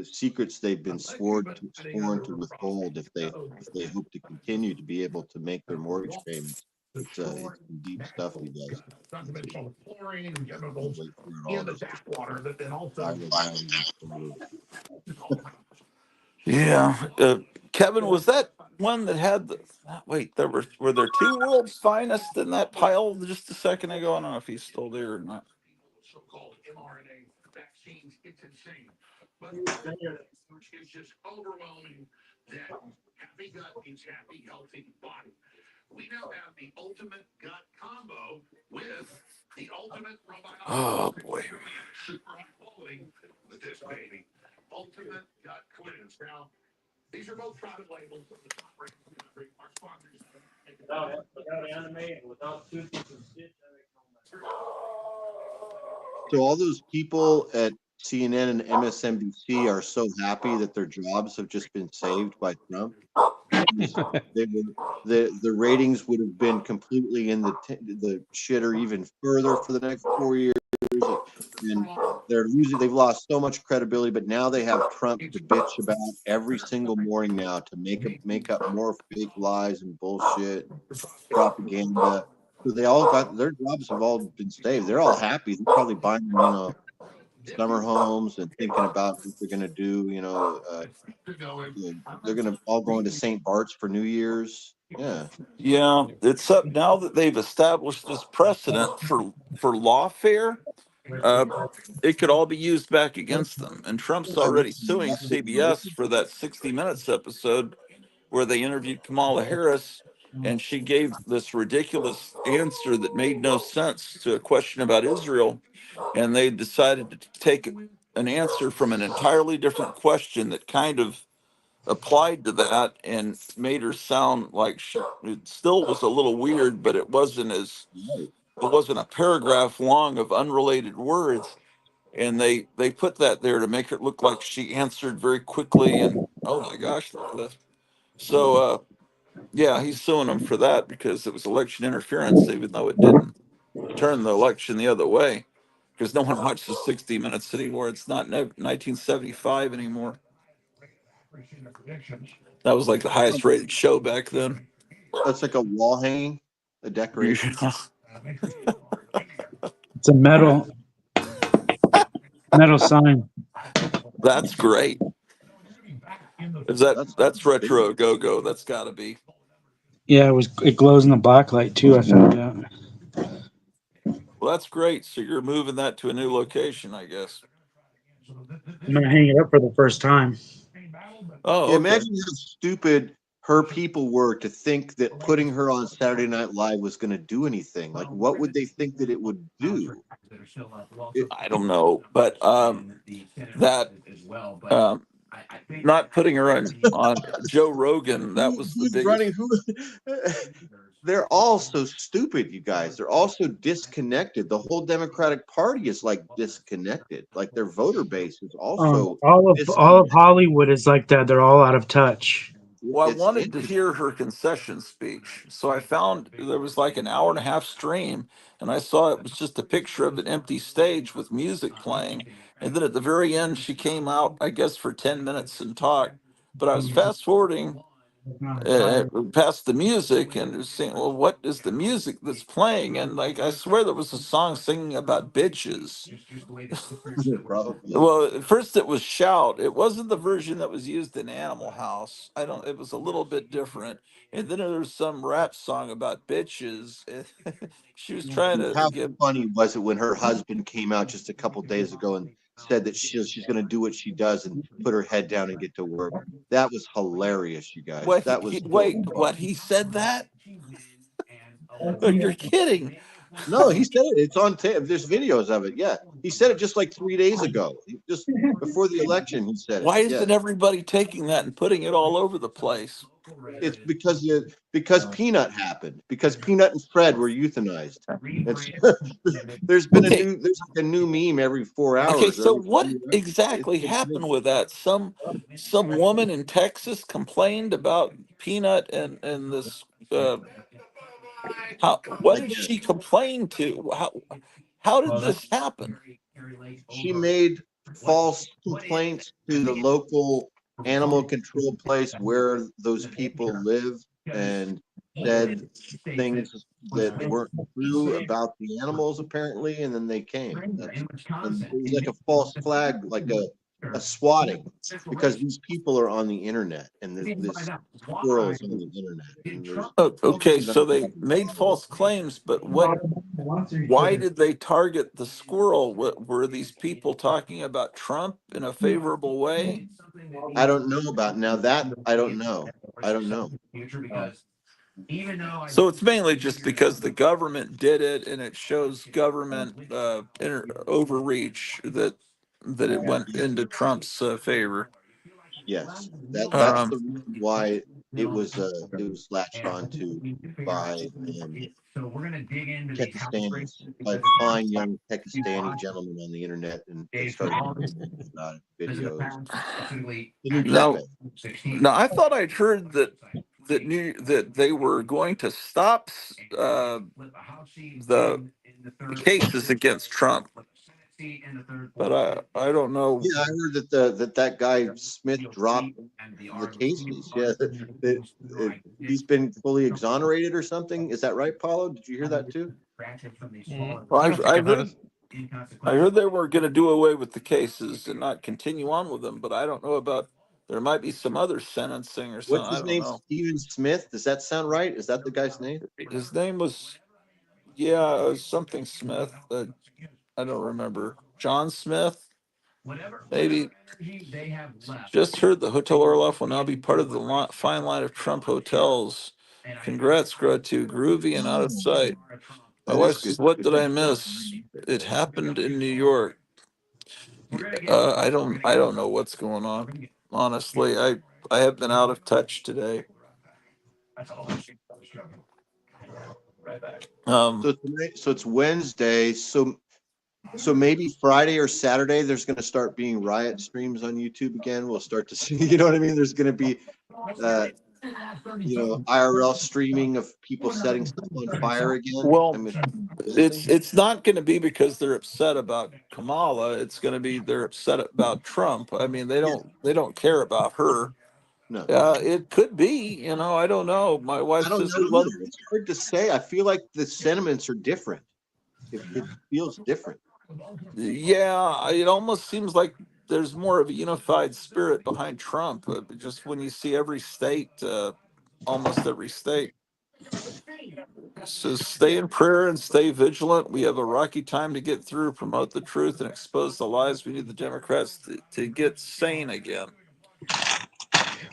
secrets they've been sworn to withhold if they hope to continue to be able to make their mortgage payments. It's some deep stuff, you guys. I can't wait for it all just to spiral down even further. yeah, Kevin, was that one that had the? Wait, were there two world's finest in that pile just a second ago? I don't know if he's still there or not. Oh boy. So all those people at CNN and MSNBC are so happy that their jobs have just been saved by Trump. They were, the ratings would have been completely in the shitter even further for the next 4 years, and they've lost so much credibility. But now they have Trump to bitch about every single morning now to make up more fake lies and bullshit propaganda. So they all got their jobs have all been saved. They're all happy. They're probably buying summer homes and thinking about what they're going to do. They're going to all go into St. Bart's for New Year's. Yeah. Yeah, it's up now that they've established this precedent for lawfare. Uh, it could all be used back against them. And Trump's I already wish suing CBS for that 60 Minutes episode where they interviewed Kamala Harris, and she gave this ridiculous answer that made no sense to a question about Israel. And they decided to take an answer from an entirely different question that kind of applied to that and made her sound like it still was a little weird, but it wasn't a paragraph long of unrelated words. And they put that there to make it look like she answered very quickly. And oh my gosh, look at this. So yeah, he's suing them for that because it was election interference, even though it didn't turn the election the other way. Because no one watches 60 Minutes anymore. It's not 1975 anymore. That was like the highest rated show back then. That's like a wall hanging, a decoration. Yeah, It's a metal sign. that's great. Is That's that's retro go go? That's got to be. Yeah, it glows in the black light too. I found out. Well, that's great. So you're moving that to a new location, I guess. I'm gonna hang it up for the first time. Oh, Yeah, okay. imagine how stupid her people were to think that putting her on Saturday Night Live was going to do anything. Like, what would they think that it would do? I don't know, but that um, not putting her on Joe Rogan, that was the Who's biggest. running? Who? They're all so stupid, you guys. They're all so disconnected. The whole Democratic Party is like disconnected. Like their voter base is also All of disconnected. Hollywood is like that. They're all out of touch. Well, I it's wanted to interesting. hear her concession speech, so I found there was like an hour and a half stream, and I saw it was just a picture of an empty stage with music playing, and then at the very end she came out, I guess, for 10 minutes and talked. But I was fast forwarding past the music and was saying, "Well, what is the music that's playing?" And like, I swear there was a song singing about bitches. Probably. Well, at first it was Shout. It wasn't the version that was used in Animal House. I don't, it was a little bit different. And then there was some rap song about bitches. She was trying to How give, funny was it when her husband came out just a couple days ago and said that she's going to do what she does and put her head down and get to work? That was hilarious, you guys. what That was so wait, funny. what he said that? You're kidding. No, he said it. It's on tape. There's videos of it. Yeah, he said it just like 3 days ago, just before the election. He said it. Why Yeah, isn't everybody taking that and putting it all over the place? it's because Peanut happened. Because Peanut and Fred were euthanized. It's Okay, there's like a new meme every four okay, hours or so every what 48 hours. exactly happened with that? Some woman in Texas complained about Peanut and this how, what I did guess she complain to? How did this happen? she made false complaints to the local animal control place where those people live and said things that weren't true about the animals apparently, and then they came. That's and it was like a false flag, like a swatting, because these people are on the internet and this squirrels on the internet and there's Oh, these okay, people so that they made false claims, but what? Why did they target the squirrel? Were these people talking about Trump in a favorable way? I don't know about now that I don't know. I don't know. So it's mainly just because the government did it, and it shows government overreach that it went into Trump's favor. Yes, that's the Um, reason why it was latched onto by Pakistanis, by fine young Pakistani gentlemen on the internet, and they started commenting about it, videos. The new now, Pepe. now I thought I'd heard that they were going to stop the cases against Trump, but I don't know. Yeah, I heard that guy Smith dropped the cases. Yeah, he's been fully exonerated or something. Is that right, Paulo? Did you hear that too? Well, I don't think I noticed. I heard they were going to do away with the cases and not continue on with them, but I don't know about. There might be some other sentencing or What's something. I his don't name? know. Steven Smith. Does that sound right? Is that the guy's name? His name was, yeah, something Smith. I don't remember. John Smith, maybe. Just heard the Hotel Orloff will now be part of the fine line of Trump hotels. Congrats, Gratu. Groovy and out of Oh, sight. My that is wife good. says, "What did I miss? It happened in New York." I don't know what's going on. Honestly, I have been out of touch today. So tonight, so it's Wednesday. So maybe Friday or Saturday, there's going to start being riot streams on YouTube again. We'll start to see, you know what I mean? There's going to be, uh, IRL streaming of people setting stuff on fire again. I Well, mean, it's not going to be because they're upset about Kamala. It's going to be they're upset about Trump. I mean, yeah, they don't care about her. no, It could be, I don't know. My wife I don't says know we love. either. It's hard to say. I feel like the sentiments are different. It feels different. Yeah, it almost seems like there's more of a unified spirit behind Trump. Just when you see every state, almost every state. So stay in prayer and stay vigilant. We have a rocky time to get through, promote the truth, and expose the lies. We need the Democrats to get sane again.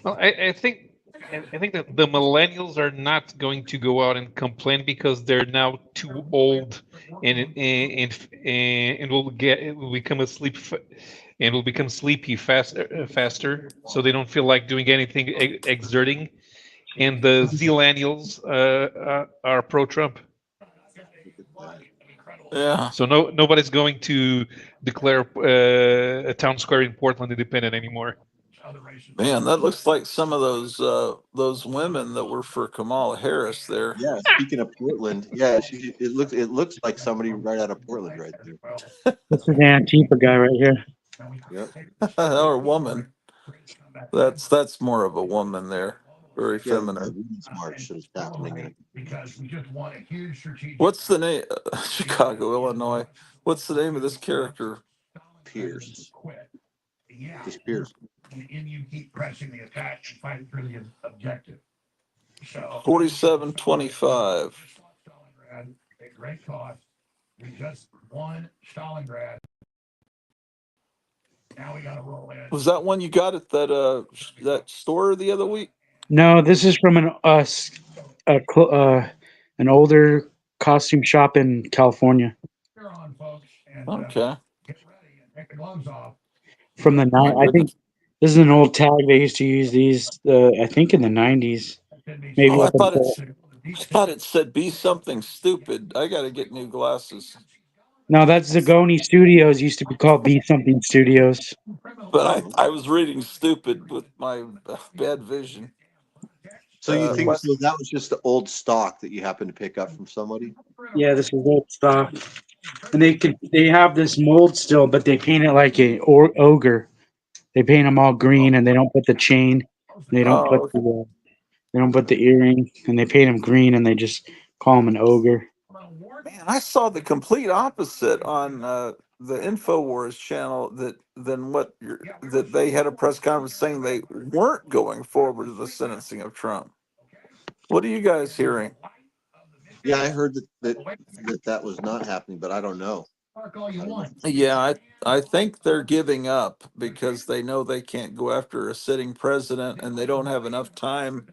Well, I think that the millennials are not going to go out and complain because they're now too old and will become and will become sleepy faster, so they don't feel like doing anything exerting. And the Zillennials are pro-Trump, Look at that. Yeah. so nobody's going to declare a town square in Portland independent anymore. Man, that looks like some of those women that were for Kamala Harris there. Yeah, speaking of Portland, yeah, it looks like somebody right out of Portland right there. This is the Antifa guy right here. Yep. Or a woman. That's more of a woman there. Very Yeah, the feminine. Women's March that is happening in it. What's the name? Chicago, Illinois. What's the name of this character? Pierce. Just Pierce. 4725. Was that one you got at that store the other week? No, this is from an older costume shop in California Okay. from the My night. I think goodness. this is an old tag. They used to use these. I think in the '90s, maybe Oh, up until. I thought it said be something stupid. I got to get new glasses. No, that's Zagoni Studios. Used to be called Be Something Studios. But I was reading stupid with my bad vision. So you think What? so that was just the old stock that you happened to pick up from somebody? Yeah, this is old stuff, and they have this mold still, but they paint it like a ogre. They paint them all green, and they don't put the chain. They don't put Oh, they don't put the earring, and they paint them green, and they just call him an ogre. man, I saw the complete opposite on the Infowars channel that they had a press conference saying they weren't going forward with the sentencing of Trump. What are you guys hearing? Yeah, I heard that was not happening, but I don't know. I don't know for sure. Yeah, I think they're giving up because they know they can't go after a sitting president and they don't have enough time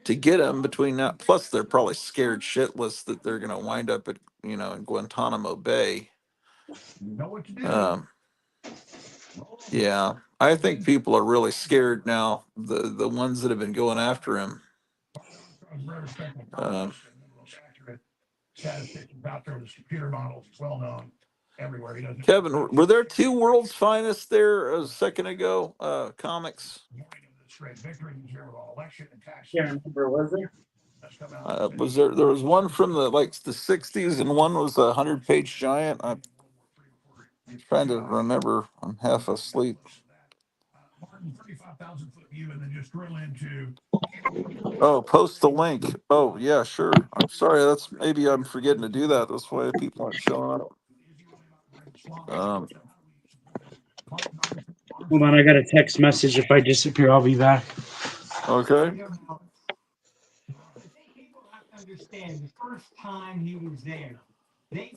to get him between now. Plus, they're probably scared shitless that they're going to wind up in Guantanamo Bay. Um, yeah, I think people are really scared now. The ones that have been going after him. Um, Kevin, were there two world's finest there a second ago? Comics. Can't remember, was there? Was there? There was one from the '60s, and one was 100-page giant. I'm trying to remember. I'm half asleep. Oh, post the link. Oh, yeah, sure. I'm sorry. Maybe I'm forgetting to do that. That's why people aren't showing up. Hold on, I got a text message. If I disappear, I'll be back. Okay.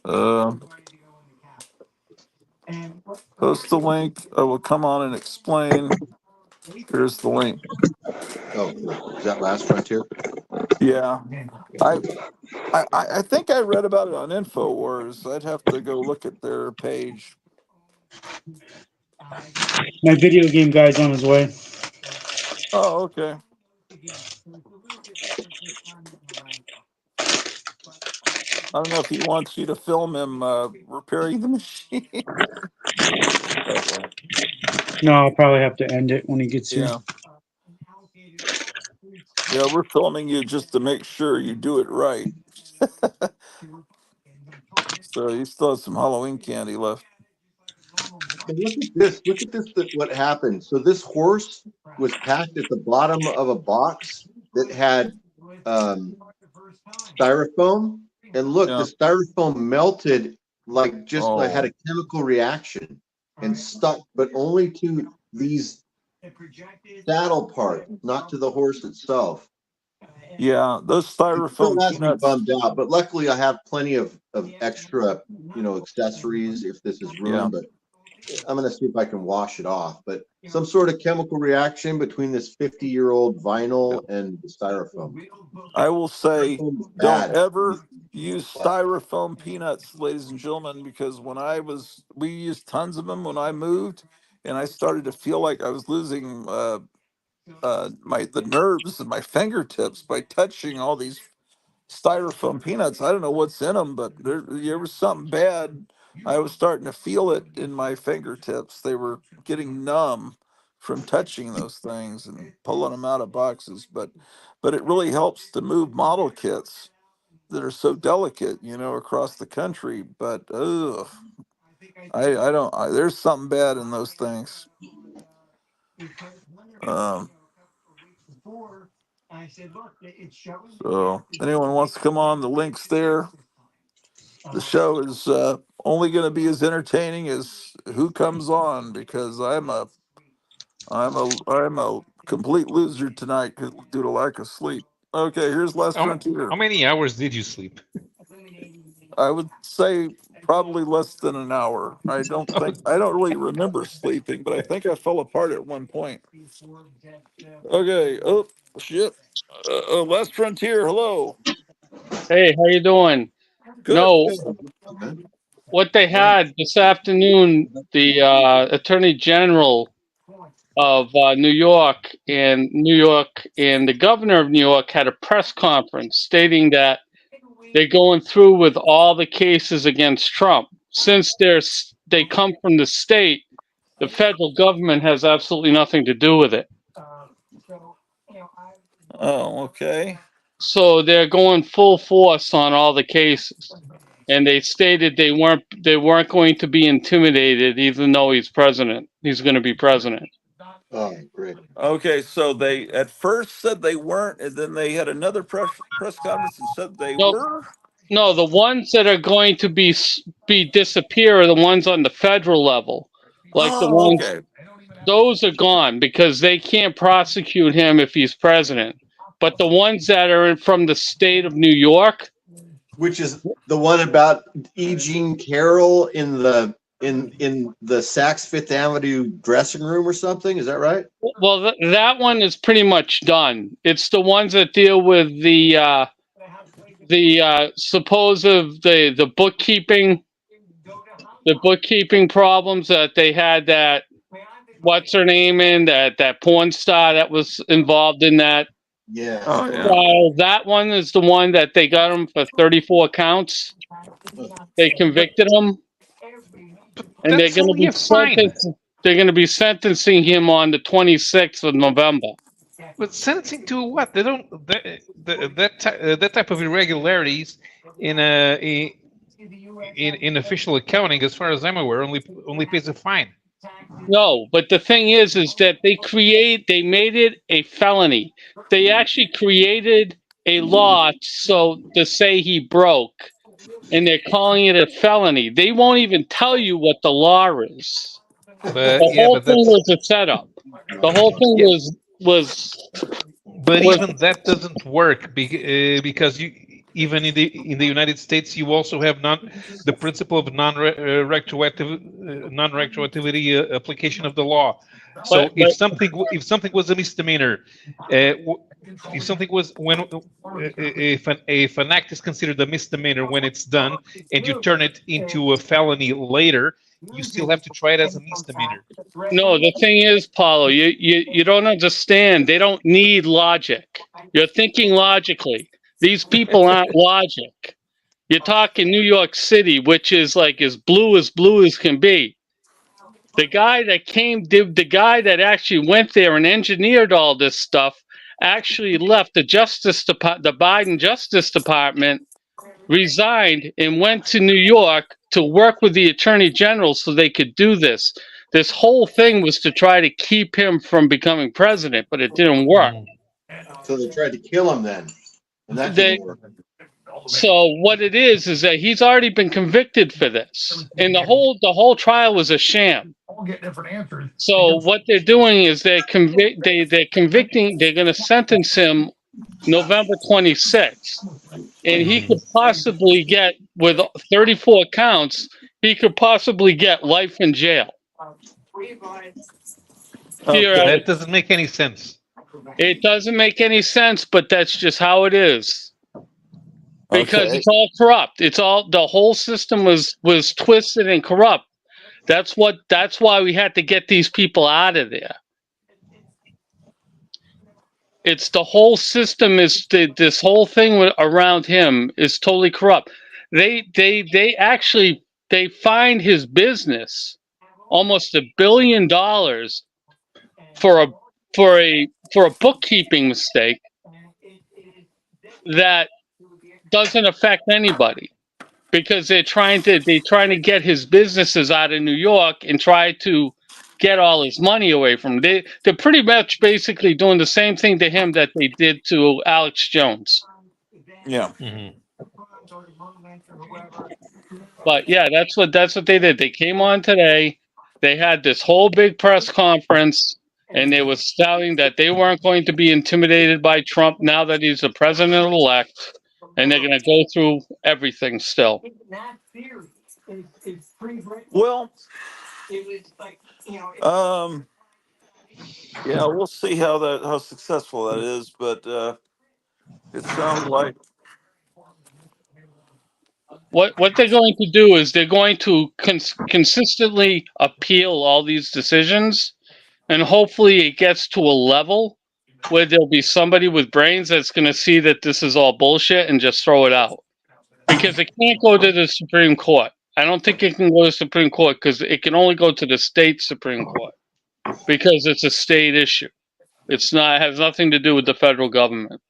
Uh, Post the link. I will come on and explain. Here's the link. Oh, cool. Is that Last Frontier? Yeah. I I think I read about it on InfoWars. I'd have to go look at their page. My video game guy's on his way. Oh, okay. I don't know if he wants you to film him repairing the machine. No, I'll probably have to end it when he gets here. Yeah. Yeah, we're filming you just to make sure you do it right. So you still have some Halloween candy left. Hey, look at this. Look at this. What happened? So this horse was packed at the bottom of a box that had styrofoam, and look, the Yeah. styrofoam melted like just like had Oh, a chemical reaction and stuck, but only to these saddle parts, not to the horse itself. yeah. Those It still styrofoam has me peanuts. bummed out, but luckily I have plenty of extra, accessories if this is Yeah. ruined. But I'm gonna see if I can wash it off. But some sort of chemical reaction between this 50-year-old Yeah. vinyl and the styrofoam. I will say, Styrofoam is don't bad. ever use styrofoam peanuts, ladies and gentlemen, because we used tons of them when I moved, and I started to feel like I was losing the nerves in my fingertips by touching all these styrofoam peanuts. I don't know what's in them, but there was something bad. I was starting to feel it in my fingertips. They were getting numb from touching those things and pulling them out of boxes, but it really helps to move model kits that are so delicate, across the country. But I don't. There's something bad in those things. Um, so anyone wants to come on, the link's there. The show is only going to be as entertaining as who comes on, because I'm a complete loser tonight due to lack of sleep. Okay, here's Last Frontier. How many hours did you sleep? I would say probably less than an hour. I don't really remember sleeping, but I think I fell apart at one point. Okay. Oh shit. Last Frontier. Hello. Hey, how you doing? Good. No, what they had this afternoon, the Attorney General of New York and the Governor of New York had a press conference stating that they're going through with all the cases against Trump. Since they come from the state, the federal government has absolutely nothing to do with it. Oh, okay. So they're going full force on all the cases. And they stated they weren't going to be intimidated, even though he's president. He's going to be president. Oh, great. Okay, so they at first said they weren't, and then they had another press conference and said they No, were. no, the ones that are going to be disappear are the ones on the federal level, like the Oh, ones okay. those are gone because they can't prosecute him if he's president. But the ones that are from the state of New York, Which is the one about E. Jean Carroll in the Saks Fifth Avenue dressing room or something. Is that right? well, that one is pretty much done. It's the ones that deal with supposed the bookkeeping problems that they had, that what's her name in that porn star that was involved in that Yeah. Oh yeah. trial. That one is the one that they got him for 34 counts. They convicted him, But and that's only a fine. they're going to be sentencing him on the 26th of November. But sentencing to what? They don't that type of irregularities in in official accounting, as far as I'm aware, only pays a fine. No, but the thing is that they made it a felony. They actually created a law so to say he broke, and they're calling it a felony. They won't even tell you what the law is. But The yeah, whole but thing that's was a setup. The whole thing yeah. But was even that doesn't work because you even in the United States you also have the principle of non-retroactivity application of the law. but So if something was a misdemeanor, if something was when if an act is considered a misdemeanor when it's done and you turn it into a felony later, you still have to try it as a misdemeanor. no, the thing is, Paulo, you don't understand. They don't need logic. You're thinking logically. These people aren't logic. You're talking New York City, which is like as blue as can be. The guy that actually went there and engineered all this stuff actually left the Biden Justice Department, resigned, and went to New York to work with the Attorney General so they could do this. This whole thing was to try to keep him from becoming president, but it didn't work. Mm. So they tried to kill him then, and that They, didn't work. so what it is that he's already been convicted for this, and the whole trial was a sham. So what they're doing is they're convicting. They're going to sentence him November 26th, and he could possibly get, with 34 counts, he could possibly get life in jail. Okay. That Theoretically, doesn't make any sense. it doesn't make any sense, but that's just how it is. Because Okay. it's all corrupt. It's all, the whole system was twisted and corrupt. That's why we had to get these people out of there. It's the whole system this whole thing around him is totally corrupt. They actually they find his business almost $1 billion for a bookkeeping mistake that doesn't affect anybody, because they're trying to get his businesses out of New York and try to get all his money away from him. They're pretty much basically doing the same thing to him that they did to Alex Jones. Yeah. Mhm. But yeah, that's what they did. They came on today. They had this whole big press conference, and they was telling that they weren't going to be intimidated by Trump now that he's the president-elect, and they're going to go through everything still. Well, yeah, we'll see how successful that is, but it sounds like What they're going to do is they're going to consistently appeal all these decisions, and hopefully it gets to a level where there'll be somebody with brains that's going to see that this is all bullshit and just throw it out. Because it can't go to the Supreme Court. I don't think it can go to the Supreme Court because it can only go to the state Supreme Court because it's a state issue. It's not, it has nothing to do with the federal government.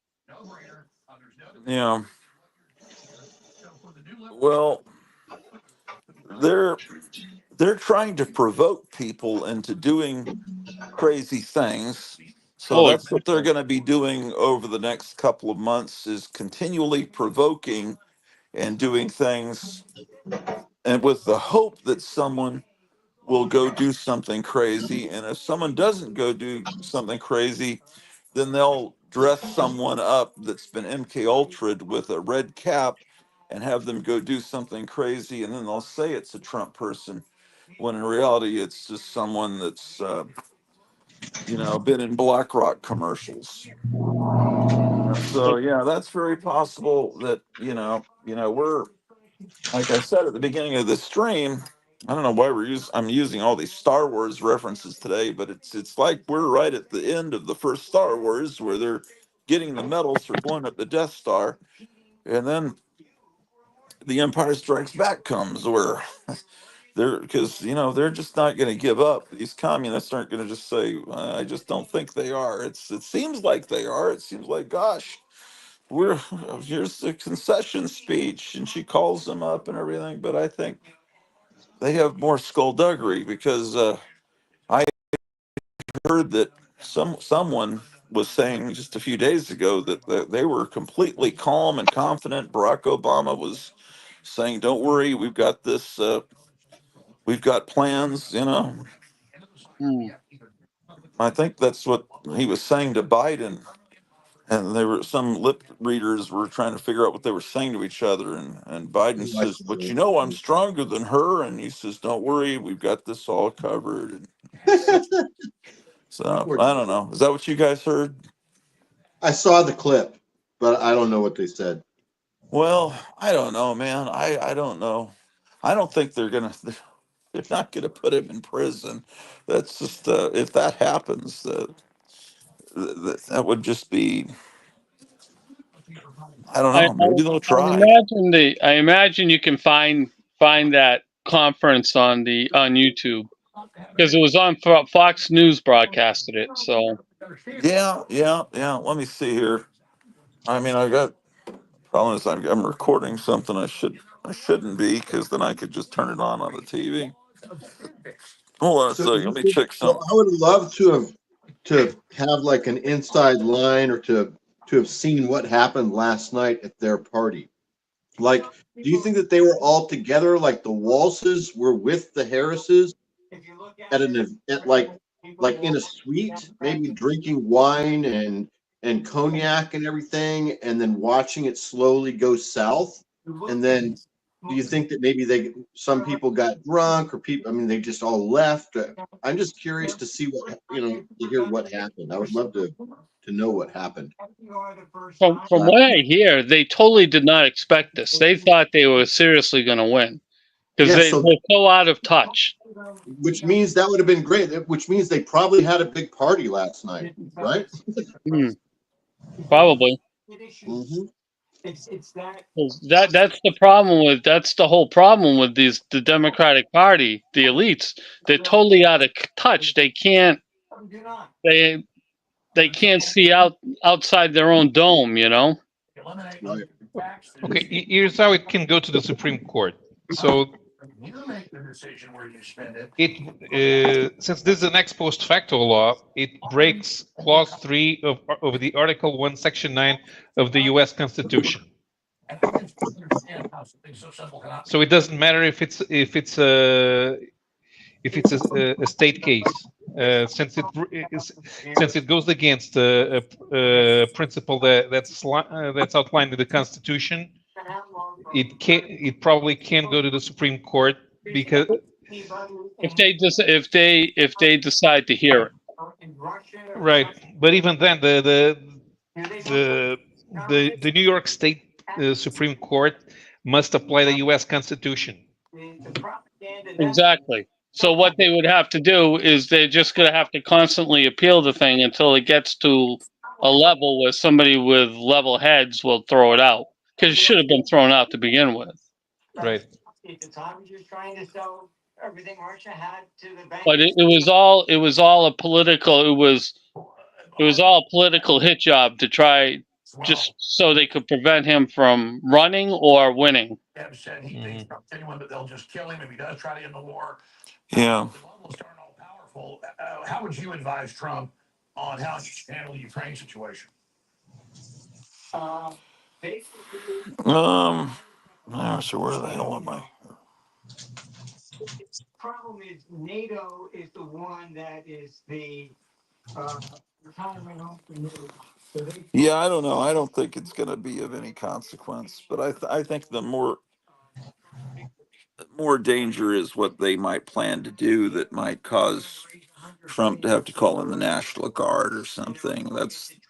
yeah. Well, they're they're trying to provoke people into doing crazy things. So Oh, that's what they're going to be doing over the next couple of months, is continually provoking and doing things, and with the hope that someone will go do something crazy. And if someone doesn't go do something crazy, then they'll dress someone up that's been MK Ultra'd with a red cap and have them go do something crazy, and then they'll say it's a Trump person, when in reality it's just someone that's been in BlackRock commercials. So yeah, that's very possible that we're, like I said at the beginning of the stream, I don't know why I'm using all these Star Wars references today, but it's like we're right at the end of the first Star Wars, where they're getting the medals for blowing up the Death Star, and then the Empire Strikes Back comes, where because they're just not going to give up. These communists aren't going to just say, I just don't think they are. It seems like they are. It seems like, gosh, we're here's the concession speech, and she calls them up and everything. But I think they have more skullduggery, because I heard that someone was saying just a few days ago that they were completely calm and confident. Barack Obama was saying, "Don't worry, we've got this. We've got plans." I think that's what he was saying to Biden. And there were some lip readers were trying to figure out what they were saying to each other. And Biden says, "But I'm stronger than her." And he says, "Don't worry, we've got this all covered." And so I don't know. Is that what you guys heard? I saw the clip, but I don't know what they said. Well, I don't know, man. I don't know. I don't think they're not gonna put him in prison. That's just if that happens, that would just be, I don't know. Maybe they'll try. I imagine you can find that conference on YouTube because it was on Fox News broadcasted it. So Yeah. Let me see here. I mean, I got problem is I'm recording something I shouldn't be, because then I could just turn it on the TV. Hold on a So, second. Let me check so some. I would love to have like an inside line, or to have seen what happened last night at their party. Like, do you think that they were all together, like the Walses were with the Harrises at like in a suite, maybe drinking wine and cognac and everything, and then watching it slowly go south? And then, do you think that maybe some people got drunk, or people? I mean, they just all left. I'm just curious to see to hear what happened. I would love to know what happened. from what I hear, they totally did not expect this. They thought they were seriously going to win because Yeah, so they're so out of touch. which means that would have been great. Which means they probably had a big party last night, right? Probably. Mm-hmm. 'Cause that's the whole problem with the Democratic Party, the elites. They're totally out of touch. They can't. they can't see outside their own dome, you know. Right. Okay, here's how it can go to the Supreme Court. So since this is an ex post facto law, it breaks Clause 3 of the Article 1, Section 9 of the U.S. Constitution. So it doesn't matter if it's a state case, since it goes against a principle that's outlined in the Constitution. It probably can't go to the Supreme Court because If they decide to hear it. right. But even then, the New York State Supreme Court must apply the U.S. Constitution. Exactly. So what they would have to do is they're just going to have to constantly appeal the thing until it gets to a level where somebody with level heads will throw it out, because it should have been thrown out to begin with. Right. But it was all a political. It was all a political hit job to try just so they could prevent him from running or winning. Mhm. Yeah. How would you advise Trump on how he should handle the Ukraine situation? So where the hell am I? Problem is NATO is the one that is the retirement home for NATO. Yeah, I don't know. I don't think it's going to be of any consequence, but I think the more danger is what they might plan to do that might cause Trump to have to call in the National Guard or something.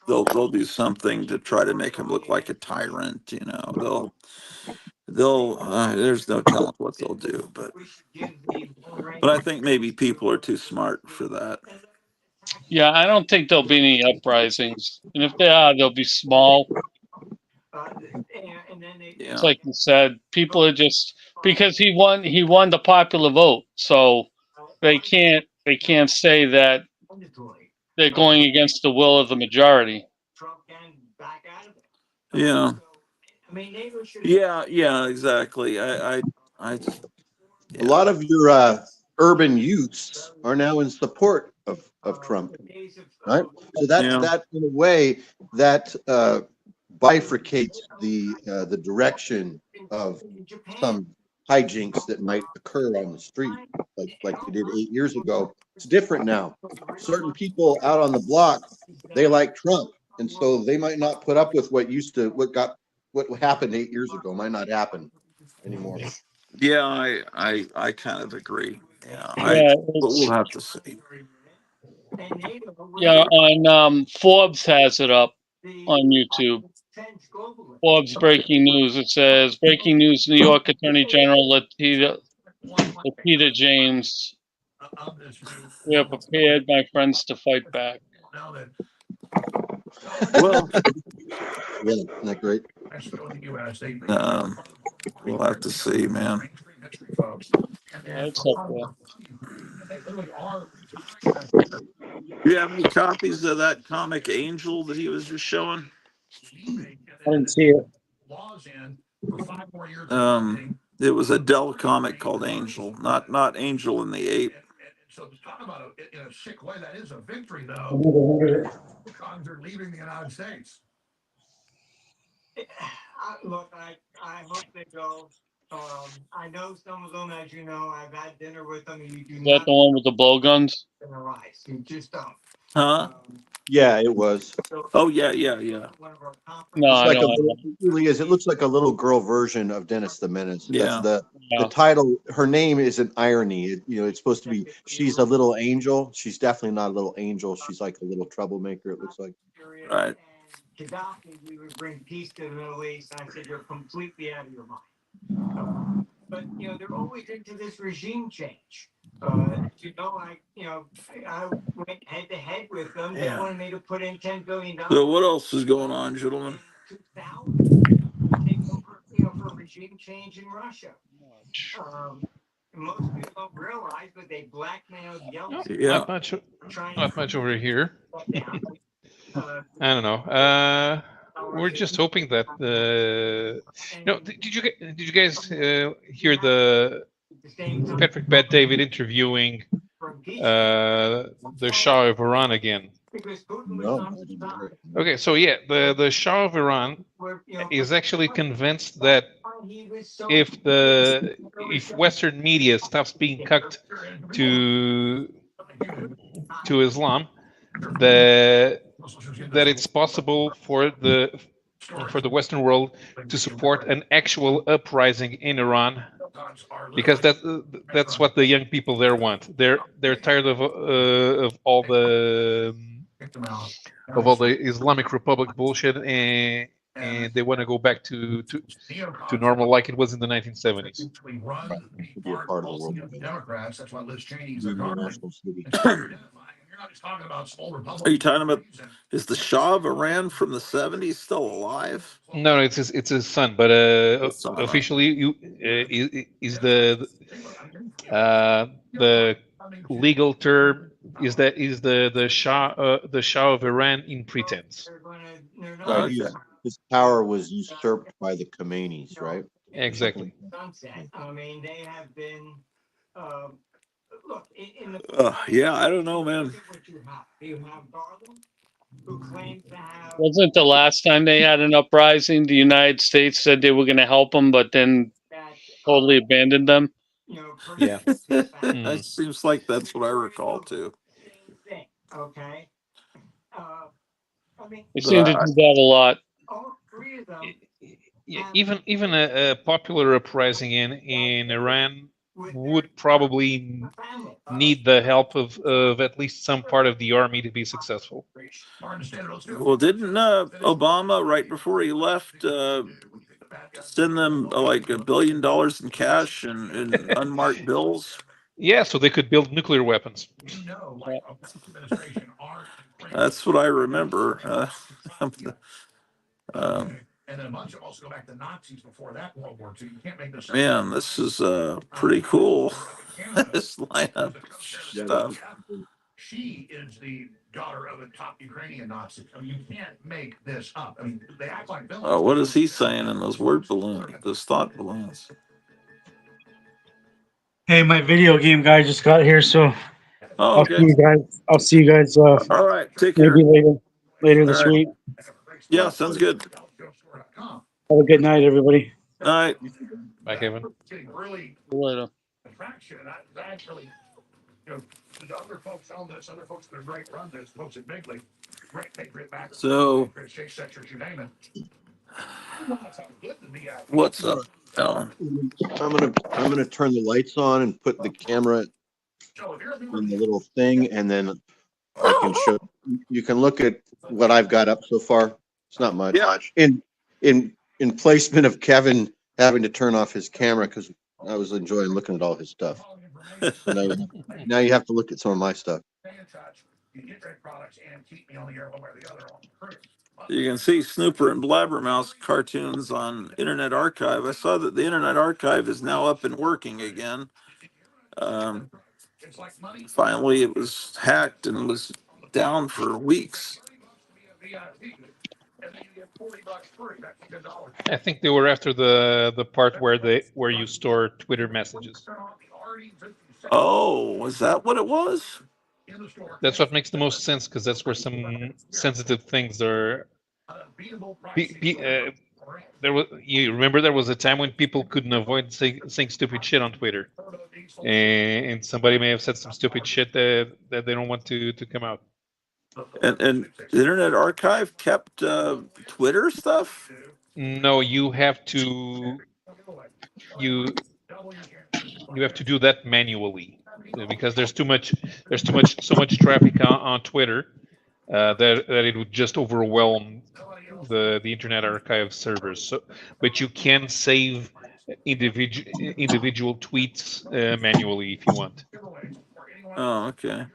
They'll do something to try to make him look like a tyrant. You know, there's no telling what they'll do, but I think maybe people are too smart for that. Yeah, I don't think there'll be any uprisings, and if there are, they'll be small. Yeah. It's like you said, people are just because he won the popular vote, so they can't say that they're going against the will of the majority. Yeah. Yeah, exactly. A lot of your urban youths are now in support of Trump, right? So that in a way that bifurcates the direction of some hijinks that might occur on the street, like they did 8 years ago. It's different now. Certain people out on the block, they like Trump, and so they might not put up with what happened 8 years ago. Might not happen anymore. Yeah, I kind of agree. Yeah, but we'll have to see. Yeah, on Forbes has it up on YouTube. Forbes breaking news. It says breaking news: New York Attorney General Letitia James. We are prepared, my friends, to fight back. Well, yeah, isn't that great? We'll have to see, man. Yeah, it's up there. Do you have any copies of that comic Angel that he was just showing? I didn't see it. It was a Dell comic called Angel, not Angel and the Ape. So to talk about it in a sick way, that is a victory, though. I never heard it. Cons are leaving the United States. Look, I hope they go. I know some of them, as you know, I've had dinner with them. You do Is that the one with the blowguns? You just don't. Huh? Yeah, it was. Oh yeah. No, I Like don't. it really is. It looks like a little girl version of Dennis the Menace. Yeah. That's the title. Her name is an irony. It's supposed to be she's a little angel. She's definitely not a little angel. She's like a little troublemaker. It looks like. Right. Gaddafi, we would bring peace to the Middle East. I said, you're completely out of your mind. But they're always into this regime change. I went head to head with them. They wanted me to put in $10 billion. So what else is going on, gentlemen? 2000 to take over, for regime change in Russia. most people don't realize, but they blackmailed No, Yeltsin. Yeah. not much over here. Down. I don't know. We're just hoping that did you guys hear the Patrick Bet David interviewing the Shah of Iran again? No, I didn't hear it. Okay, so yeah, the Shah of Iran is actually convinced that if Western media stops being cucked to Islam, that it's possible for the Western world to support an actual uprising in Iran, because that's what the young people there want. They're tired of all the Islamic Republic bullshit, and they want to go back to normal like it was in the 1970s. Right. To be a part of the world together. Be an international city. Are you talking about, is the Shah of Iran from the 70s still alive? No, it's his son, but Son. officially is the legal term is the Shah of Iran in pretense. Right. Okay. His power was usurped by the Khomeinis, right? Exactly. Sunset. I mean, they have been. Look, in the. Yeah, I don't know, man. What you have. You have Garland, who claims to have. Wasn't the last time they had an uprising, the United States said they were going to help them, but then totally abandoned them? Yeah. It seems like that's what I recall too. Okay. I mean, They seem to do that a lot. all three of them. Yeah, even a popular uprising in Iran would probably need the help of at least some part of the army to be successful. Well, didn't Obama, right before he left, send them like $1 billion in cash and unmarked bills? Yeah, so they could build nuclear weapons. That's what I remember. Man, this is pretty cool. This lineup Yeah, stuff. She is the daughter of a top Ukrainian Nazi. I mean, you can't make this up. I mean, they act like villains. What is he saying in those word balloons, those thought balloons? Hey, my video game guy just got here, so Oh, I'll see okay. you guys. I'll see you guys All right. Take care. maybe later All this right. week. Yeah, sounds good. Have a good night, everybody. All right. Bye, Kevin. Really Later. attraction. And I actually, you know, the other folks own this, other folks that are great run this, folks at Big League, great Patriot back. So, Chase sectors, you name it. what's up, Alan? I'm gonna turn the lights on and put the camera in the little thing, and then I can show. You can look at what I've got up so far. It's not much. Yeah. In placement of Kevin having to turn off his camera because I was enjoying looking at all his stuff. Now you have to look at some of my stuff. You can see Snooper and Blabbermouth cartoons on Internet Archive. I saw that the Internet Archive is now up and working again. Finally, it was hacked and was down for weeks. I think they were after the part where you store Twitter messages. Oh, was that what it was? That's what makes the most sense, because that's where some sensitive things are. You remember there was a time when people couldn't avoid saying stupid shit on Twitter, and somebody may have said some stupid shit that they don't want to come out. And the Internet Archive kept Twitter stuff? No, you have to do that manually, because there's so much traffic on Twitter that it would just overwhelm the Internet Archive servers. So, but you can save individual tweets manually if you want. Oh, okay.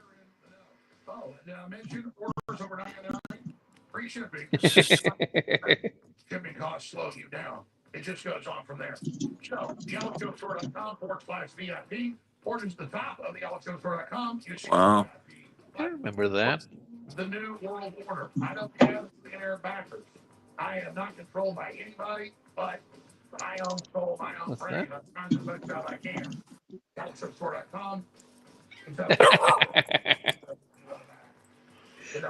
Free shipping. Shipping costs slow you down. it just goes on from there. So, thealexgostore.com/VIP. Towards the top of thealexgostore.com, you see Wow. VIP. I remember that. The New World Order. I don't have billionaire backers. I am not controlled by anybody, but I own soul, my own What's brain. that? I'm trying to do the best job I can. Alexgostore.com.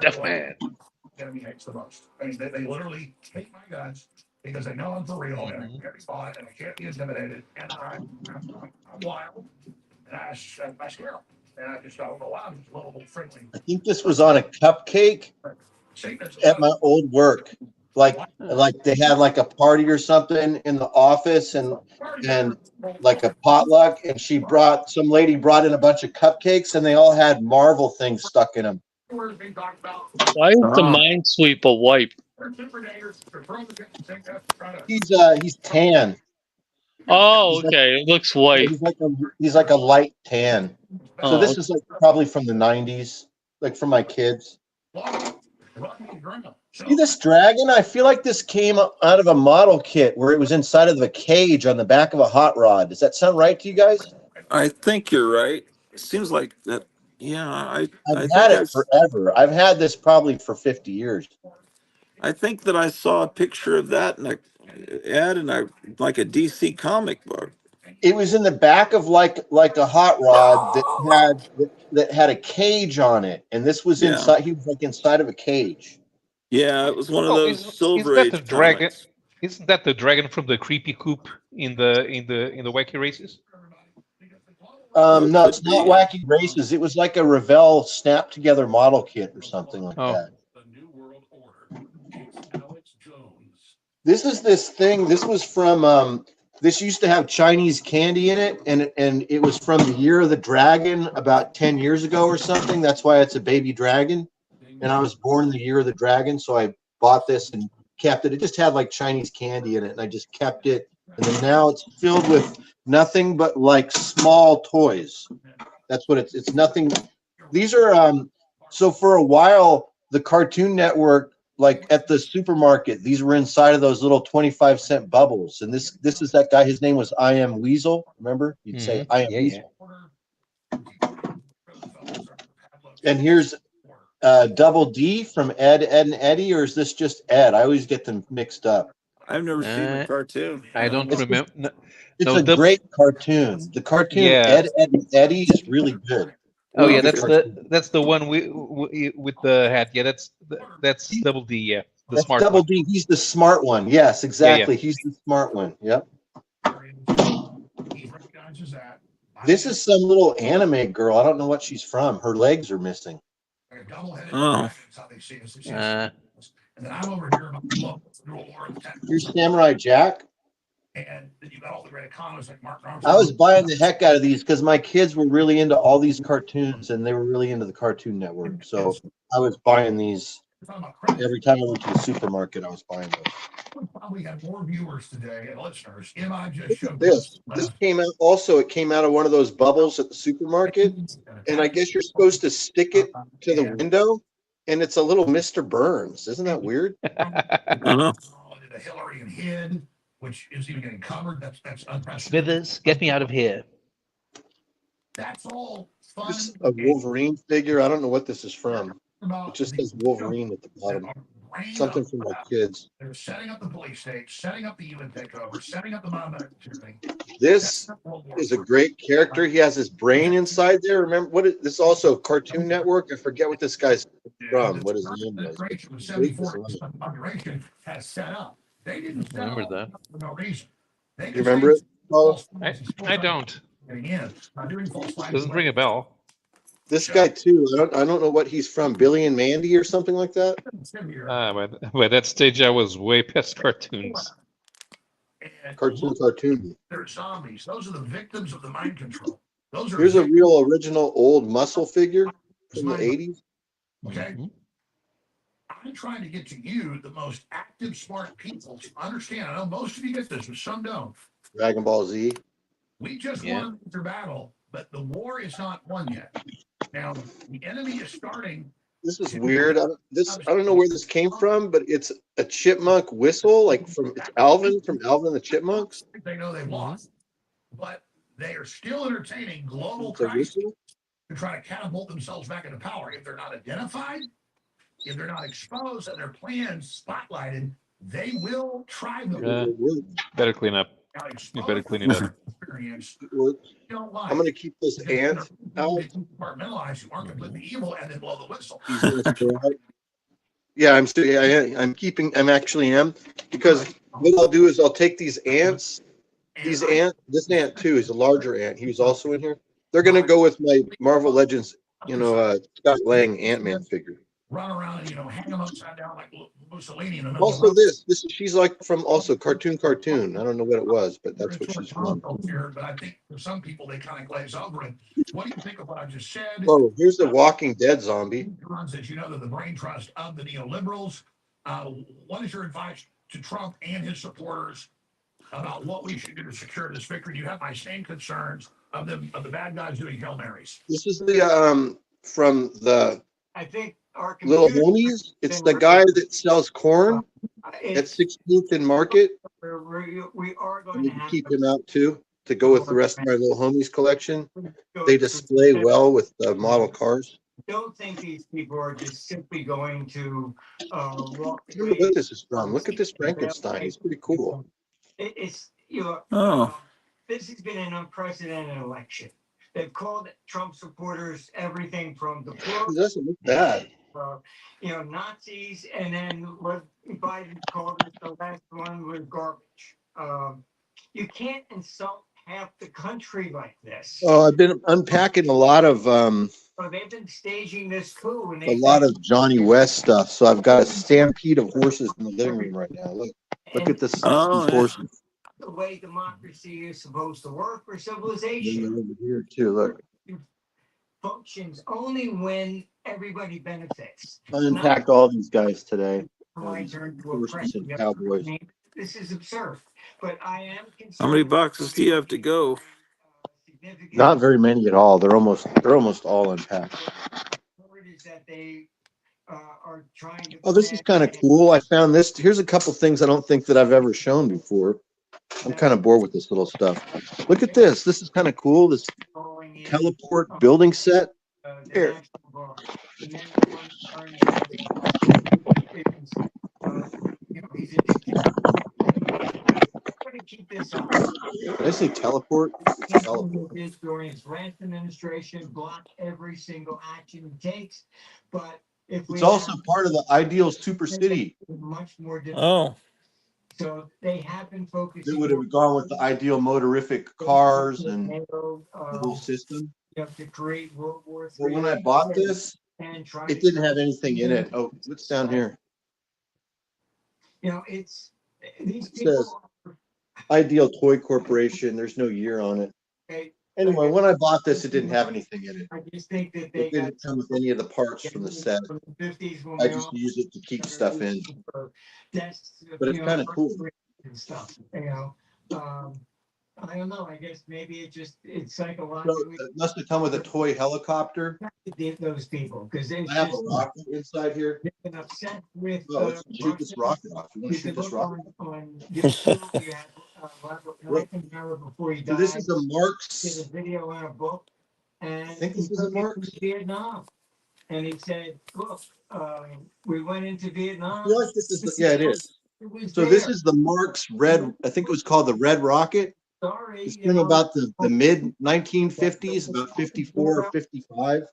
Deaf man. Enemy hates the most. I mean, they literally hate my guts because they know I'm for real and I can't be bought and I can't be intimidated and I'm wild and I scare them. And I just don't know why. I'm just a little friendly. I think this was on a cupcake at my old work. Like they had like a party or something in the office and like a potluck, and some lady brought in a bunch of cupcakes and they all had Marvel things stuck in them. Why is the Oh. Minesweeper white? He's tan. Oh, okay. It looks white. He's like a light tan. So Oh, this is like probably from the 90s, like from my kids. See this dragon? I feel like this came out of a model kit where it was inside of a cage on the back of a hot rod. Does that sound right to you guys? I think you're right. It seems like that. Yeah, I've I had think it forever. I've had this probably for 50 years. I think that I saw a picture of that in a ad in a like a DC comic book. It was in the back of like a hot rod that had a cage on it, and this was Yeah. inside. He was like inside of a cage. Yeah, it was one of Oh, those Silver that the Age dragon? comics. Isn't that the dragon from the creepy coop in the Wacky Races? Well, it No, could it's not be. Wacky Races. It was like a Revell snap together model kit or something like Oh. that. This is this thing. This was from this used to have Chinese candy in it, and it was from the Year of the Dragon about 10 years ago or something. That's why it's a baby dragon. And I was born the Year of the Dragon, so I bought this and kept it. It just had like Chinese candy in it, and I just kept it. And then now it's filled with nothing but like small toys. That's what it's nothing. These are so for a while the Cartoon Network, like at the supermarket, these were inside of those little 25-cent bubbles. And this is that guy. His name was I Am Weasel. Remember? You'd say I Am Weasel. And here's Double D from Ed, and Eddie, or is this just Ed? I always get them mixed up. I've never seen the cartoon. I don't remember. It's a great cartoon. The cartoon Ed, Ed, and Eddie is really good. Oh yeah, that's the one with the hat. Yeah, that's Double D. Yeah, the smart Double one. D. He's the smart one. Yes, exactly. Yeah. He's the smart one. Yep. This is some little anime girl. I don't know what she's from. Her legs are missing. Oh. And then I'm over here about the war. Here's Samurai Jack. And then you got all the great economists like Mark Armstrong. I was buying the heck out of these because my kids were really into all these cartoons, and they were really into the Cartoon Network. So I was buying these every time I went to the supermarket. I was buying those. We probably have more viewers today and listeners. I just showed this came out also. It came out of one of those bubbles at the supermarket, and I guess you're supposed to stick it to the window, and it's a little Mr. Burns. Isn't that weird? Uh-huh. The Hillary and hid, which is even getting covered. That's unprecedented. Smithers, get me out of here. That's all fun. This is a Wolverine figure. I don't know what this is from. It just says Wolverine at the bottom. Something from my kids. They're setting up the police state, setting up the UN takeover, setting up the monument. This is a great character. He has his brain inside there. Remember what? This is also Cartoon Network. I forget what this guy's from. What his name was. Population has set up. They didn't remember that for no reason. You remember it? Oh, I don't. Doesn't ring a bell. This guy too. I don't know what he's from. Billy and Mandy or something like that. By that stage, I was way past cartoons. Cartoon. They're zombies. Those are the victims of the mind control. Here's a real original old muscle figure from the 80s. Okay. I'm trying to get to you, the most active, smart people, to understand. I know most of you get this, but some don't. Dragon Ball Z. We just won the battle, but the war is not won yet. Now, the enemy is starting This is weird. I don't know where this came from, but it's a chipmunk whistle, like it's Alvin from Alvin and the Chipmunks. They know they've lost, but they are still entertaining global It's a crises whistle. to try to catapult themselves back into power. If they're not identified, if they're not exposed, and their plans spotlighted, they will try them. It works. Better clean up. Now, You better clean it up. experience, It works. don't lie. I'm gonna keep this ant out. Compartmentalize who aren't completely evil and then blow the whistle. He's gonna stay out. Yeah, I'm still. I'm keeping. I'm actually am because what I'll do is I'll take these ants. This ant too is a larger ant. He was also in here. They're gonna go with my Marvel Legends, Scott Lang Ant-Man figure. Run around and hang them upside down like Mussolini in the middle. Also, she's like from also cartoon. I don't know what it was, but that's what she's from. But I think for some people they kind of glaze over it. What do you think of what I just said? Oh, here's the Walking Dead zombie. That they're the brain trust of the neoliberals. What is your advice to Trump and his supporters about what we should do to secure this victory? Do you have my same concerns of the bad guys doing Hail Marys? This is the from the I think our Little Homies. It's the guy that sells corn at 16th and Market. we are I going need to to have keep him out too to go with the rest of my Little Homies collection. They display well with the model cars. I don't think these people are just simply going to walk I don't know what this is from. Look at this Frankenstein. He's pretty cool. It's Oh. this has been an unprecedented election. They've called Trump supporters everything from the It doesn't look bad. Nazis, and then what Biden called it, the last one was garbage. You can't insult half the country like this. Oh, I've been unpacking a lot of They've been staging this coup, and a lot of Johnny West stuff. So I've got a stampede of horses in the living room right now. Look at this. Oh, These horses. The way democracy is supposed to work for civilization. Over here too. Look. Functions only when everybody benefits. I unpacked all these guys today. My turn to Horses and oppress. cowboys. This is absurd, but I am concerned. how many boxes do you have to go? Not very many at all. They're almost all unpacked. Is that they are trying to. Oh, this is kind of cool. I found this. Here's a couple things I don't think that I've ever shown before. I'm kind of bored with this little stuff. Look at this. This is kind of cool. This teleport building set. Here. Keep this up. Did I say teleport? Teleport. During his last administration, block every single action he takes. But if it's also part of the Ideals Super City. Much more difficult. Oh. So they have been focusing. They would have gone with the Ideal motorific cars and the whole system. You have to create World War III. Well, when I bought this, it didn't have anything in it. Oh, what's down here? It's these people. It says Ideal Toy Corporation. There's no year on it. Okay. Anyway, when I bought this, it didn't have anything in it. I just think that it didn't come with any of the parts from the set. I just use it to keep stuff in. But it's kind of cool. And stuff, I don't know. I guess maybe it's psychologically. So it must have come with a toy helicopter. Those people, because I have a rocket inside here. They've been upset with. Let's shoot this rocket off. You want to shoot this rocket? So this is a Marx. Did a video on a book, and I think this is a Marx. Vietnam, and he said, "Look, we went into Vietnam." I feel like this is it is. So this is the Marx red. I think it was called the Red Rocket. Sorry, it's from about the mid 1950s, about 54 or 55.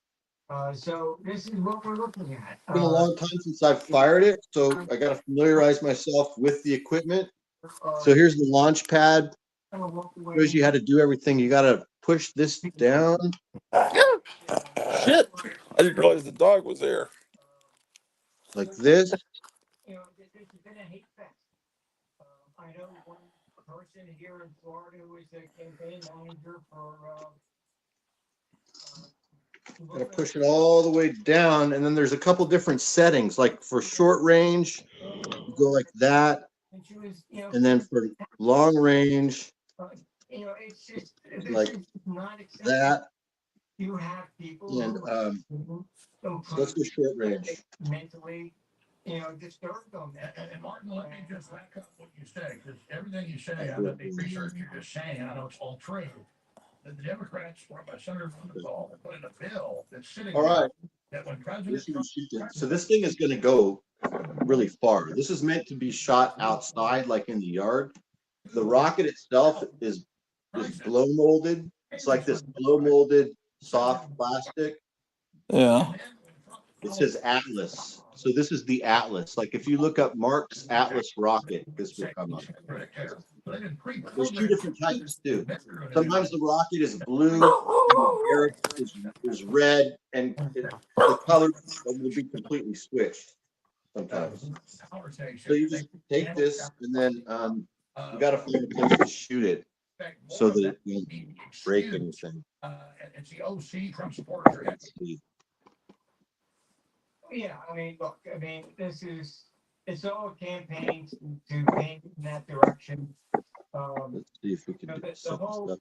So this is what we're looking at. It's been a long time since I've fired it, so I got to familiarize myself with the equipment. So here's the launch pad. Shows you how to do everything. You got to push this down. Shit! I didn't realize the dog was there. Like this. There's been a hate fest. I know one person here in Florida who is a campaign manager for. Got to push it all the way down, and then there's a couple different settings. Like for short range, you go like that, and then for long range, it's just like that. you have people And who don't so let's go short range. mentally, disturbed on that. And Martin, let me just back up what you say, because everything you say, I know the research you're just saying, I know it's all true. The Democrats, or by Senator Blumenthal, have put in a bill that's sitting All there right. that when President Trump. So this thing is going to go really far. This is meant to be shot outside, like in the yard. The rocket itself is blow molded. It's like this blow molded soft plastic. Yeah. It says Atlas. So this is the Atlas. Like if you look up Mark's Atlas rocket, this will come up. There's two different types too. Sometimes the rocket is blue, Eric is red, and the colors will be completely switched sometimes. So you just take this and then you got to find a place to shoot it so that it won't break anything. It's the OC Trump supporters. Yeah, I mean, look, I mean, it's all a campaign to paint in that direction. Let's see if we can The set this whole, up.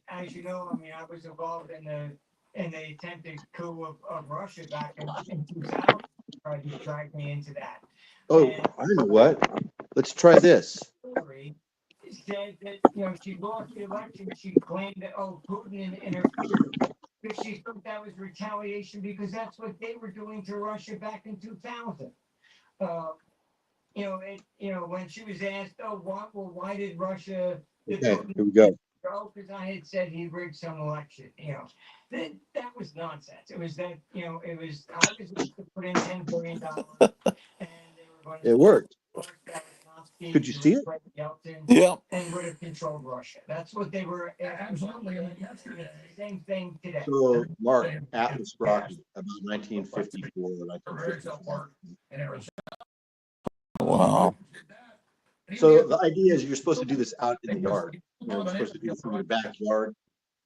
as you know, I mean, I was involved in the attempted coup of Russia back in 2000. Tried to drag me into that. Oh, And I know what. Let's try this. Hillary said that she lost the election. She claimed that Putin interfered. Because she thought that was retaliation because that's what they were doing to Russia back in 2000. When she was asked, why did Russia? Okay, here we go. Because I had said he rigged some election. That was nonsense. It was that I was going to put in $10 billion, and they were going to. It worked. Could Could you see it? Yeah. And would have controlled Russia. That's what they were. Absolutely. Yesterday. Same thing today. So, Mark, Atlas rocket, about 1954 or 1954. In Arizona. Wow. So the idea is you're supposed to do this out in the yard. You're supposed to do this in your backyard.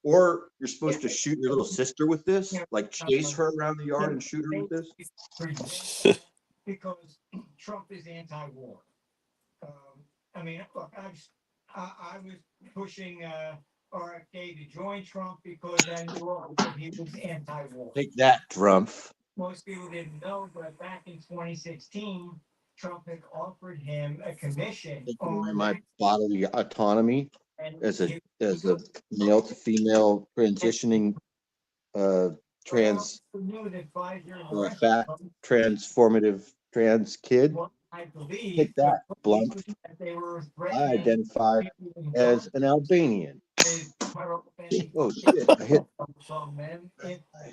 Or you're supposed to shoot your little sister with this, like chase her around the yard and shoot her with this. Because Trump is anti-war. I mean, look, I was pushing RFK to join Trump because I knew he was anti-war. Take that, Trump. Most people didn't know, but back in 2016, Trump had offered him a commission on my bodily autonomy as a male to female transitioning fat transformative trans kid. Take that, Blunt. I identify as an Albanian. Oh shit! I hit.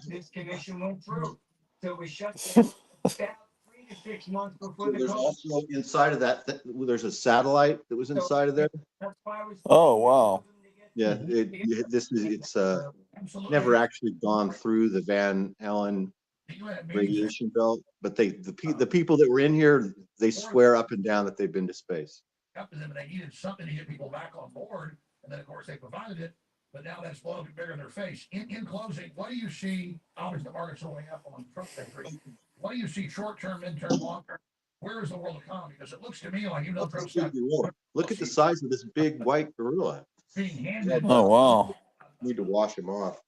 This commission went through, so we shut down about 3 to 6 months before the. There's also inside of that. There's a satellite that was inside of there. Oh wow. Yeah, it's never actually gone through the Van Allen radiation belt, but the people that were in here, they swear up and down that they've been to space. They needed something to get people back on board, and then of course they provided it. But now that's blowing bigger in their face. In closing, what do you see? Obviously, the market's going up on Trump victory. What do you see short-term, mid-term, long-term? Where is the world economy? Because it looks to me like Trump's got. Look at the size of this big white gorilla. Oh wow. Need to wash him off.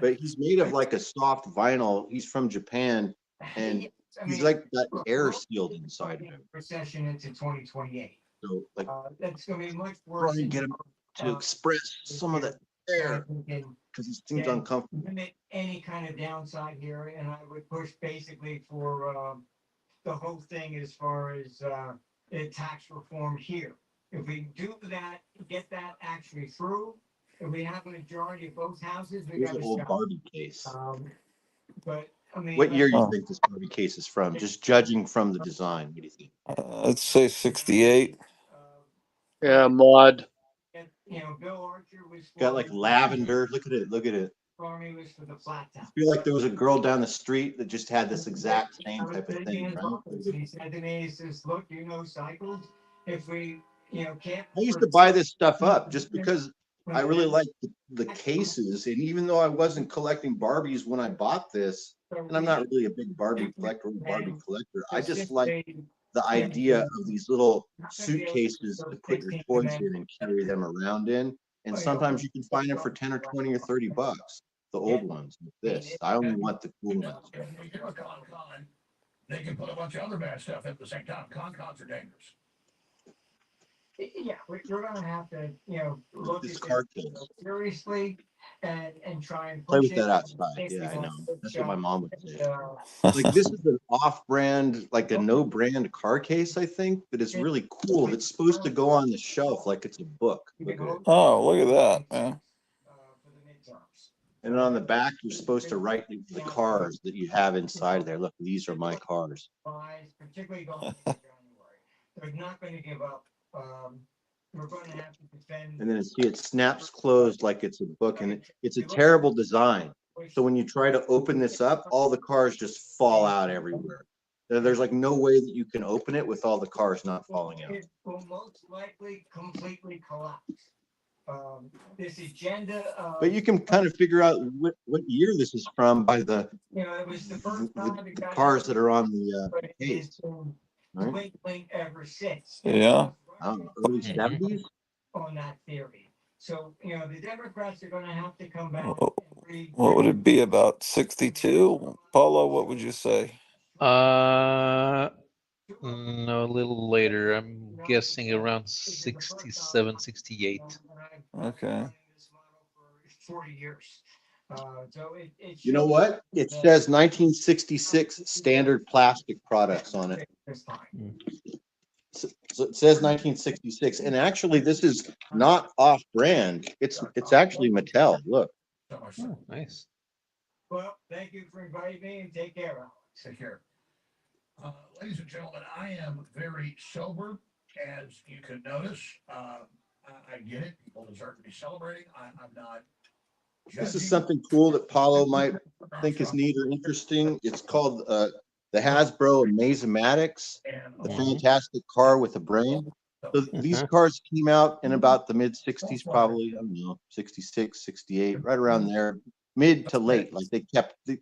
But he's made of like a soft vinyl. He's from Japan, and he's like got air sealed inside of him. Recession into 2028. So like that's going to be much worse. Try and get him to express some of that air because it seems uncomfortable. Limit any kind of downside here, and I would push basically for the whole thing as far as tax reform here. If we do that, get that actually through, if we have a majority of both houses, we got a whole Barbie case. But I mean, what year do you think this Barbie case is from? Just judging from the design, what do you think? I'd say 68. Yeah, Maud. Bill Archer was got like lavender. Look at it. Look at it. Army was for the flat top. I feel like there was a girl down the street that just had this exact same type of thing. Right? He said to me, he says, "Look, cycles. If we, can't." I used to buy this stuff up just because I really like the cases, and even though I wasn't collecting Barbies when I bought this, and I'm not really a big Barbie collector or Barbie collector, I just like the idea of these little suitcases to put your toys in and carry them around in. And sometimes you can find them for 10 or 20 or 30 bucks. the old ones. This I only want the cool ones. If you get a con, they can put a bunch of other bad stuff at the same time. Cons are dangerous. Yeah, you're gonna have to, look This at card this case. seriously and try and Play push with it. that outside. Think Yeah, I know. it's, That's what my mom would say. uh, Like this is an off-brand, like a no-brand car case, I think, that is really cool. It's supposed to go on the shelf like it's a book. Look at it. Oh, look at that, man. for the midterms. And on the back, you're supposed to write the cars that you have inside there. Look, these are my cars. Particularly going into January. They're not going to give up. We're going to have to defend. And then see, it snaps closed like it's a book, and it's a terrible design. So when you try to open this up, all the cars just fall out everywhere. There's like no way that you can open it with all the cars not falling out. It will most likely completely collapse. This agenda. But you can kind of figure out what year this is from by the It was the first time it got cars that are on the but it has case. been Right? twinkling ever since. Yeah. Early 70s. On that theory. So, the Democrats are going to have to come back. What would it be, about 62? Paulo, what would you say? No, a little later. I'm guessing around 67, 68. Okay. 40 years. So You know what? It says 1966 standard plastic products on it. So it says 1966, and actually this is not off-brand. It's actually Mattel. Look. Oh, nice. Well, thank you for inviting me, and take care, Alex. Take care. Ladies and gentlemen, I am very sober, as you can notice. I get it. People deserve to be celebrating. I'm not. This is something cool that Paulo might think is neat or interesting. It's called the Hasbro Amazematics, the fantastic car with a brain. So these cars came out in about the mid 60s, probably, I don't know, 66, 68, right around there, mid to late. Like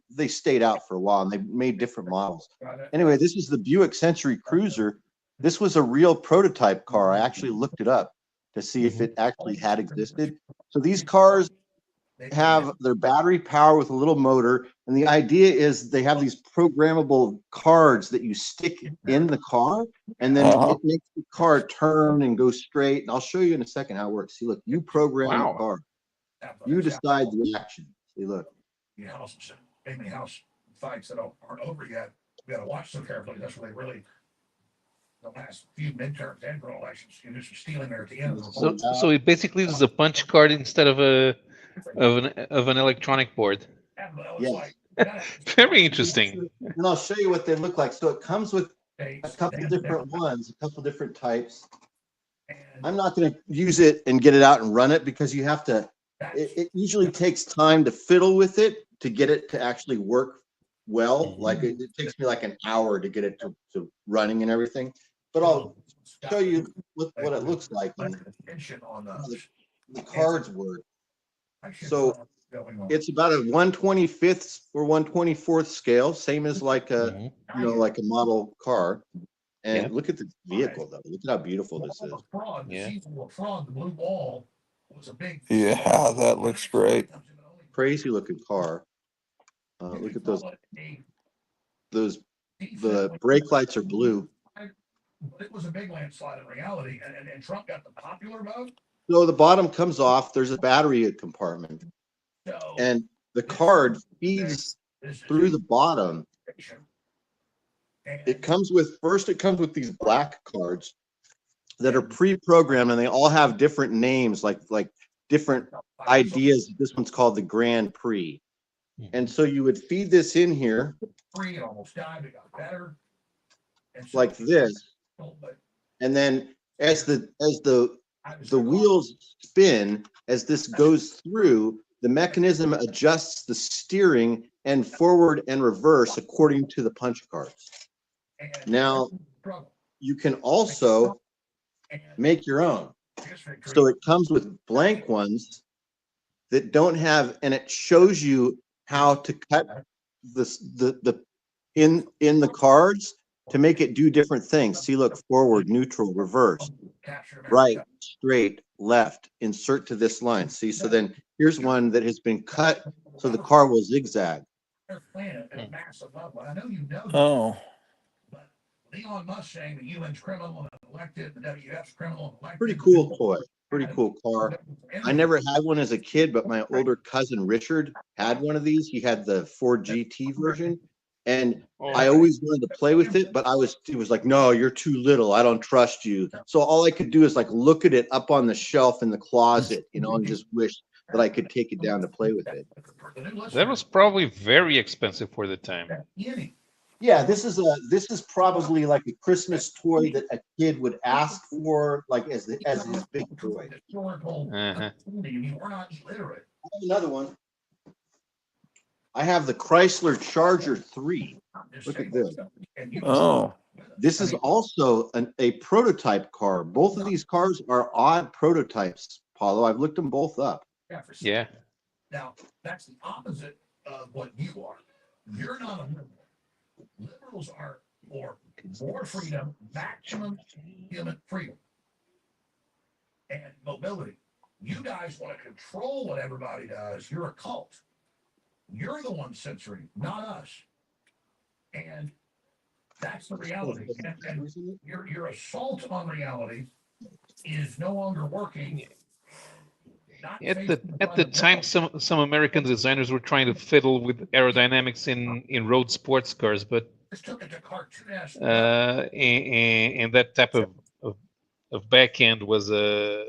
they stayed out for a while, and they made different models. Anyway, this is the Buick Century Cruiser. This was a real prototype car. I actually looked it up to see if it actually had existed. So these cars have their battery power with a little motor, and the idea is they have these programmable cards that you stick in the car, and then it makes the car turn and go straight. And I'll show you in a second how it works. See, look, you program the car, you decide the action. See, look. House fights that aren't over yet. We got to watch so carefully. That's where they really, the last few midterms and general elections, you do some stealing there at the end. So it basically uses a punch card instead of an electronic board. Yes. Very interesting. And I'll show you what they look like. So it comes with a couple different ones, a couple different types. I'm not going to use it and get it out and run it, because you have to, it usually takes time to fiddle with it to get it to actually work well. Like it takes me like an hour to get it to running and everything. But I'll show you what it looks like and the cards work. So it's about a 1/25th or 1/24th scale, same as like a like a model car. And look at the vehicle though. Look at how beautiful this is. Yeah, that looks great. Crazy looking car. Look at those. The brake lights are blue. It was a big landslide in reality, and Trump got the popular vote. So the bottom comes off. There's a battery compartment, and the card feeds through the bottom. It comes with these black cards that are pre-programmed, and they all have different names, like different ideas. This one's called the Grand Prix, and so you would feed this in here like this, and then as the wheels spin, as this goes through, the mechanism adjusts the steering and forward and reverse according to the punch cards. Now, you can also make your own. So it comes with blank ones that don't have, and it shows you how to cut in the cards to make it do different things. See, look, forward, neutral, reverse, right, straight, left, insert to this line. See, so then here's one that has been cut So the car will zigzag. Their planet at a massive level. I know you know that, Oh, but Elon Musk saying the UN's criminal and elected, the WF's criminal and elected. Pretty cool toy. Pretty cool car. I never had one as a kid, but my older cousin Richard had one of these. He had the Ford GT version, and I always wanted to play with it, but it was like, no, you're too little. I don't trust you. So all I could do is like look at it up on the shelf in the closet, and just wish that I could take it down to play with it. That was probably very expensive for the time. Yeah, this is probably like a Christmas toy that a kid would ask for, like as his big toy. Uh-huh. We're not illiterate. I have another one. I have the Chrysler Charger 3. Look at this. oh, This is also a prototype car. Both of these cars are odd prototypes, Paulo. I've looked them both up. Yeah. Now, that's the opposite of what you are. You're not a liberal. Liberals are for more freedom, maximum human freedom, and mobility. You guys want to control what everybody does. You're a cult. You're the one censoring, not us. And that's the reality. And your assault on reality is no longer working. At the time, some American designers were trying to fiddle with aerodynamics in road sports cars, but and that type of back end was they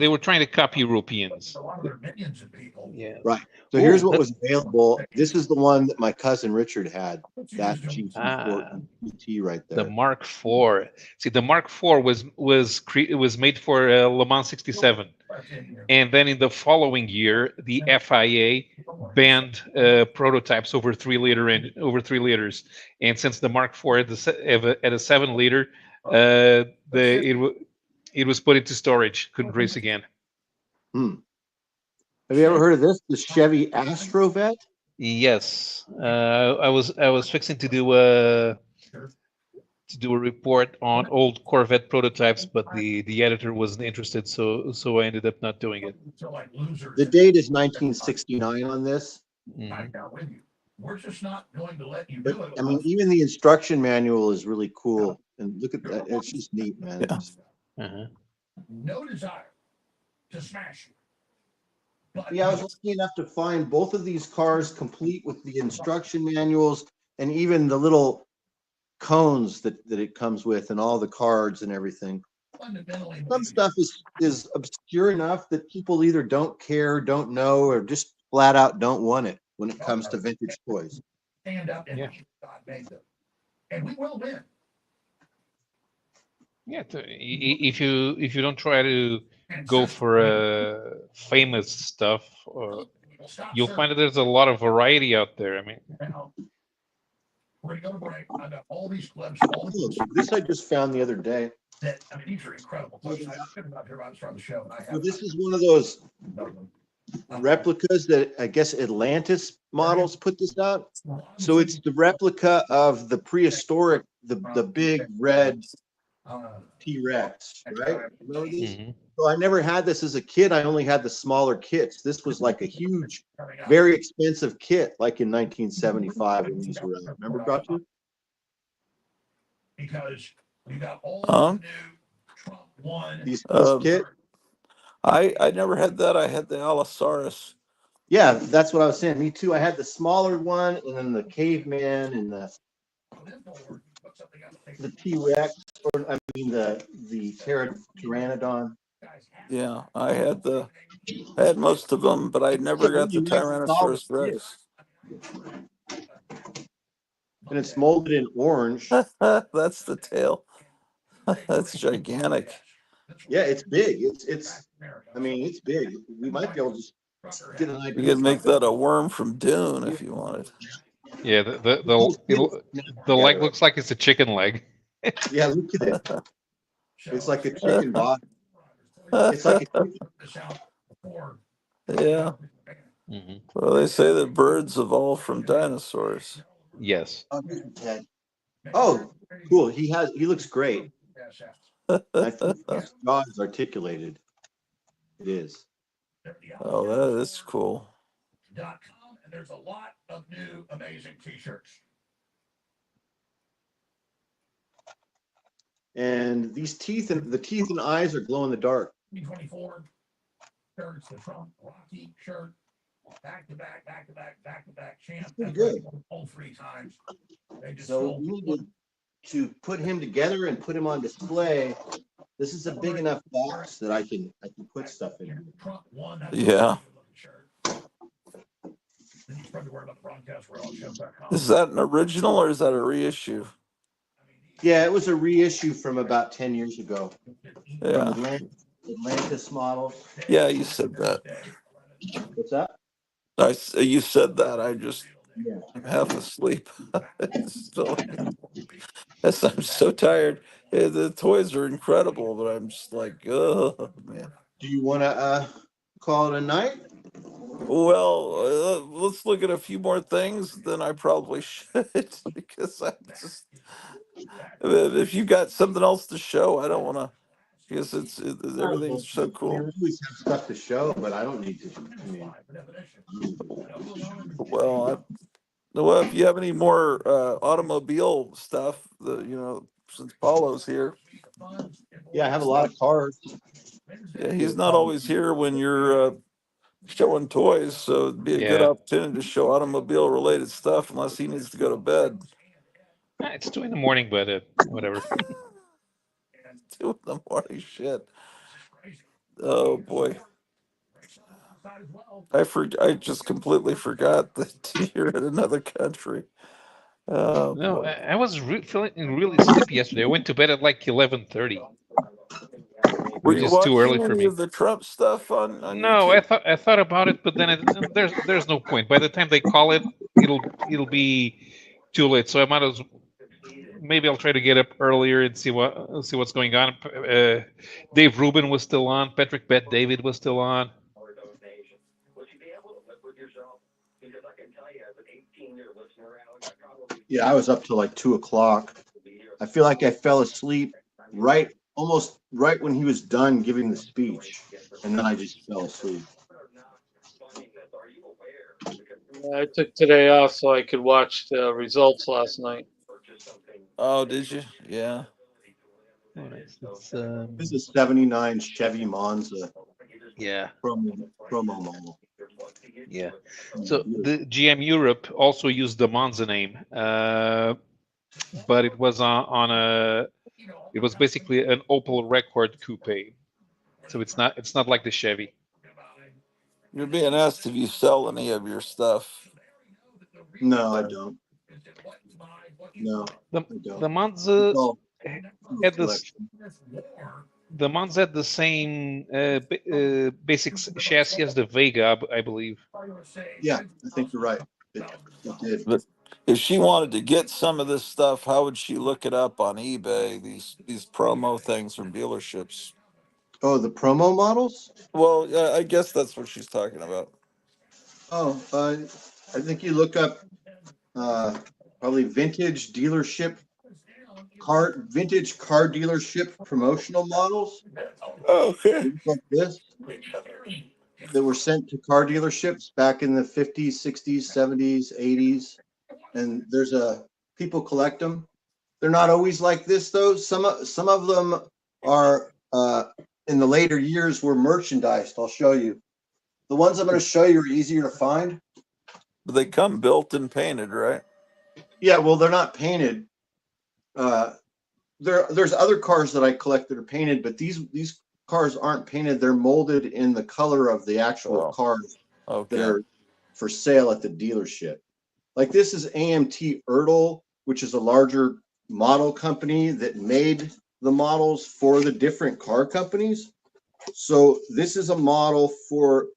were trying to copy Europeans. Yeah. Right. So here's what was available. This is the one that my cousin Richard had. That GT right there. The Mark IV. See, the Mark IV was made for Le Mans '67, and then in the following year, the FIA banned prototypes over 3 liters, and since the Mark IV at a 7 liter, it was put into storage. Couldn't race again. Have you ever heard of this? The Chevy Astrovet? Yes, I was fixing to do a report on old Corvette prototypes, but the editor wasn't interested, so I ended up not doing it. The date is 1969 on this. We're just not going to let you But do it. I mean, even the instruction manual is really cool. And look at that. It's just neat, man. Yeah. No desire to smash you. But Yeah, I was lucky enough to find both of these cars complete with the instruction manuals and even the little cones that it comes with and all the cards and everything. fundamentally, Some stuff is obscure enough that people either don't care, don't know, or just flat out don't want it when it comes to vintage toys. stand up and God made them. And we will win. Yeah, if you don't try to go for famous stuff, you'll find that there's a lot of variety out there. I mean, we're gonna go to break. I've got all these clips. This I just found the other day. That I mean, these are incredible clips. I couldn't have here about to start the show. So this is one of those replicas that I guess Atlantis models put this out. So it's the replica of the prehistoric, the big red T-Rex, right? Remember these? mm-hmm. So I never had this as a kid. I only had the smaller kits. This was like a huge, very expensive kit, like in 1975 when these were out. Remember, Gotcha? Because we got all the new Trump one. This kit? I never had that. I had the Allosaurus. Yeah, that's what I was saying. Me too. I had the smaller one, and then the caveman, and the T-Rex, or I mean the Pteranodon. Yeah, I had most of them, but I never got the Tyrannosaurus Rex. And it's molded in orange. That's the tail. That's gigantic. Yeah, it's big. It's. I mean, it's big. We might be able to just get an idea. You could make that a worm from Dune if you wanted. Yeah, the leg looks like it's a chicken leg. Yeah, look at it. It's like a chicken body. It's like a chicken. Yeah. Mm-hmm. Well, they say that birds evolved from dinosaurs. Yes. Oh, cool. He looks great. I think his jaw is articulated. It is. Oh, that is cool. .com, and there's a lot of new amazing t-shirts. And these teeth and the teeth and eyes are glow in the dark. 24 shirts, the Trump Rocky shirt, back-to-back champ. Pretty good. All 3 times. They just So sold we need to put him together and put him on display. This is a big enough box that I can put stuff in. Trump won that Yeah. shirt. Then you spread the word about the broadcast world.com. Is that an original or is that a reissue? Yeah, it was a reissue from about 10 years ago. Yeah. From Atlantis model. Yeah, you said that. What's that? You said that. Yeah. I'm half asleep. Still, yes, I'm so tired. The toys are incredible, but I'm just like, oh man. Do you want to call it a night? Well, let's look at a few more things. Then I probably should because I'm just. If you got something else to show, I don't want to. Because everything's so We cool. always have stuff to show, but I don't need to. I mean, Well, if you have any more automobile stuff, since Paulo's here, yeah, I have a lot of cars. yeah, he's not always here when you're showing toys, so it'd be a good Yeah. opportunity to show automobile related stuff, unless he needs to go to bed. It's 2 in the morning, but whatever. 2 in the morning, shit. Oh boy, I just completely forgot that you're in another country. Oh No, boy. I was feeling really sleepy yesterday. I went to bed at like 11:30, Were which you is too early watching for any me. of the Trump stuff on No, I YouTube? thought about it, but then there's no point. By the time they call it, it'll be too late. So I might as maybe I'll try to get up earlier and see what's going on. Dave Rubin was still on. Patrick Bet David was still on. Yeah, I was up till like 2 o'clock. I feel like I fell asleep almost right when he was done giving the speech, and then I just fell asleep. I took today off so I could watch the results last night. Oh, did you? Yeah. It's, This is a '79 Chevy Monza yeah. promo model. Yeah. So the GM Europe also used the Monza name, but it was on a. It was basically an Opel Record coupe, so it's not like the Chevy. You're being asked if you sell any of your stuff. No, I don't. No, The I don't. the Monza It's all had this. collection. The Monza had the same basic chassis as the Vega, I believe. Yeah, I think you're right. It did. But if she wanted to get some of this stuff, how would she look it up on eBay? These promo things from dealerships. Oh, the promo models? Well, yeah, I guess that's what she's talking about. Oh, I think you look up probably vintage car dealership promotional models. Okay. Like this that were sent to car dealerships back in the 50s, 60s, 70s, 80s. And people collect them. They're not always like this though. Some of them are in the later years were merchandised. I'll show you. The ones I'm going to show you are easier to find. But they come built and painted, right? Yeah, well, they're not painted. There's other cars that I collect that are painted, but these cars aren't painted. They're molded in the color of the actual cars that are for sale at the dealership. Like this is AMT Ertl, which is a larger model company that made the models for the different car companies. So this is a model for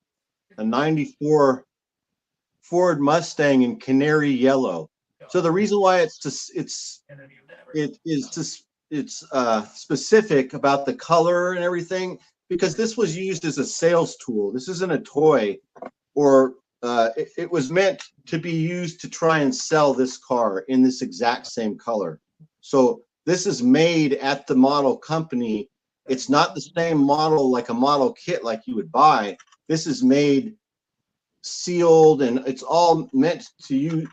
a 94 Ford Mustang in canary yellow. So the reason why it's specific about the color and everything, because this was used as a sales tool. This isn't a toy, or it was meant to be used to try and sell this car in this exact same color. So this is made at the model company. It's not the same model like a model kit like you would buy. This is made, sealed, and it's all meant to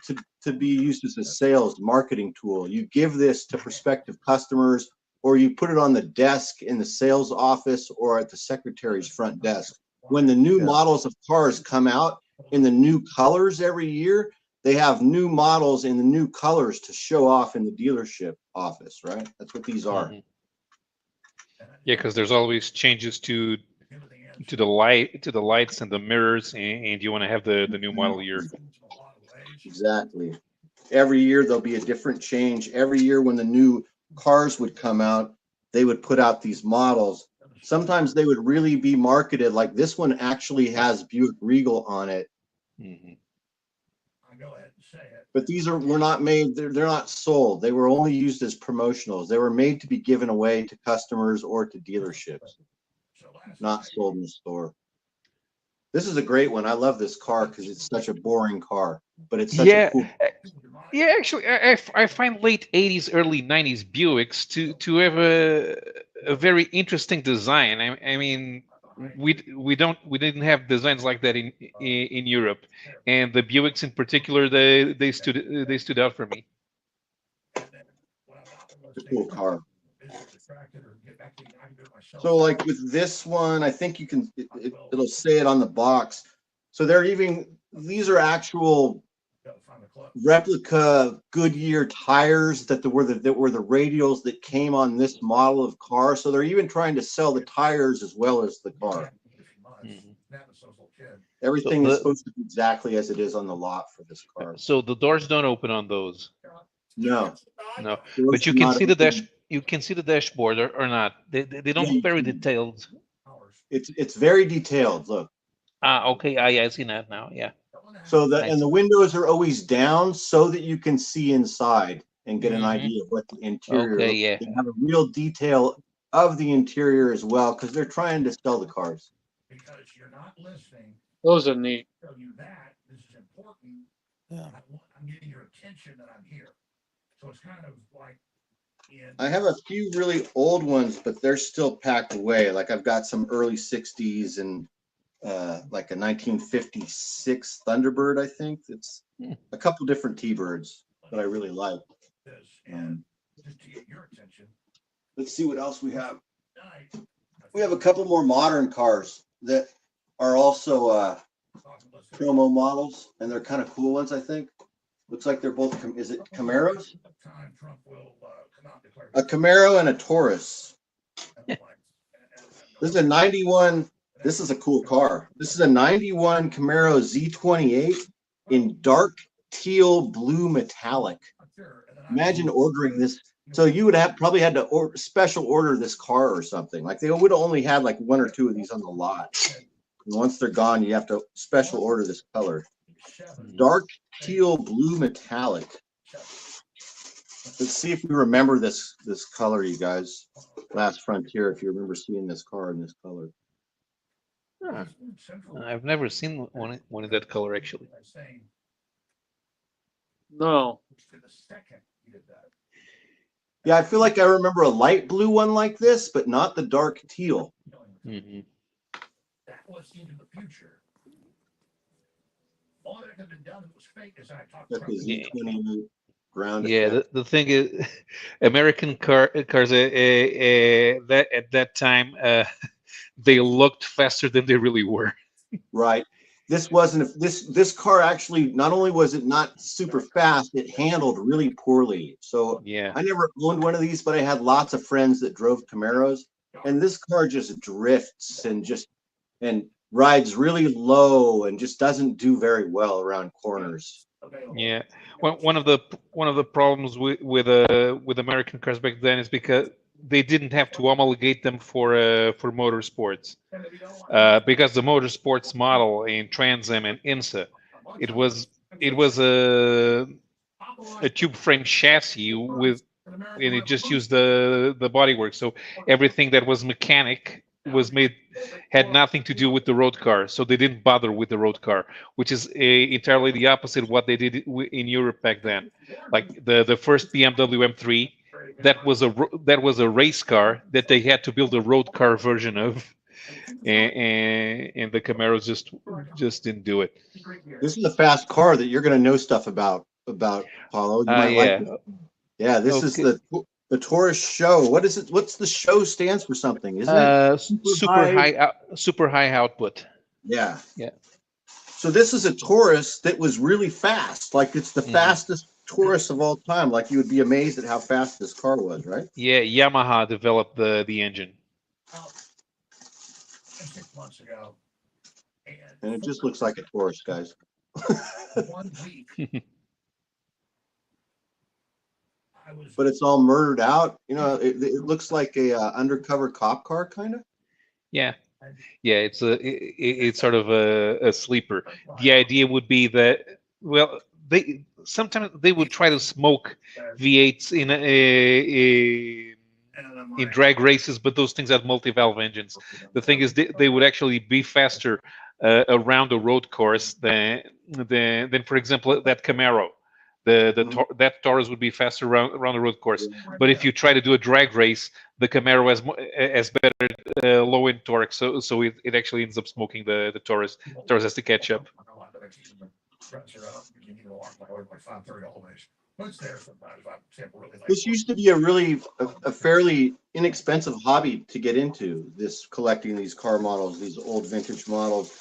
be used as a sales marketing tool. You give this to prospective customers, or you put it on the desk in the sales office or at the secretary's front desk. When the new models of cars come out in the new colors every year, they have new models in the new colors to show off in the dealership office, right? That's what these are. Yeah, because there's always changes to the lights and the mirrors, and you want to have the new model year. Exactly. Every year there'll be a different change. Every year when the new cars would come out, they would put out these models. Sometimes they would really be marketed, like this one actually has Buick Regal on it. But these were not made, they're not sold. They were only used as promotionals. They were made to be given away to customers or to dealerships, not sold in the store. This is a great one. I love this car because it's such a boring car, but it's such a cool. Yeah, actually, I find late 80s, early 90s Buicks to have a very interesting design. I mean, we didn't have designs like that in Europe, and the Buicks in particular, they stood out for me. It's a cool car. So like with this one, I think you can, it'll say it on the box. So these are actual replica Goodyear tires that were the radials that came on this model of car. So they're even trying to sell the tires as well as the car. Everything is supposed to be exactly as it is on the lot for this car. So the doors don't open on those. No. But you can see the dash. You can see the dashboard or not. They don't look very detailed. It's very detailed. Look. Okay. I see that now. Yeah. So the windows are always down so that you can see inside and get an idea of what the interior. Okay. Yeah. They have a real detail of the interior as well because they're trying to sell the cars. Because you're not listening. Those are neat. Tell you that this is important. Yeah. I'm getting your attention that I'm here. So it's kind of like. I have a few really old ones, but they're still packed away. Like I've got some early 60s and like a 1956 Thunderbird, I think. It's a couple different T-Birds that I really like. Just to get your attention. Let's see what else we have. We have a couple more modern cars that are also promo models, and they're kind of cool ones, I think. Looks like they're both, is it Camaros? A Camaro and a Taurus. This is a 91. This is a cool car. This is a 91 Camaro Z28 in dark teal blue metallic. Imagine ordering this. So you would have probably had to special order this car or something. Like they would have only had like one or two of these on the lot. And once they're gone, you have to special order this color. Dark teal blue metallic. Let's see if we remember this color, you guys. Last Frontier, if you remember seeing this car in this color. I've never seen one in that color actually. No. Yeah, I feel like I remember a light blue one like this, but not the dark teal. Mm-hmm. That was into the future. All that could have been done that was fake is I talked about Z28 ground. Yeah, the thing is, American cars that at that time they looked faster than they really were. Right. This wasn't this car actually, not only was it not super fast, it handled really poorly. So yeah, I never owned one of these, but I had lots of friends that drove Camaros, and this car just drifts and rides really low and just doesn't do very well around corners. Yeah. One of the problems with American cars back then is because they didn't have to homologate them for motorsports, because the motorsports model in Trans Am and IMSA, it was a tube frame chassis and it just used the bodywork. So everything that was mechanic had nothing to do with the road car. So they didn't bother with the road car, which is entirely the opposite of what they did in Europe back then. Like the first BMW M3, that was a race car that they had to build a road car version of, and the Camaros just didn't do it. This is a fast car that you're going to know stuff about, Paulo. You might like Yeah. it. Yeah, this is Okay. the Taurus show. What is it? What's the show stands for something, isn't it? Super high output. Yeah. Yeah. So this is a Taurus that was really fast. Like it's the Mhm. fastest Taurus of all time. Like you would be amazed at how fast this car was, right? Yeah, Yamaha developed the engine. 6 months ago. And it just looks like a Taurus, guys. 1 week. But it's all murdered out. You know, it looks like a undercover cop car, kind of. Yeah, it's sort of a sleeper. The idea would be that, well, they sometimes they would try to smoke V8s in drag races, but those things had multi-valve engines. The thing is, they would actually be faster around a road course than for example, that Camaro. That Taurus would be faster around the road course. But if you try to do a drag race, the Camaro has better low end torque, so it actually ends up smoking the Taurus. Taurus has to catch up. This used to be a fairly inexpensive hobby to get into. This collecting these car models, these old vintage models.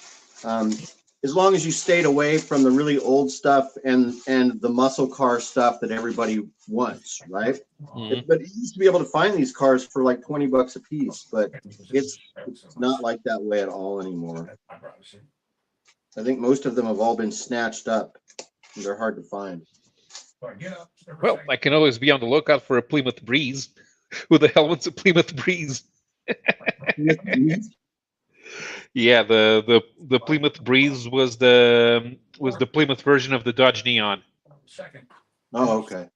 As long as you stayed away from the really old stuff and the muscle car stuff that everybody wants, right? Mhm. But you used to be able to find these cars for like $20 a piece, but it's not like that way at all anymore. I think most of them have all been snatched up. They're hard to find. Well, I can always be on the lookout for a Plymouth Breeze. Who the hell wants a Plymouth Breeze? Yeah, the Plymouth Breeze was the Plymouth version of the Dodge Neon. Oh, okay.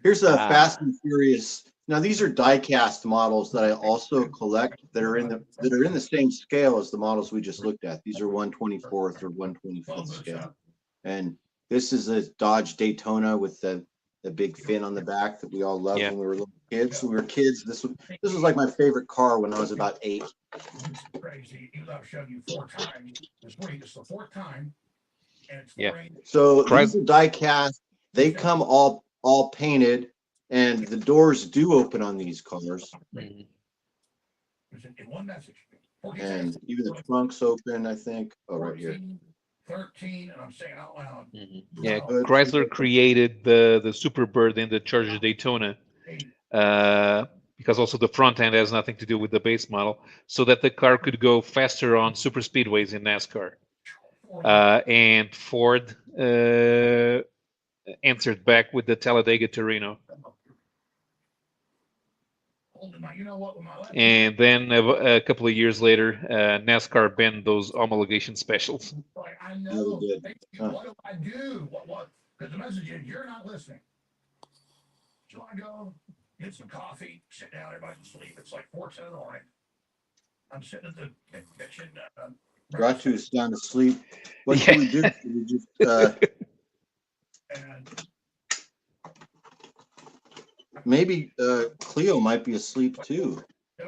Here's a Fast and Furious. Now these are die-cast models that I also collect that are in the same scale as the models we just looked at. These are 1/24th or 1/25th scale. And this is a Dodge Daytona with the big fin on the back that we all loved when we were little kids. When we were kids, this was like my favorite car when I was about 8. Crazy. I've shown you 4 times. This week is the 4th time. Yeah. So these are die-cast. They come all painted, and the doors do open on these cars. Mhm. In one message. And even the trunk's open, I think. Oh, right here. 13, and I'm saying out loud. Yeah, Chrysler created the Superbird in the Charger Daytona because also the front end has nothing to do with the base model, so that the car could go faster on super speedways in NASCAR. And Ford answered back with the Talladega Torino. And then a couple of years later, NASCAR banned those homologation specials. I know. What do I do? What? Because the message is you're not listening. So I go get some coffee, sit down, everybody's asleep. It's like 4:10 in the morning. I'm sitting at the kitchen. Ratu is down to sleep. What can we do? Can we just maybe Cleo might be asleep too.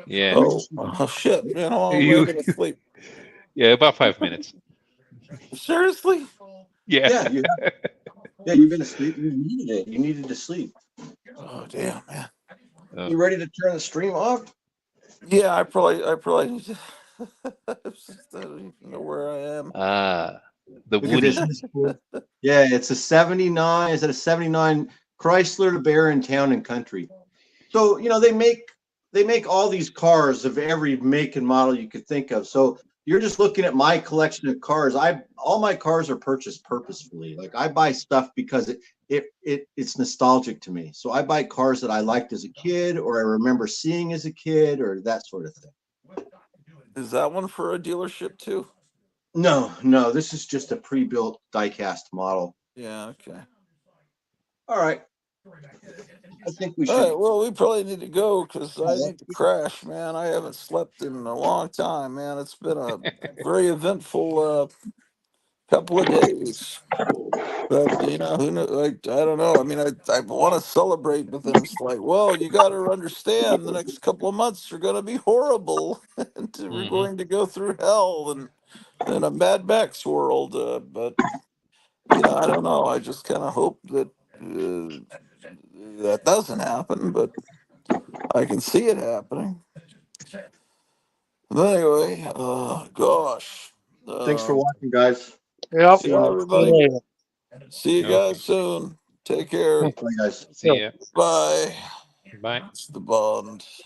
Yeah. Oh shit! Man, how long am I gonna sleep? Yeah, about 5 minutes. Seriously? Yeah. You're gonna sleep. You needed it. You needed to sleep. Oh damn, man. You ready to turn the stream off? Yeah, I probably need to. I don't even know where I am. The Look at Woody. this. This is cool. Yeah, it's a 79. Is it a 79 Chrysler Bear in Town and Country? So they make all these cars of every make and model you could think of. So you're just looking at my collection of cars. All my cars are purchased purposefully. Like I buy stuff because it's nostalgic to me. So I buy cars that I liked as a kid, or I remember seeing as a kid, or that sort of thing. Is that one for a dealership too? No, this is just a pre-built die-cast model. Yeah, okay. All right. I think we should. All right, well, we probably need to go because I need to crash, man. I haven't slept in a long time, man. It's been a very eventful couple of days. But you know, who know? Like, I don't know. I mean, I want to celebrate, but then it's like, well, you got to understand, the next couple of months are going to be horrible, and we're Hmm. going to go through hell and in a Mad Max world. But you know, I don't know. I just kind of hope that that doesn't happen, but I can see it happening. But anyway, gosh. Thanks for Um, watching, guys. Yep. See you yeah, next See time. everybody. you later. See you Okay. guys soon. Take care. Bye, guys. See ya. Bye. Bye. It's the bond.